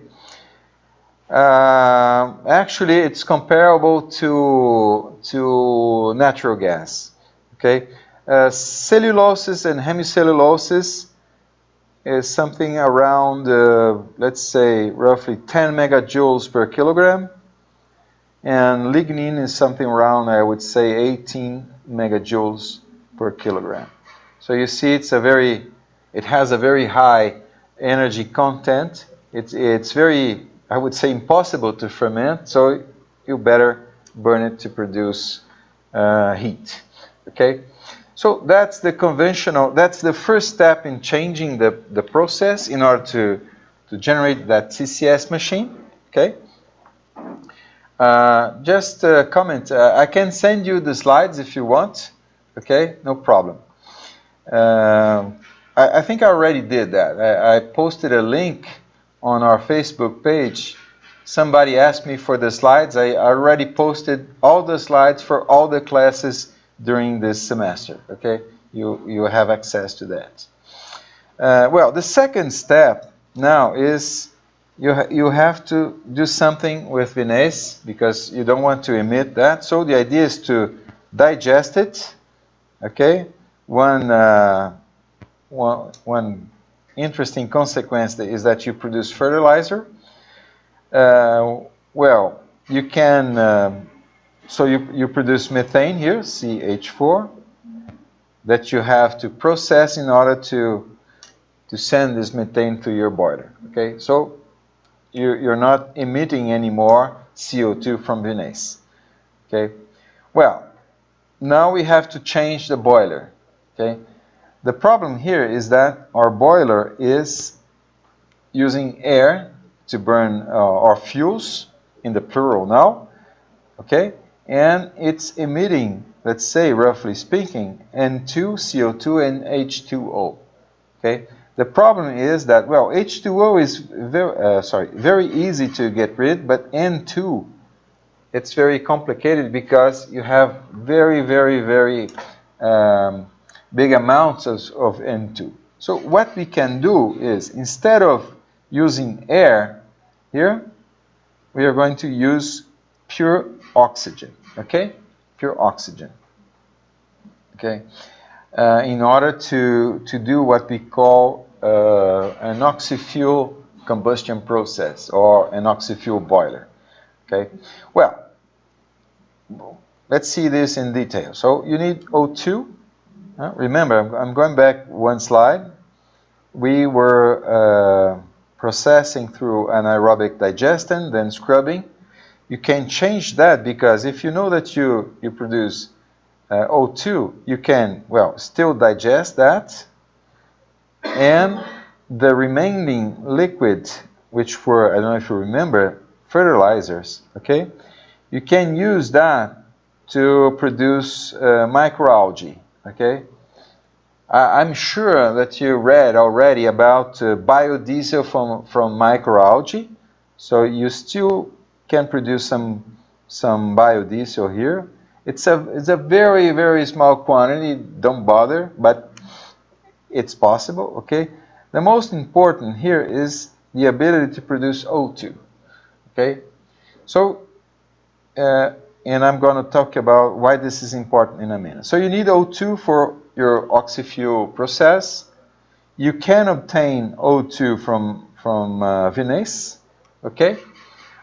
Actually, it's comparable to natural gas. Okay, celluloses and hemicelluloses is something around, let's say, roughly 10 megajoules per kilogram, and lignin is something around, I would say, 18 megajoules per kilogram. So you see, it has a very high energy content. It's very, I would say, impossible to ferment, so you better burn it to produce heat. Okay, so that's the conventional, that's the first step in changing the process in order to generate that CCS machine. Okay, just a comment, I can send you the slides if you want. Okay, no problem. I think I already did that. I posted a link on our Facebook page. Somebody asked me for the slides. I already posted all the slides for all the classes during this semester. Okay, you have access to that. Well, the second step now is you have to do something with vinasse because you don't want to emit that. So the idea is to digest it. Okay, one interesting consequence is that you produce fertilizer. Well, you can, so you produce methane here, CH4, that you have to process in order to send this methane to your boiler. Okay, so you're not emitting any more CO2 from vinasse. Okay, well, now we have to change the boiler. Okay, the problem here is that our boiler is using air to burn our fuels, in the plural now, okay, and it's emitting, let's say, roughly speaking, N2, CO2, and H2O. Okay, the problem is that, well, H2O is very easy to get rid, but N2, it's very complicated because you have very big amounts of N2. So what we can do is, instead of using air here, we are going to use pure oxygen. Okay, pure oxygen. Okay, in order to do what we call an Oxifuel combustion process or an Oxifuel boiler. Okay, well, let's see this in detail. So you need O2. Remember, I'm going back one slide. We were processing through anaerobic digestion, then scrubbing. You can change that because if you know that you produce O2, you can, well, still digest that, and the remaining liquid, which were, I don't know if you remember, fertilizers, okay? You can use that to produce microalgae, okay? I'm sure that you read already about biodiesel from microalgae, so you still can produce some biodiesel here. It's a very small quantity, don't bother, but it's possible, okay? The most important here is the ability to produce O2, okay? So, and I'm going to talk about why this is important in a minute. So you need O2 for your Oxifuel process. You can obtain O2 from vinasse, okay?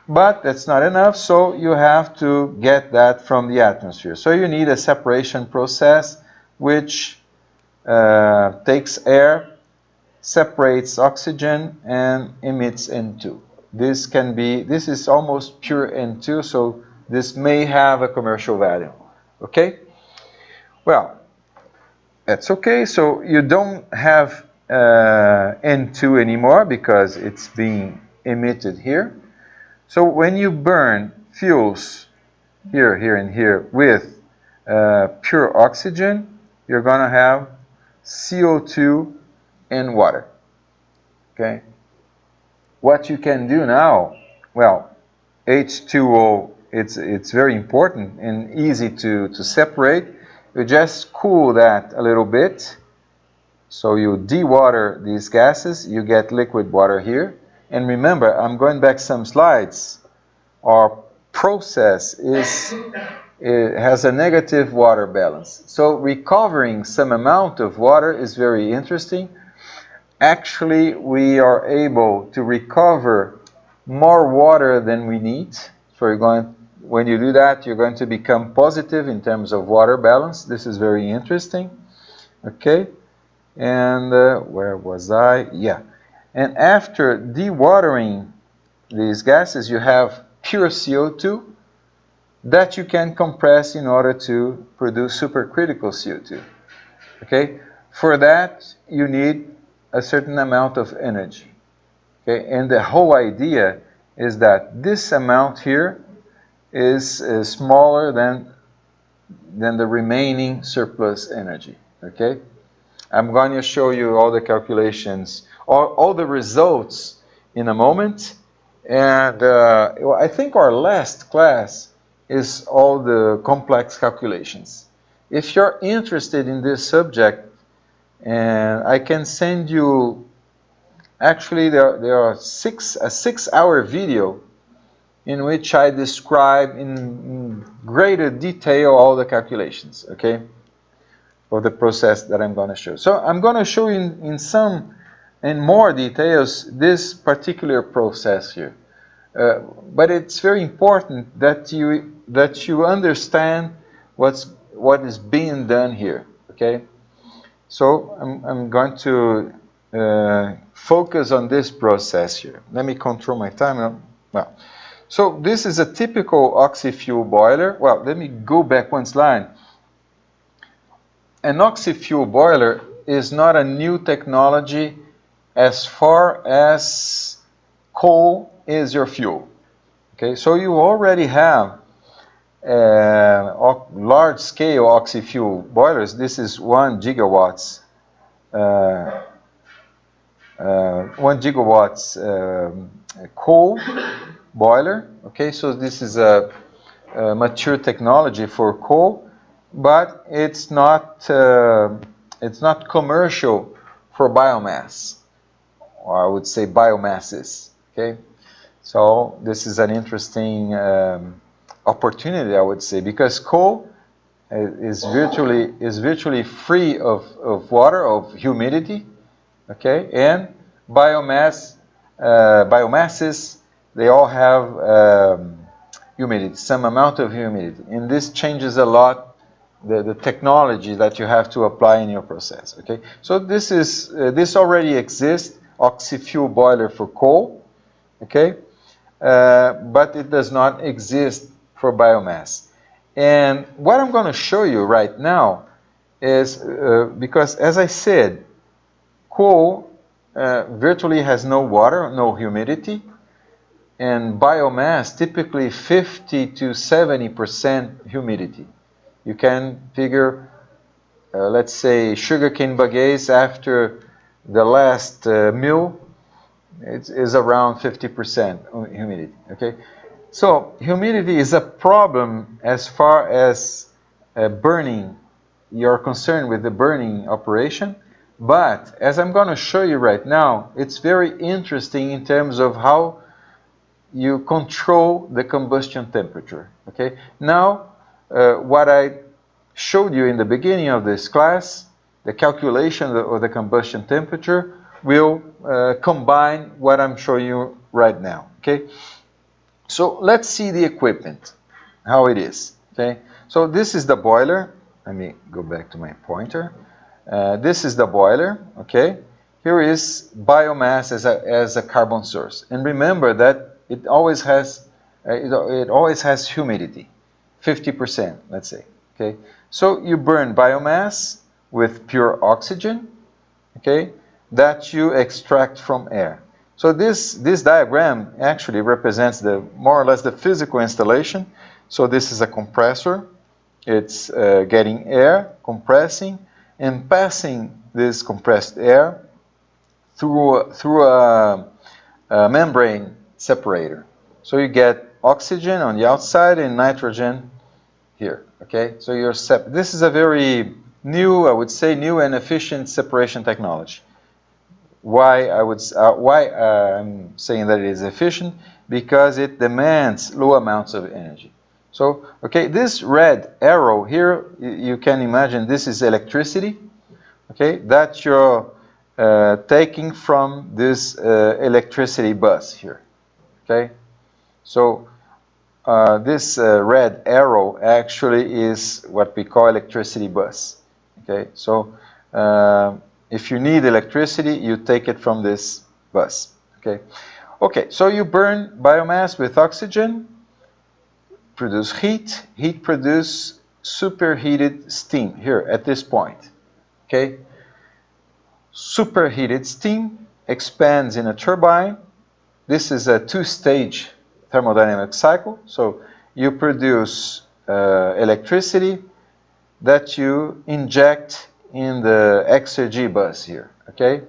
But that's not enough, so you have to get that from the atmosphere. So you need a separation process which takes air, separates oxygen, and emits N2. This is almost pure N2, so this may have a commercial value, okay? Well, that's okay, so you don't have N2 anymore because it's being emitted here. So when you burn fuels here, here, and here with pure oxygen, you're going to have CO2 and water. Okay? What you can do now, well, H2O, it's very important and easy to separate. You just cool that a little bit. So you dewater these gases, you get liquid water here. And remember, I'm going back some slides. Our process it has a negative water balance. So recovering some amount of water is very interesting. Actually, we are able to recover more water than we need. So when you do that, you're going to become positive in terms of water balance. This is very interesting. Okay, and where was I? Yeah, and after dewatering these gases, you have pure CO2 that you can compress in order to produce supercritical CO2. Okay, for that you need a certain amount of energy. Okay, and the whole idea is that this amount here is smaller than the remaining surplus energy. Okay, I'm going to show you all the calculations, all the results in a moment. And I think our last class is all the complex calculations. If you're interested in this subject, and I can send you, actually there are a 6-hour video in which I describe in greater detail all the calculations, okay, of the process that I'm going to show. So I'm going to show you in more details this particular process here. But it's very important that you understand what is being done here. Okay, so I'm going to focus on this process here. Let me control my time. Well, so this is a typical Oxifuel boiler. Well, let me go back one slide. An Oxifuel boiler is not a new technology as far as coal is your fuel. Okay, so you already have large-scale Oxifuel boilers. This is 1 gigawatts. 1 gigawatts coal boiler. Okay, so this is a mature technology for coal, but it's not commercial for biomass, or I would say biomasses. Okay, so this is an interesting opportunity, I would say, because coal is virtually free of water, of humidity. Okay, and biomasses, they all have humidity, some amount of humidity, and this changes a lot the technology that you have to apply in your process. Okay, so this already exists, Oxifuel boiler for coal. Okay, but it does not exist for biomass. And what I'm going to show you right now is because, as I said, coal virtually has no water, no humidity, and biomass typically 50 to 70% humidity. You can figure, let's say, sugarcane bagasse after the last mill, it is around 50% humidity. Okay, so humidity is a problem as far as burning. You're concerned with the burning operation. But as I'm going to show you right now, it's very interesting in terms of how you control the combustion temperature. Okay. Now, what I showed you in the beginning of this class, the calculation of the combustion temperature, will combine what I'm showing you right now. Okay. So let's see the equipment, how it is. Okay. So this is the boiler. Let me go back to my pointer. This is the boiler, okay? Here is biomass as a carbon source. And remember that it always has humidity, 50%, let's say, okay? So you burn biomass with pure oxygen, okay? that you extract from air. So this diagram actually represents more or less the physical installation. So this is a compressor. It's getting air, compressing, and passing this compressed air through a membrane separator. So you get oxygen on the outside and nitrogen here. Okay, so this is a very new, I would say, new and efficient separation technology. Why I'm saying that it is efficient? Because it demands low amounts of energy. So, okay, this red arrow here, you can imagine this is electricity, okay, that you're taking from this electricity bus here, okay? So, this red arrow actually is what we call electricity bus, okay? So, if you need electricity, you take it from this bus, okay? Okay, so you burn biomass with oxygen, produce heat. Heat produce superheated steam here at this point, okay? Superheated steam expands in a turbine. This is a two-stage thermodynamic cycle. So you produce electricity that you inject in the exergy bus here, okay?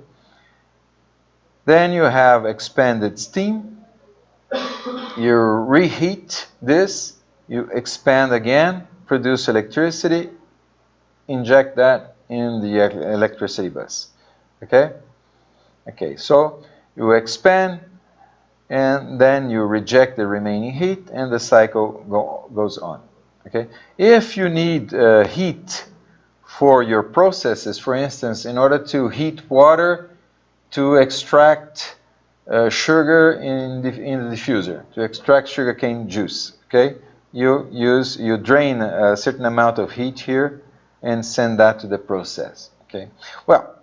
Then you have expanded steam. You reheat this, you expand again, produce electricity, inject that in the electricity bus, okay? Okay, so you expand, and then you reject the remaining heat, and the cycle goes on, okay? If you need heat for your processes, for instance, in order to heat water to extract sugar in the diffuser, to extract sugarcane juice, okay? You drain a certain amount of heat here and send that to the process, okay? Well,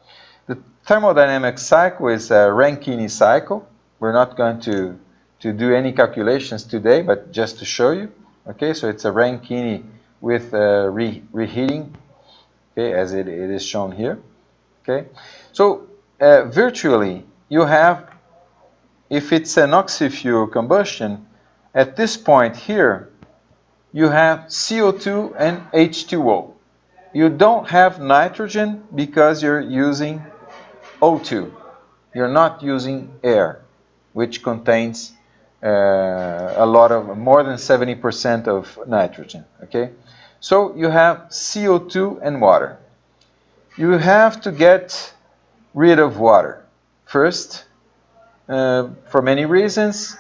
the thermodynamic cycle is a Rankine cycle. We're not going to do any calculations today, but just to show you, okay? So it's a Rankine with reheating, okay, as it is shown here, okay? So virtually, you have, if it's an oxyfuel combustion, at this point here, you have CO2 and H2O. You don't have nitrogen because you're using O2. You're not using air, which contains more than 70% of nitrogen, okay? So you have CO2 and water. You have to get rid of water first, for many reasons,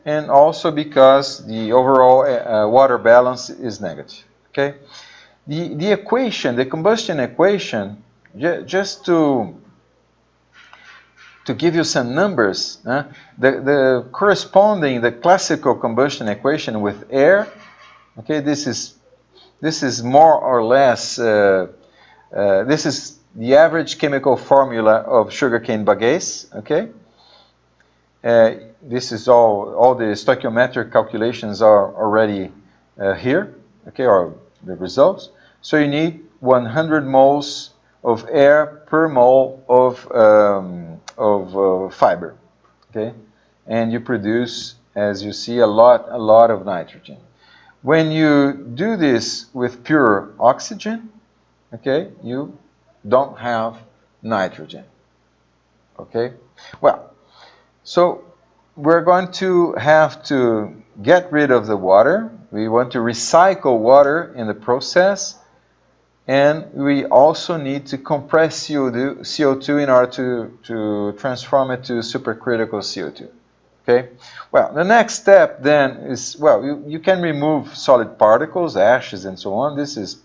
and also because the overall water balance is negative, okay? The equation, the combustion equation, just to give you some numbers, the classical combustion equation with air, okay, this is more or less, this is the average chemical formula of sugarcane bagasse, okay? This is all the stoichiometric calculations are already here, okay, or the results. So you need 100 moles of air per mole of fiber, okay? And you produce, as you see, a lot of nitrogen. When you do this with pure oxygen, okay, you don't have nitrogen, okay? Well, so we're going to have to get rid of the water. We want to recycle water in the process, and we also need to compress CO2 in order to transform it to supercritical CO2. Okay? Well, the next step then is, well, you can remove solid particles, ashes, and so on. This is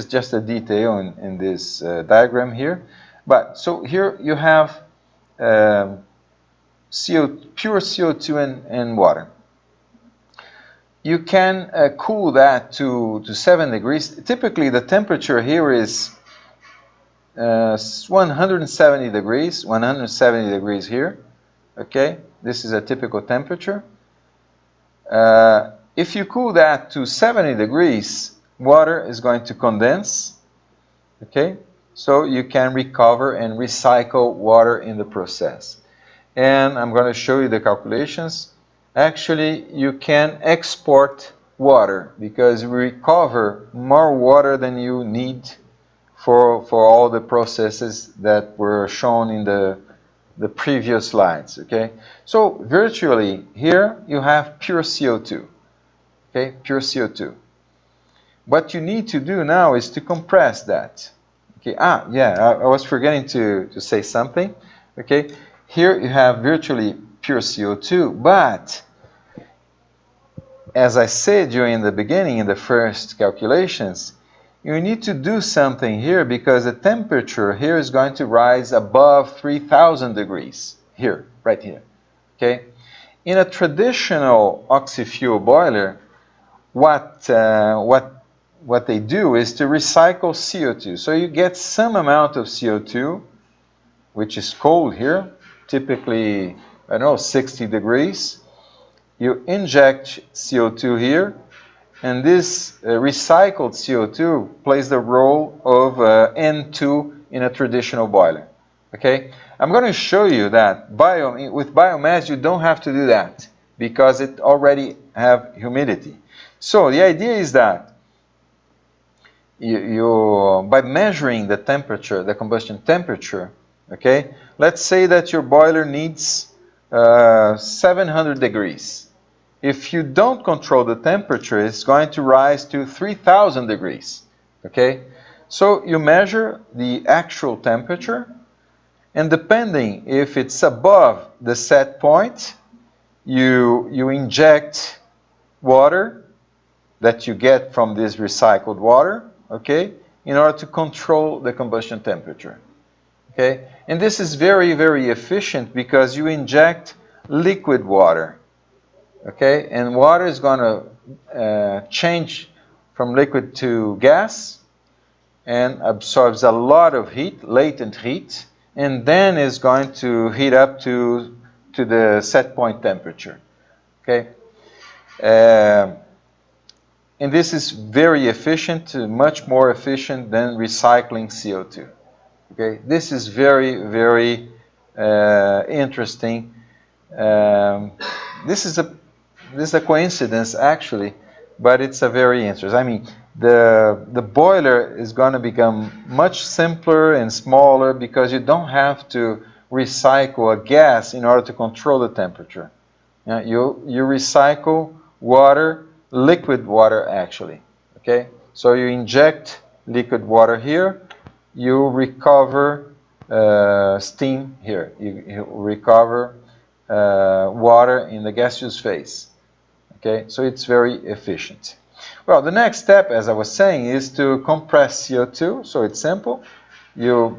just a detail in this diagram here. But so here you have pure CO2 and water. You can cool that to 7 degrees. Typically, the temperature here is 170 degrees here. Okay, this is a typical temperature. If you cool that to 70 degrees, water is going to condense. Okay, so you can recover and recycle water in the process. And I'm going to show you the calculations. Actually, you can export water because you recover more water than you need for all the processes that were shown in the previous slides, okay? So virtually here you have pure CO2, okay? Pure CO2. What you need to do now is to compress that. Okay, I was forgetting to say something, okay? Here you have virtually pure CO2, but as I said during the beginning in the first calculations, you need to do something here because the temperature here is going to rise above 3,000 degrees, here, right here, okay? In a traditional oxyfuel boiler, what they do is to recycle CO2. So you get some amount of CO2, which is cold here, typically, I don't know, 60 degrees. You inject CO2 here, and this recycled CO2 plays the role of N2 in a traditional boiler. Okay? I'm going to show you that with biomass you don't have to do that because it already have humidity. So the idea is that by measuring the temperature, the combustion temperature, okay, let's say that your boiler needs 700 degrees. If you don't control the temperature, it's going to rise to 3,000 degrees, okay? So you measure the actual temperature, and depending if it's above the set point, you inject water that you get from this recycled water, okay, in order to control the combustion temperature, okay? And this is very, very efficient because you inject liquid water, okay? And water is going to change from liquid to gas and absorbs a lot of heat, latent heat, and then is going to heat up to the set point temperature, okay? And this is very efficient, much more efficient than recycling CO2. Okay, this is very, very interesting. This is a coincidence actually, but it's a very interesting. I mean, the boiler is going to become much simpler and smaller because you don't have to recycle a gas in order to control the temperature. You recycle water, liquid water actually, okay? So you inject liquid water here, you recover steam here, you recover water in the gaseous phase, okay? So it's very efficient. Well, the next step, as I was saying, is to compress CO2, so it's simple. You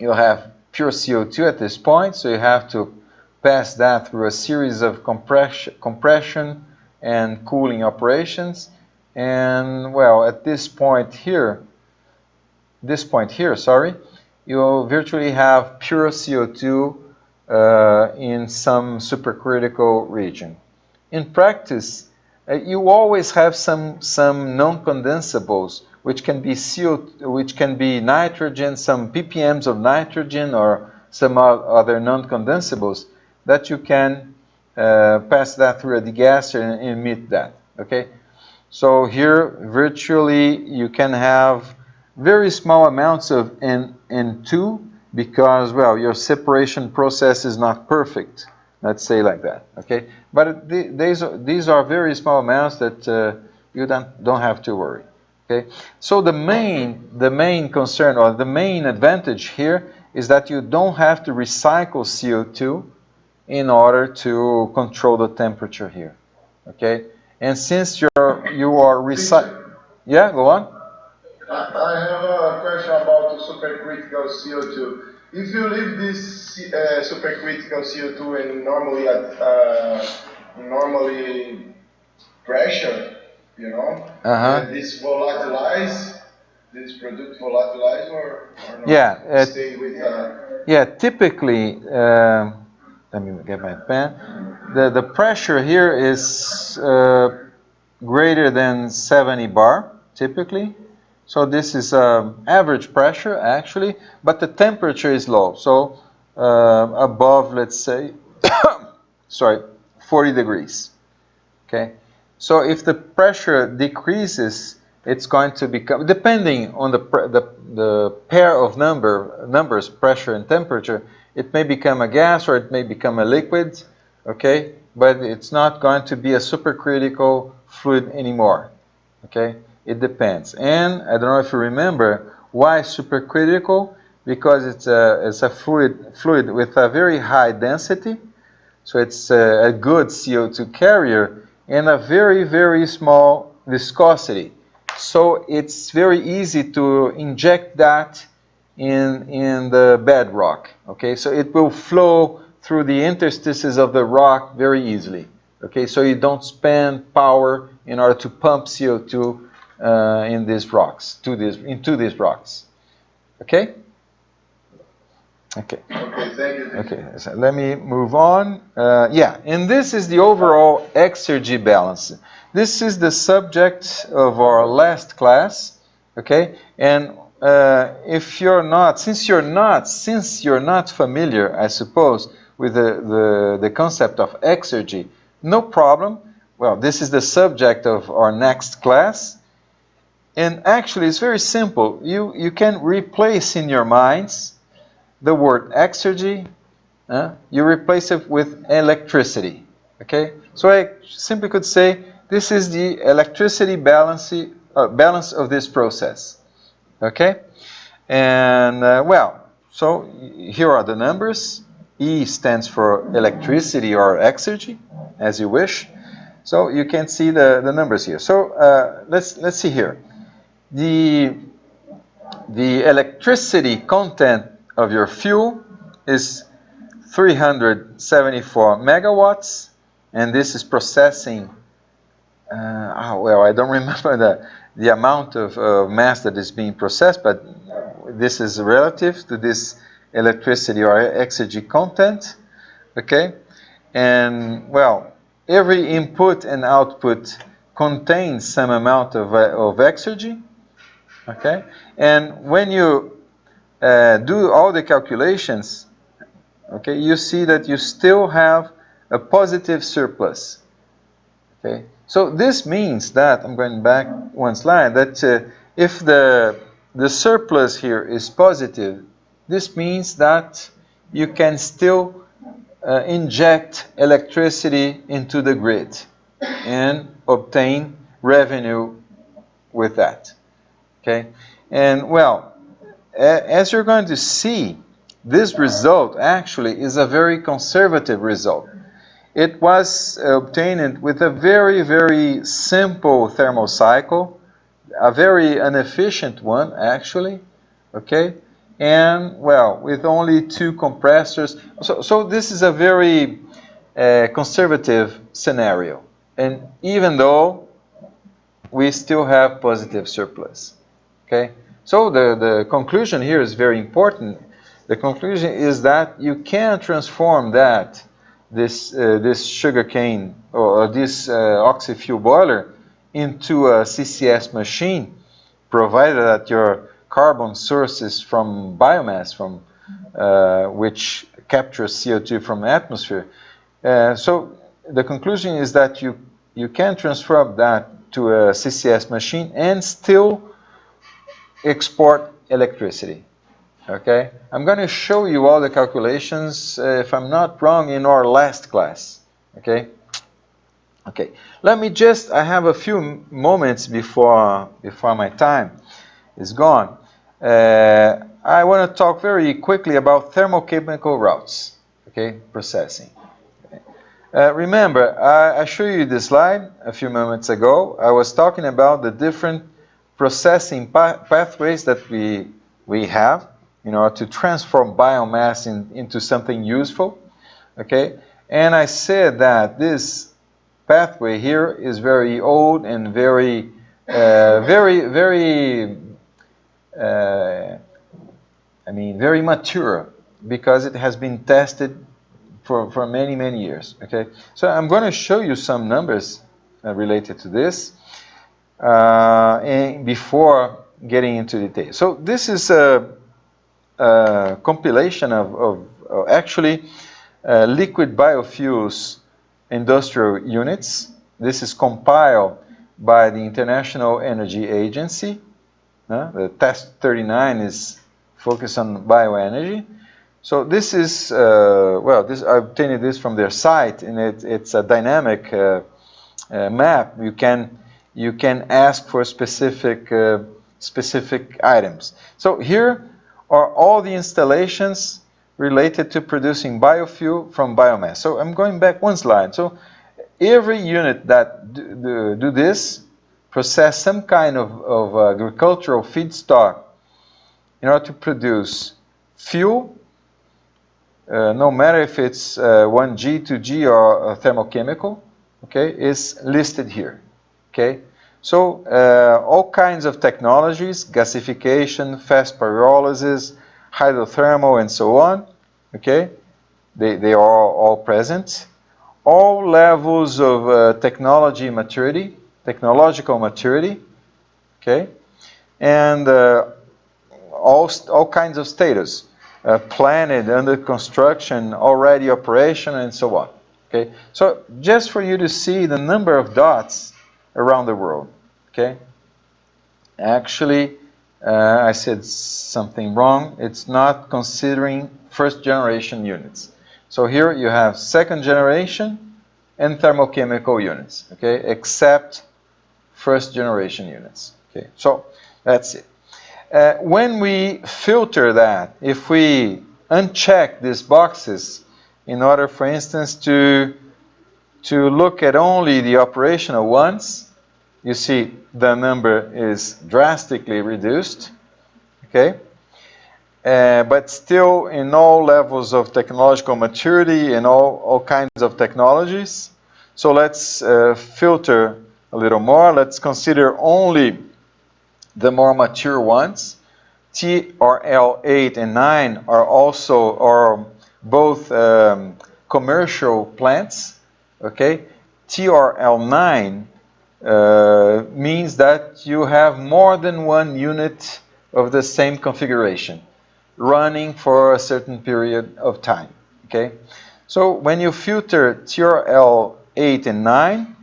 have pure CO2 at this point, so you have to pass that through a series of compression and cooling operations. And well, at this point here, you virtually have pure CO2 in some supercritical region. In practice, you always have some non-condensables, which can be CO2, which can be nitrogen, some ppms of nitrogen, or some other non-condensables that you can pass that through a degasser and emit that, okay? So here, virtually, you can have very small amounts of N2 because, well, your separation process is not perfect, let's say like that, okay? But these are very small amounts that you don't have to worry, okay? So the main concern or the main advantage here is that you don't have to recycle CO2 in order to control the temperature here, okay? And since you are recycling, yeah, go on. I have a question about the supercritical CO2. If you leave this supercritical CO2 and normally at normally pressure, you know, this volatilize, this product volatilize or not? Yeah, stay with yeah. Typically, let me get my pen. The pressure here is greater than 70 bar typically, So this is average pressure actually, but the temperature is low. So above, let's say, sorry, 40 degrees. Okay. So if the pressure decreases, it's going to become, depending on the pair of numbers, pressure and temperature, it may become a gas or it may become a liquid. Okay, but it's not going to be a supercritical fluid anymore. Okay, it depends. And I don't know if you remember why supercritical, because it's a fluid with a very high density, so it's a good CO2 carrier and a very, very small viscosity. So it's very easy to inject that in the bedrock. Okay, so it will flow through the interstices of the rock very easily. Okay, so you don't spend power in order to pump CO2 in these rocks, into these rocks. Okay? Okay. Okay, thank you. Okay, so let me move on. Yeah, and this is the overall exergy balance. This is the subject of our last class. Okay, and if you're not, since you're not familiar, I suppose, with the concept of exergy, no problem. Well, this is the subject of our next class. And actually, it's very simple. You can replace in your minds the word exergy, you replace it with electricity. Okay? So I simply could say this is the electricity balance of this process. Okay? And well, so here are the numbers. E stands for electricity or exergy, as you wish. So you can see the numbers here. So let's see here. The electricity content of your fuel is 374 megawatts, and this is processing. Well, I don't remember the amount of mass that is being processed, but this is relative to this electricity or exergy content. Okay, and well, every input and output contains some amount of exergy. Okay, and when you do all the calculations, okay, you see that you still have a positive surplus. Okay, so this means that, I'm going back one slide, that if the surplus here is positive, this means that you can still inject electricity into the grid and obtain revenue with that. Okay, and well, as you're going to see, this result actually is a very conservative result. It was obtained with a very, very simple thermal cycle, a very inefficient one actually, okay? And well, with only 2 compressors. So this is a very conservative scenario. And even though we still have positive surplus, okay? So the conclusion here is very important. The conclusion is that you can transform this sugarcane or this Oxifuel boiler into a CCS machine, provided that your carbon source is from biomass, from which captures CO2 from the atmosphere. So the conclusion is that you can transform that to a CCS machine and still export electricity. Okay, I'm going to show you all the calculations, if I'm not wrong, in our last class. Okay, okay. Let me just, I have a few moments before my time is gone. I want to talk very quickly about thermochemical routes. Okay, processing. Okay. Remember, I showed you this slide a few moments ago. I was talking about the different processing pathways that we have in order to transform biomass into something useful, okay? And I said that this pathway here is very old and very mature, because it has been tested for many, many years, okay? So I'm going to show you some numbers related to this. And before getting into detail. So this is a compilation of actually liquid biofuels industrial units. This is compiled by the International Energy Agency. The test 39 is focused on bioenergy. So this is, well, I obtained this from their site, and it's a dynamic map. You can ask for specific items. So here are all the installations related to producing biofuel from biomass. So I'm going back one slide. So every unit that do this process some kind of agricultural feedstock in order to produce fuel, no matter if it's 1G, 2G, or thermochemical, okay, is listed here, okay? So all kinds of technologies, gasification, fast pyrolysis, hydrothermal, and so on, okay? They are all present. All levels of technological maturity, okay? And all kinds of status, planned, under construction, already operation, and so on, okay? So just for you to see the number of dots around the world, okay? Actually, I said something wrong. It's not considering first generation units. So here you have second generation and thermochemical units, okay, except first generation units, okay. So that's it. When we filter that, if we uncheck these boxes in order, for instance, to look at only the operational ones, you see the number is drastically reduced, okay? But still in all levels of technological maturity and all kinds of technologies. So let's filter a little more. Let's consider only the more mature ones. TRL 8 and 9 are both commercial plants, okay? TRL 9 means that you have more than one unit of the same configuration running for a certain period of time, okay? So when you filter TRL 8 and 9,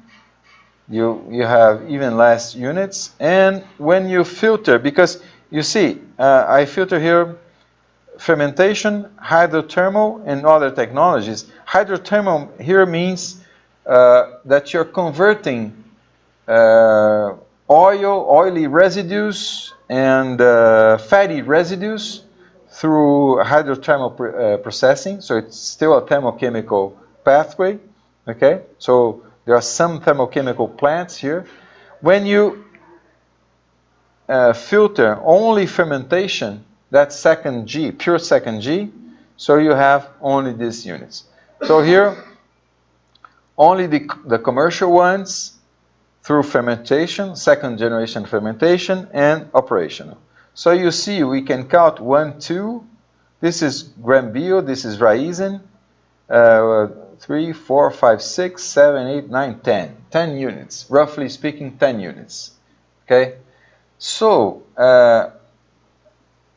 you have even less units. And when you filter, because you see, I filter here fermentation, hydrothermal, and other technologies. Hydrothermal here means that you're converting oily residues and fatty residues through hydrothermal processing. So it's still a thermochemical pathway, okay? So there are some thermochemical plants here. When you filter only fermentation, that's second G, pure second G, so you have only these units. So here, only the commercial ones through fermentation, second generation fermentation, and operational. So you see, we can count 1, 2, this is Grambio, this is Raizen, 3, 4, 5, 6, 7, 8, 9, 10. 10 units, roughly speaking, 10 units, okay? So,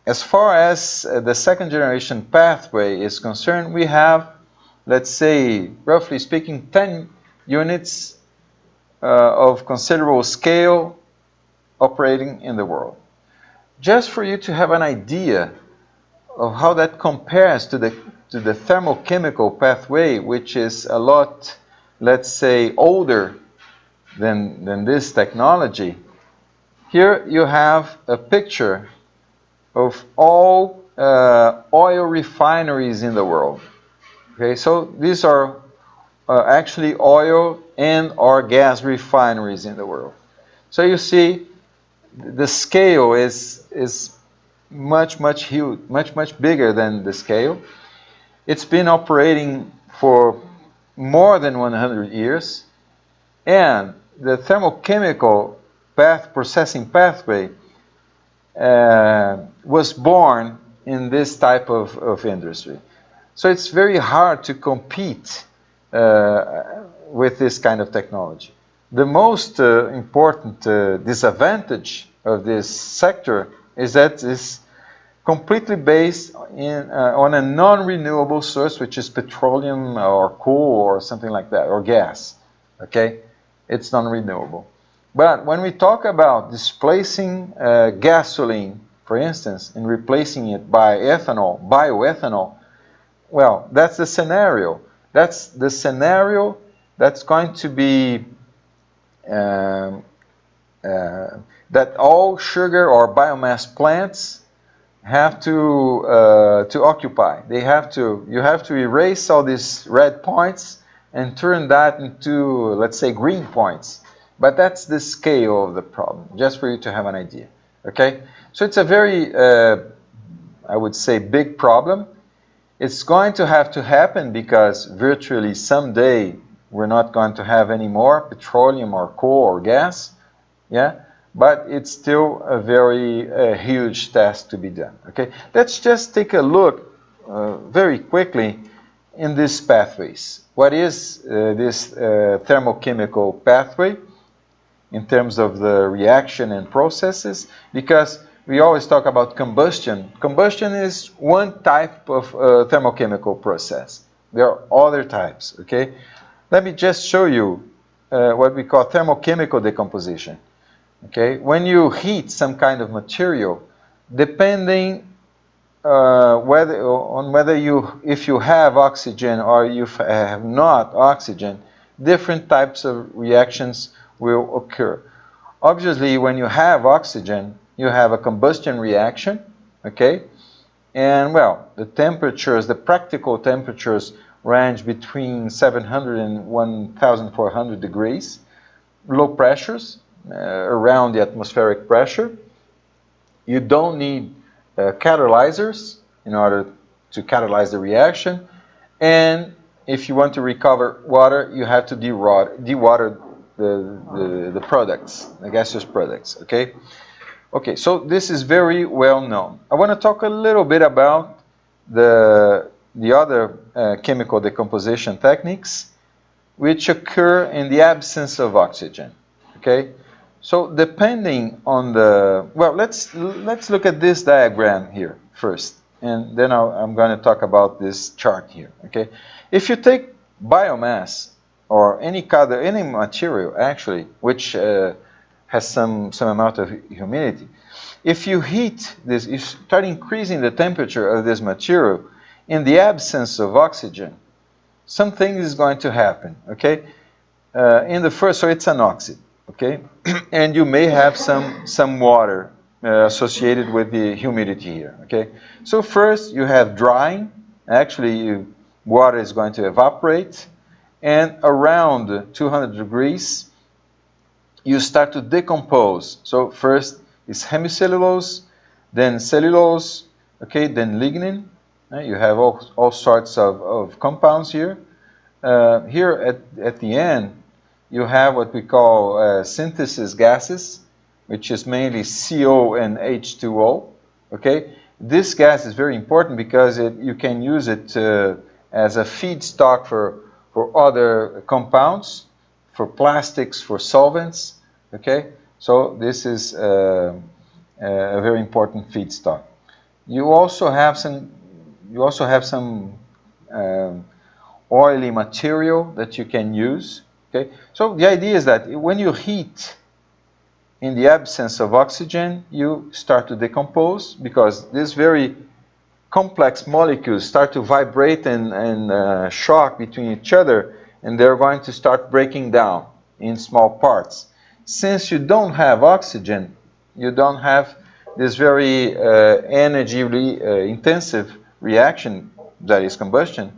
as far as the second generation pathway is concerned, we have, let's say, roughly speaking, 10 units of considerable scale operating in the world. Just for you to have an idea of how that compares to the thermochemical pathway, which is a lot, let's say, older than this technology. Here you have a picture of all oil refineries in the world. Okay, so these are actually oil and or gas refineries in the world. So you see, the scale is much huge, much bigger than the scale. It's been operating for more than 100 years, and the thermochemical processing pathway was born in this type of industry. So it's very hard to compete with this kind of technology. The most important disadvantage of this sector is that it's completely based on a non-renewable source, which is petroleum or coal or something like that, or gas. Okay, it's non-renewable. But when we talk about displacing gasoline, for instance, and replacing it by ethanol, bioethanol, well, that's the scenario. That's the scenario that's going to be that all sugar or biomass plants have to occupy. You have to erase all these red points and turn that into, let's say, green points. But that's the scale of the problem, just for you to have an idea. Okay? So it's a very, I would say, big problem. It's going to have to happen because virtually someday we're not going to have any more petroleum or coal or gas. Yeah? But it's still a very huge task to be done. Okay? Let's just take a look very quickly in these pathways. What is this thermochemical pathway in terms of the reaction and processes? Because we always talk about combustion. Combustion is one type of thermochemical process. There are other types, okay? Let me just show you what we call thermochemical decomposition. Okay? When you heat some kind of material, depending if you have oxygen or you have not oxygen, different types of reactions will occur. Obviously, when you have oxygen, you have a combustion reaction, okay? And, well, the temperatures, the practical temperatures range between 700 and 1,400 degrees. Low pressures, around the atmospheric pressure. You don't need catalyzers in order to catalyze the reaction. And if you want to recover water, you have to dewater the products, the gaseous products, okay? Okay, so this is very well known. I want to talk a little bit about the other chemical decomposition techniques which occur in the absence of oxygen, okay? So depending on the, well, let's look at this diagram here first, and then I'm going to talk about this chart here, okay? If you take biomass or any material actually which has some amount of humidity, if you heat this, you start increasing the temperature of this material in the absence of oxygen, something is going to happen, okay? In the first, so it's an oxide, okay? And you may have some water associated with the humidity here, okay? So first you have drying. Actually, water is going to evaporate, and around 200 degrees, you start to decompose. So first is hemicellulose, then cellulose, okay, then lignin. You have all sorts of compounds here. Here at the end, you have what we call synthesis gases, which is mainly CO and H2O. Okay, this gas is very important because you can use it as a feedstock for other compounds, for plastics, for solvents. Okay, so this is a very important feedstock. You also have some oily material that you can use. Okay, so the idea is that when you heat in the absence of oxygen, you start to decompose because these very complex molecules start to vibrate and shock between each other, and they're going to start breaking down in small parts. Since you don't have oxygen, you don't have this very energy intensive reaction that is combustion,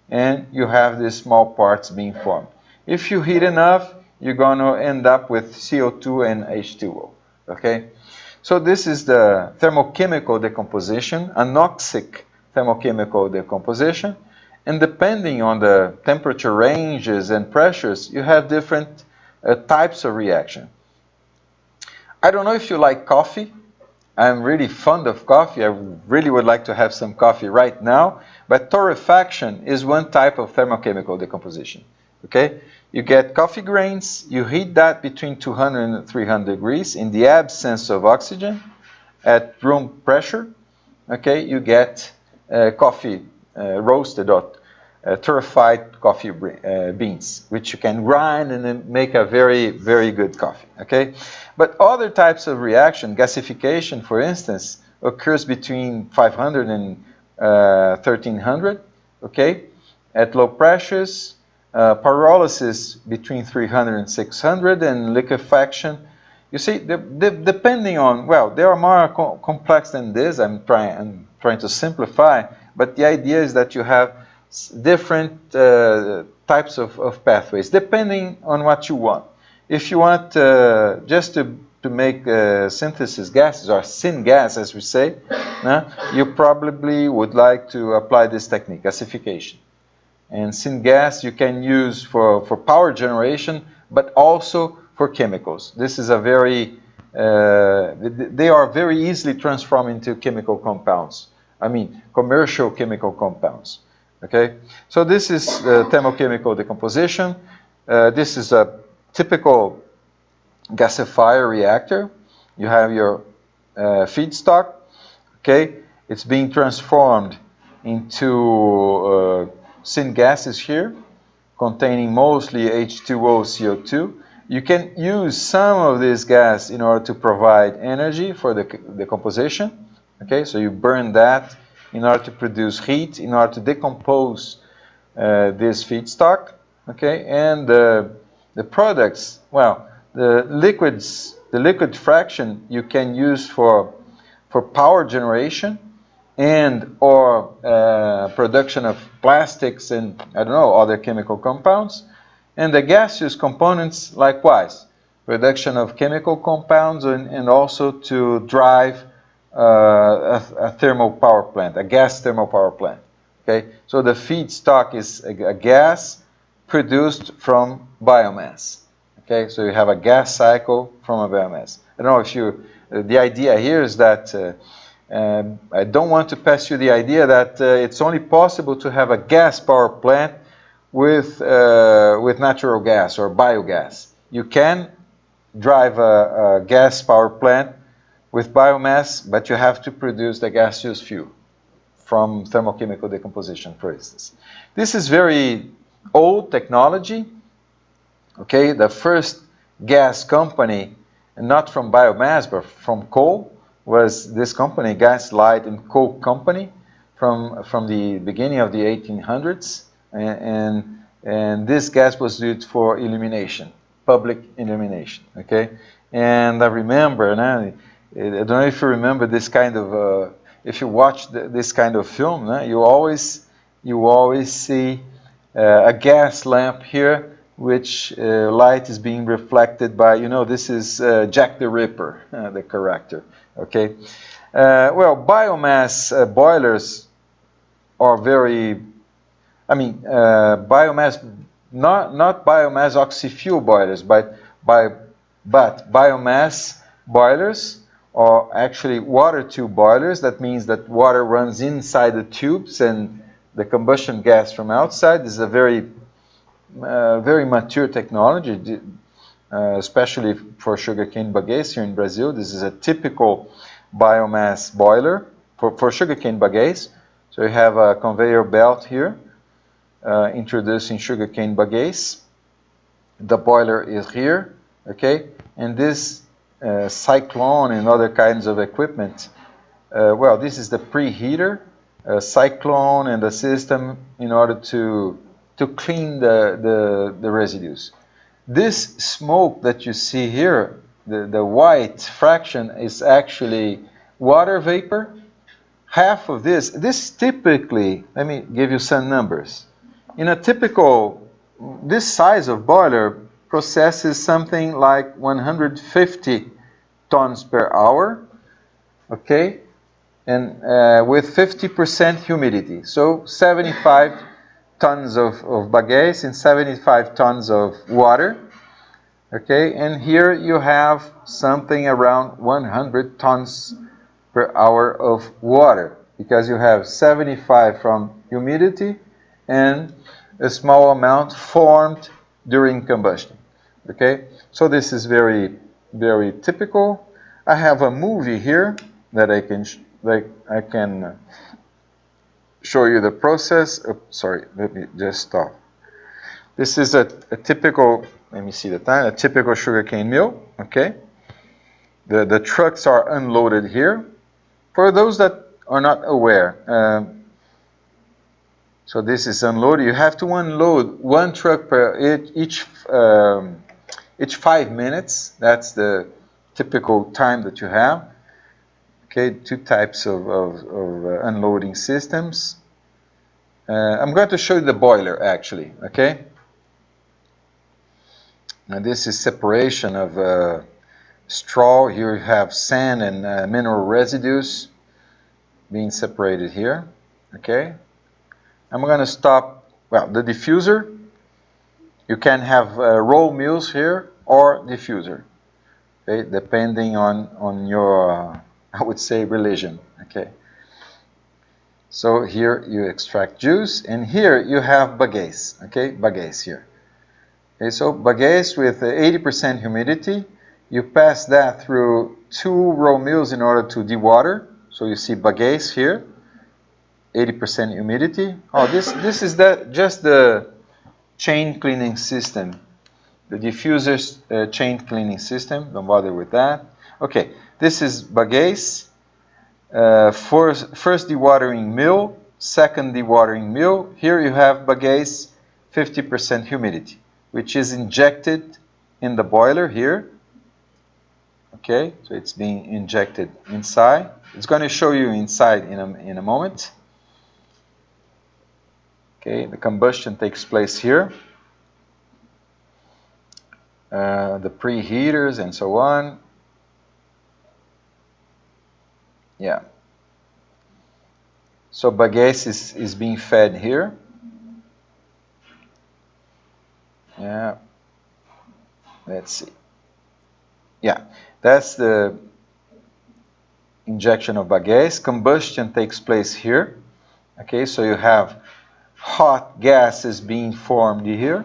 and you have these small parts being formed. If you heat enough, you're going to end up with CO2 and H2O, okay? So this is the thermochemical decomposition, anoxic thermochemical decomposition, and depending on the temperature ranges and pressures, you have different types of reaction. I don't know if you like coffee. I'm really fond of coffee. I really would like to have some coffee right now, but torrefaction is one type of thermochemical decomposition, okay? You get coffee grains, you heat that between 200 and 300 degrees in the absence of oxygen at room pressure. Okay, you get coffee roasted or torrefied coffee beans, which you can grind and then make a very, very good coffee. Okay, but other types of reaction, gasification, for instance, occurs between 500 and 1300. Okay, at low pressures. Pyrolysis between 300 and 600, and liquefaction. You see, depending on, well, they are more complex than this. I'm trying to simplify, but the idea is that you have different types of pathways, depending on what you want. If you want just to make synthesis gases, or syngas, as we say, you probably would like to apply this technique, gasification. And syngas you can use for power generation, but also for chemicals. This is a very, they are very easily transformed into chemical compounds. I mean, commercial chemical compounds. Okay, so this is thermochemical decomposition. This is a typical gasifier reactor. You have your feedstock. Okay, it's being transformed into syngases here, containing mostly H2O, CO2. You can use some of this gas in order to provide energy for the decomposition. Okay, so you burn that in order to produce heat, in order to decompose this feedstock. Okay, and the products, well, the liquid fraction you can use for power generation and or production of plastics and, I don't know, other chemical compounds. And the gaseous components, likewise, production of chemical compounds and also to drive a thermal power plant, a gas thermal power plant. Okay, so the feedstock is a gas produced from biomass. Okay, so you have a gas cycle from a biomass. I don't know if you, the idea here is that I don't want to pass you the idea that it's only possible to have a gas power plant with natural gas or biogas. You can drive a gas power plant with biomass, but you have to produce the gaseous fuel from thermochemical decomposition, for instance. This is very old technology. Okay, the first gas company, not from biomass but from coal, was this company, Gas, Light and Coke Company, from the beginning of the 1800s, and this gas was used for illumination, public illumination. Okay, and I remember, I don't know if you remember this kind of, if you watch this kind of film, you always see a gas lamp here, which light is being reflected by, this is Jack the Ripper, the character. Okay, well, biomass boilers are very, biomass, not biomass oxyfuel boilers, but biomass boilers are actually water tube boilers. That means that water runs inside the tubes and the combustion gas from outside. This is a very mature technology, especially for sugarcane bagasse here in Brazil. This is a typical biomass boiler for sugarcane bagasse. So you have a conveyor belt here introducing sugarcane bagasse. The boiler is here, okay? And this cyclone and other kinds of equipment, well, this is the preheater, cyclone and the system in order to clean the residues. This smoke that you see here, the white fraction, is actually water vapor. Half of this typically, let me give you some numbers. In a typical, this size of boiler processes something like 150 tons per hour, okay, and with 50% humidity. So 75 tons of bagasse and 75 tons of water. Okay, and here you have something around 100 tons per hour of water, because you have 75 from humidity and a small amount formed during combustion. Okay, so this is very, very typical. I have a movie here that I can show you the process. Sorry, let me just stop. This is a typical, let me see the time, a typical sugarcane mill. Okay, the trucks are unloaded here. For those that are not aware, so this is unloaded. You have to unload one truck per each 5 minutes. That's the typical time that you have. Okay, two types of unloading systems. I'm going to show you the boiler actually. Okay. Now this is separation of straw. Here you have sand and mineral residues being separated here. Okay. I'm going to stop, well, the diffuser. You can have roll mills here or diffuser, okay, depending on your, I would say, religion. Okay. So here you extract juice, and here you have bagasse. Okay, bagasse here. Okay, so bagasse with 80% humidity. You pass that through 2 roll mills in order to dewater. So you see bagasse here. 80% humidity. Oh, this is just the chain cleaning system, the diffuser's chain cleaning system. Don't bother with that. Okay, this is bagasse. First dewatering mill, second dewatering mill. Here you have bagasse, 50% humidity, which is injected in the boiler here. Okay, so it's being injected inside. It's going to show you inside in a moment. Okay, the combustion takes place here. The preheaters and so on. Yeah. So bagasse is being fed here. Yeah. Let's see. Yeah, that's the injection of bagasse. Combustion takes place here. Okay, so you have hot gases being formed here,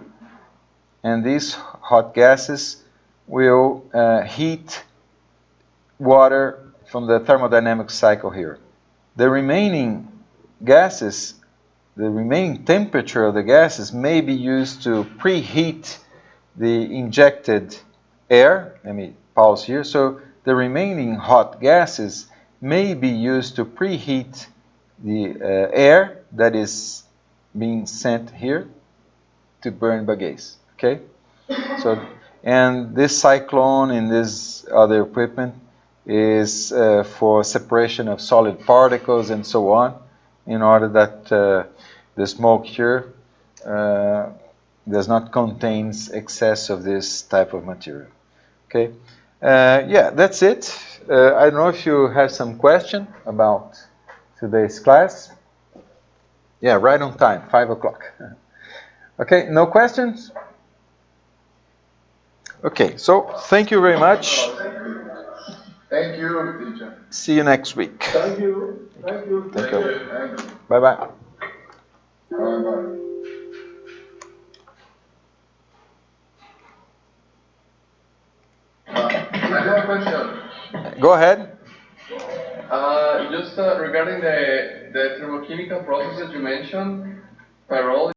and these hot gases will heat water from the thermodynamic cycle here. The remaining gases, the remaining temperature of the gases may be used to preheat the injected air. Let me pause here. So the remaining hot gases may be used to preheat the air that is being sent here to burn bagasse. Okay, so and this cyclone and this other equipment is for separation of solid particles and so on, in order that the smoke here does not contain excess of this type of material. Okay, yeah, that's it. I don't know if you have some question about today's class. Yeah, right on time, 5 o'clock. Okay, no questions? Okay, so thank you very much. Thank you, teacher. See you next week. Thank you. Thank you. Thank you. Thank you. Bye-bye. Bye-bye. I have a question. Go ahead. Just regarding the thermochemical processes you mentioned, pyrol